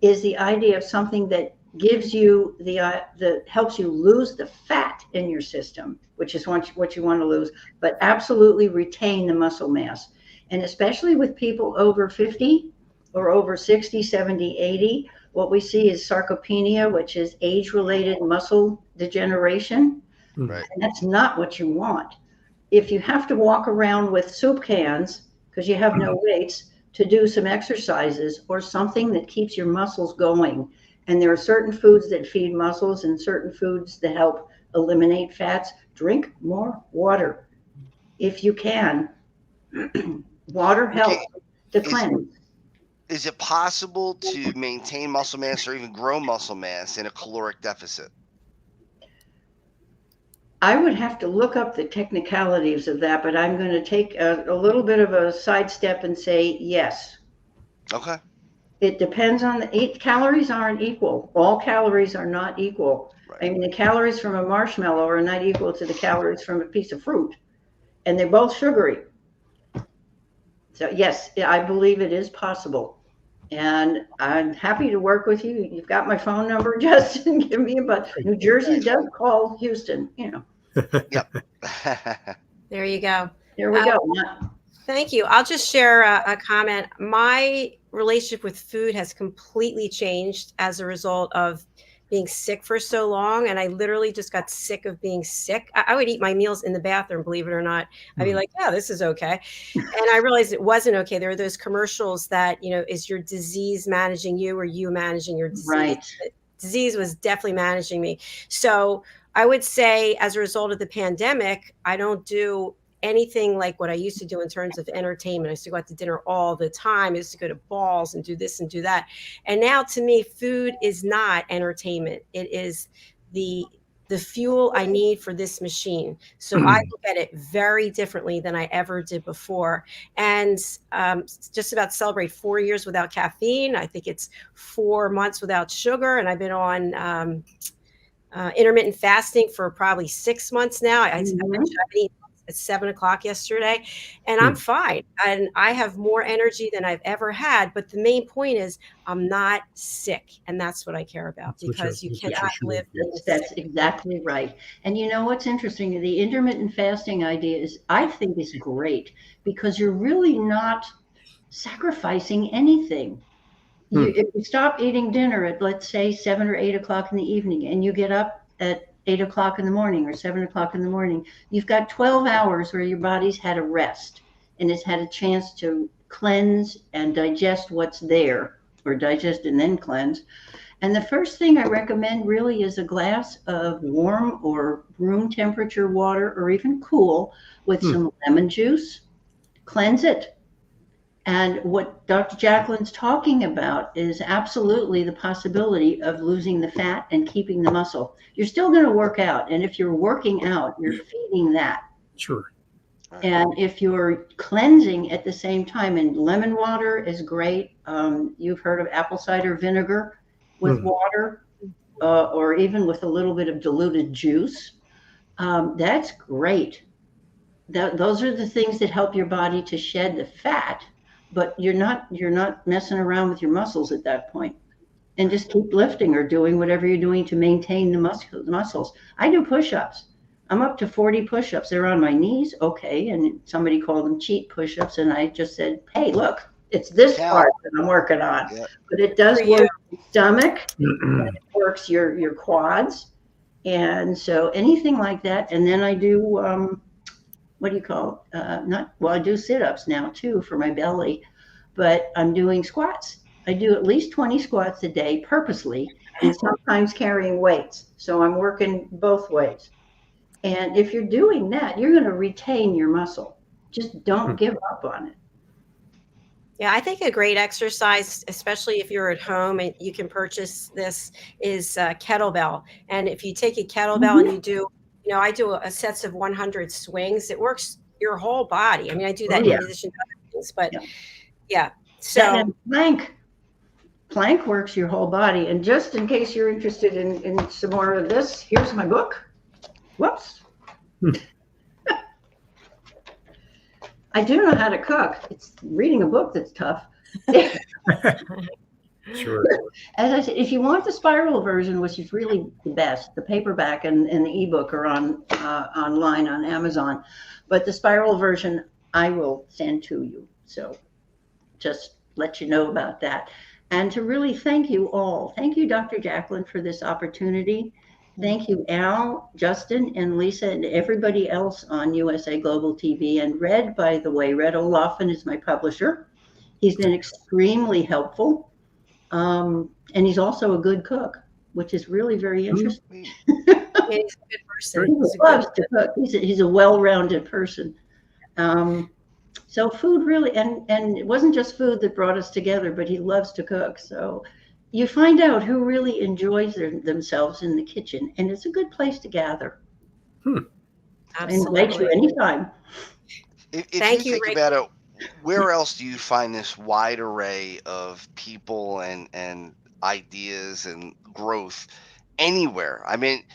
is the idea of something that gives you that helps you lose the fat in your system, which is what you want to lose, but absolutely retain the muscle mass. And especially with people over 50 or over 60, 70, 80, what we see is sarcopenia, which is age-related muscle degeneration. Right. And that's not what you want. If you have to walk around with soup cans because you have no weights to do some exercises or something that keeps your muscles going, and there are certain foods that feed muscles and certain foods that help eliminate fats, drink more water if you can. Water helps to cleanse. Is it possible to maintain muscle mass or even grow muscle mass in a caloric deficit? I would have to look up the technicalities of that, but I'm going to take a little bit of a sidestep and say yes. Okay. It depends on calories aren't equal. All calories are not equal. Right. I mean, the calories from a marshmallow are not equal to the calories from a piece of fruit, and they're both sugary. So yes, I believe it is possible. And I'm happy to work with you. You've got my phone number, Justin. Give me a buzz. New Jersey does call Houston, you know. Yep. There you go. There we go. Thank you. I'll just share a comment. My relationship with food has completely changed as a result of being sick for so long. And I literally just got sick of being sick. I would eat my meals in the bathroom, believe it or not. I'd be like, yeah, this is okay. And I realized it wasn't okay. There are those commercials that, you know, is your disease managing you or you managing your disease? Right. Disease was definitely managing me. So I would say as a result of the pandemic, I don't do anything like what I used to do in terms of entertainment. I used to go out to dinner all the time. I used to go to balls and do this and do that. And now to me, food is not entertainment. It is the fuel I need for this machine. So I look at it very differently than I ever did before. And just about to celebrate 4 years without caffeine. I think it's 4 months without sugar. And I've been on intermittent fasting for probably 6 months now. I at 7 o'clock yesterday, and I'm fine. And I have more energy than I've ever had. But the main point is I'm not sick. And that's what I care about, because you cannot live. That's exactly right. And you know what's interesting? The intermittent fasting idea I think is great, because you're really not sacrificing anything. If you stop eating dinner at, let's say, 7 or 8 o'clock in the evening, and you get up at 8 o'clock in the morning or 7 o'clock in the morning, you've got 12 hours where your body's had a rest and it's had a chance to cleanse and digest what's there, or digest and then cleanse. And the first thing I recommend really is a glass of warm or room temperature water, or even cool, with some lemon juice. Cleanse it. And what Dr. JACALYN's talking about is absolutely the possibility of losing the fat and keeping the muscle. You're still going to work out. And if you're working out, you're feeding that. Sure. And if you're cleansing at the same time, and lemon water is great. You've heard of apple cider vinegar with water, or even with a little bit of diluted juice. That's great. Those are the things that help your body to shed the fat, but you're not messing around with your muscles at that point. And just keep lifting or doing whatever you're doing to maintain the muscles. I do push-ups. I'm up to 40 push-ups. They're on my knees, okay. And somebody called them cheat push-ups, and I just said, hey, look, it's this part that I'm working on. Yeah. But it does work your stomach, and it works your quads. And so anything like that. And then I do, what do you call it? I do sit-ups now too for my belly, but I'm doing squats. I do at least 20 squats a day purposely, and sometimes carrying weights. So I'm working both ways. And if you're doing that, you're going to retain your muscle. Just don't give up on it. Yeah, I think a great exercise, especially if you're at home and you can purchase this, is kettlebell. And if you take a kettlebell and you do, I do a sets of 100 swings, it works your whole body. I mean, I do that in addition to other things, but So and plank works your whole body. And just in case you're interested in some more of this, here's my book. Whoops. I do know how to cook. It's reading a book that's tough. Sure. As I said, if you want the spiral version, which is really the best, the paperback and the ebook are on online on Amazon, but the spiral version I will send to you. So just let you know about that. And to really thank you all. Thank you, Dr. JACALYN, for this opportunity. Thank you, Al, Justin, and Lisa, and everybody else on USA Global TV. And Red, by the way, Red Olafin is my publisher. He's been extremely helpful. And he's also a good cook, which is really very interesting. He's a good person. He loves to cook. He's a well-rounded person. So food really, and it wasn't just food that brought us together, but he loves to cook. So you find out who really enjoys themselves in the kitchen, and it's a good place to gather. I invite you anytime. If you think about it, where else do you find this wide array of people and ideas and growth anywhere? I mean,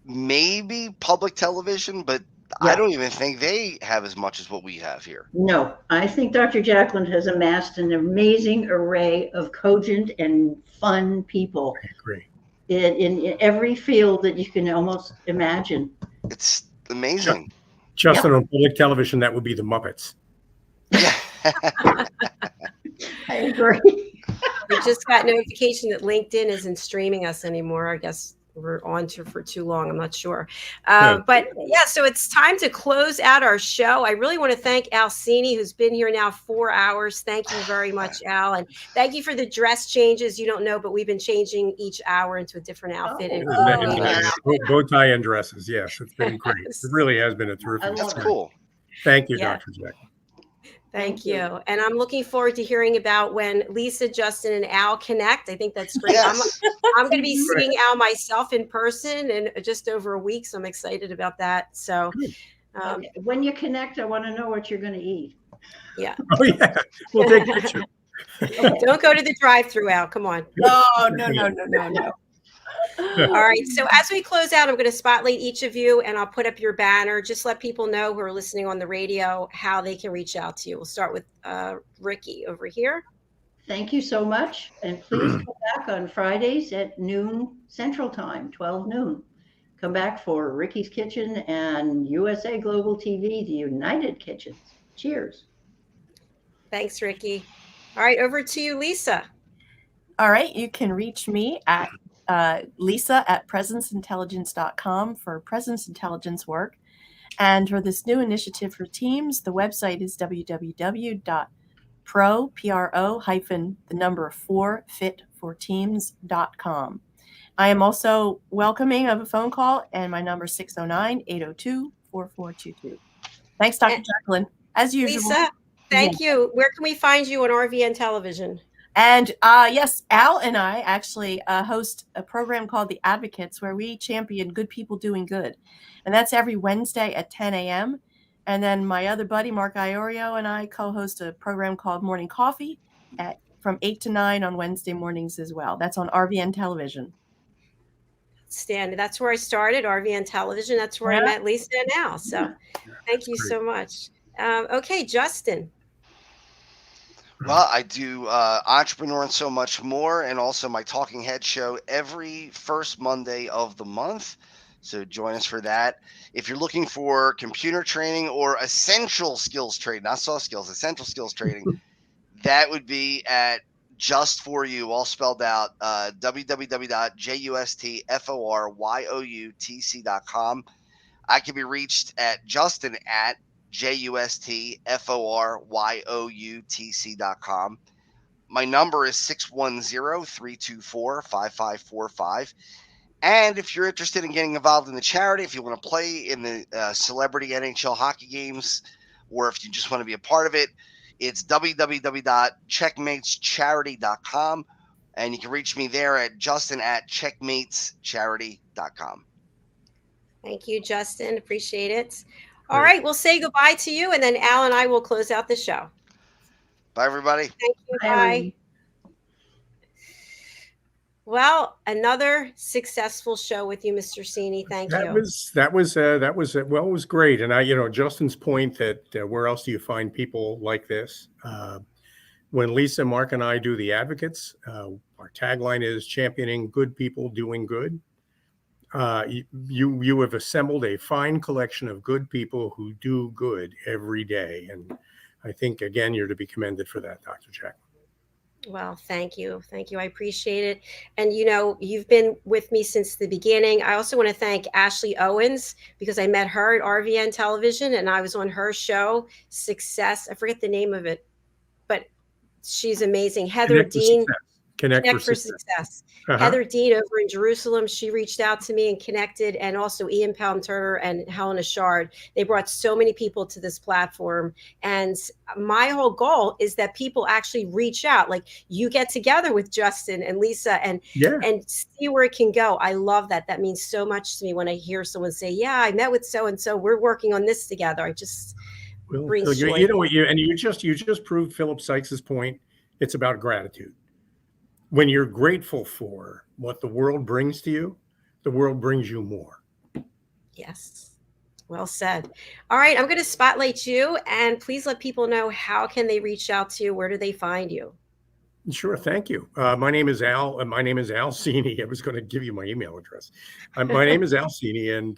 maybe public television, but I don't even think they have as much as what we have here. No, I think Dr. JACALYN has amassed an amazing array of cogent and fun people. I agree. In every field that you can almost imagine. It's amazing. Justin, on public television, that would be the Muppets. I agree. We just got notification that LinkedIn isn't streaming us anymore. I guess we're on for too long. I'm not sure. But yeah, so it's time to close out our show. I really want to thank Al CINI, who's been here now 4 hours. Thank you very much, Al. And thank you for the dress changes. You don't know, but we've been changing each hour into a different outfit. Bow tie and dresses. Yes, it's been great. It really has been a terrific. That's cool. Thank you, Dr. Jack. Thank you. And I'm looking forward to hearing about when Lisa, Justin, and Al connect. I think that's great. Yes. I'm going to be seeing Al myself in person in just over a week, so I'm excited about that. So when you connect, I want to know what you're going to eat. Yeah. Oh, yeah. We'll take pictures. Don't go to the drive-through, Al. Come on. No. All right. So as we close out, I'm going to spotlight each of you, and I'll put up your banner. Just let people know who are listening on the radio how they can reach out to you. We'll start with Ricki over here. Thank you so much. And please come back on Fridays at noon Central Time, 12 noon. Come back for Ricki's Kitchen and USA Global TV, the United Kitchens. Cheers. Thanks, Ricki. All right. Over to you, Lisa. All right. You can reach me at Lisa at presenceintelligence.com for presence intelligence work. And for this new initiative for teams, the website is www.presenceintelligence.com. pro-4fitforteams.com. I am also welcoming of a phone call, and my number is 609-802-4422. Thanks, Dr. Jacqueline, as usual. Lisa, thank you. Where can we find you on RVN Television? And yes, Al and I actually host a program called The Advocates, where we champion good people doing good. And that's every Wednesday at 10 a.m. And then my other buddy, Mark Iorio, and I co-host a program called Morning Coffee from 8 to 9 on Wednesday mornings as well. That's on RVN Television. Stand. That's where I started, RVN Television. That's where I met Lisa and Al. So thank you so much. Okay, Justin. Well, I do Entrepreneur and So Much More, and also my Talking Head show every first Monday of the month. So join us for that. If you're looking for computer training or essential skills training, not soft skills, essential skills training, that would be at Just For You, all spelled out, www.justforyoutc.com. I can be reached at justin@justforyoutc.com. My number is 610-324-5545. And if you're interested in getting involved in the charity, if you want to play in the celebrity NHL hockey games, or if you just want to be a part of it, it's www.checkmatescharity.com. And you can reach me there at justin@checkmatescharity.com. Thank you, Justin. Appreciate it. All right, we'll say goodbye to you, and then Al and I will close out the show. Bye, everybody. Thank you. Bye. Well, another successful show with you, Mr. CINI. Thank you. That was it was great. And Justin's point that where else do you find people like this? When Lisa, Mark, and I do the Advocates, our tagline is championing good people doing good. You have assembled a fine collection of good people who do good every day. And I think, again, you're to be commended for that, Dr. Jacqueline. Well, thank you. Thank you. I appreciate it. And, you've been with me since the beginning. I also want to thank Ashley Owens, because I met her at RVN Television and I was on her show, Success. I forget the name of it, but she's amazing. Heather Dean. Connect for Success. Heather Dean over in Jerusalem, she reached out to me and connected, and also Ian Palm-Turner and Helen Ashard. They brought so many people to this platform. And my whole goal is that people actually reach out, like you get together with Justin and Lisa and see where it can go. I love that. That means so much to me when I hear someone say, yeah, I met with so-and-so, we're working on this together. I just brings joy. You just proved Philip Sykes's point. It's about gratitude. When you're grateful for what the world brings to you, the world brings you more. Yes. Well said. All right. I'm going to spotlight you, and please let people know, how can they reach out to you? Where do they find you? Sure. Thank you. My name is Al. My name is Al CINI. I was going to give you my email address. My name is Al CINI, and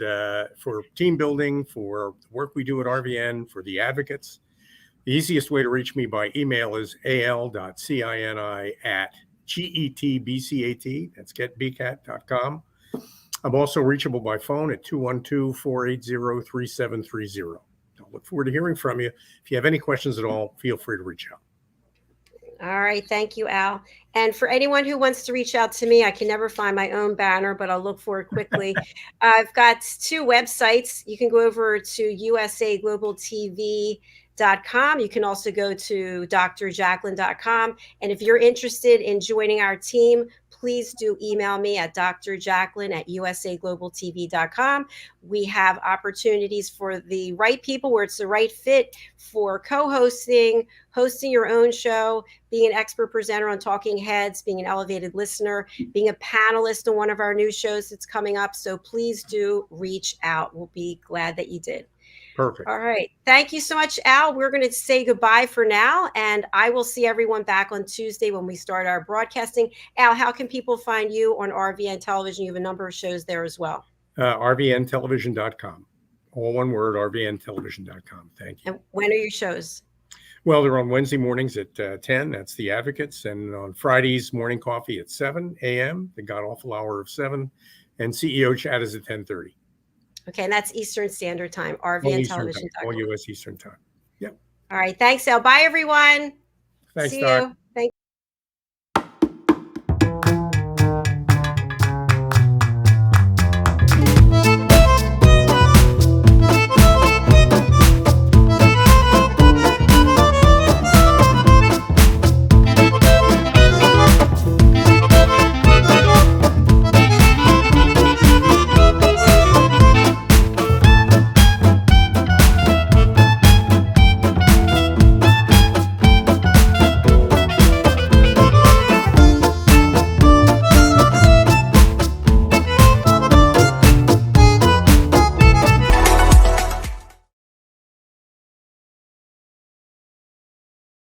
for team building, for the work we do at RVN, for the Advocates, the easiest way to reach me by email is al.cini@GETBCAT, that's getbcat.com. I'm also reachable by phone at 212-480-3730. I'll look forward to hearing from you. If you have any questions at all, feel free to reach out. All right. Thank you, Al. And for anyone who wants to reach out to me, I can never find my own banner, but I'll look for it quickly. I've got 2 websites. You can go over to usaglobaltv.com. You can also go to drjacalyn.com. And if you're interested in joining our team, please do email me at drjacalyn@usaglobaltv.com. We have opportunities for the right people where it's the right fit for co-hosting, hosting your own show, being an expert presenter on Talking Heads, being an elevated listener, being a panelist on one of our new shows that's coming up. So please do reach out. We'll be glad that you did. Perfect. All right. Thank you so much, Al. We're going to say goodbye for now, and I will see everyone back on Tuesday when we start our broadcasting. Al, how can people find you on RVN Television? You have a number of shows there as well. RVNtelevision.com. All one word, RVNtelevision.com. Thank you. And when are your shows? Well, they're on Wednesday mornings at 10. That's the Advocates. And on Fridays, morning coffee at 7 a.m., the God-awful hour of 7. And CEO chat is at 10:30. Okay, and that's Eastern Standard Time, RVN Television. All U.S. Eastern Time. Yep. All right, thanks, Al. Bye, everyone. Thanks, See Doc. you. Thank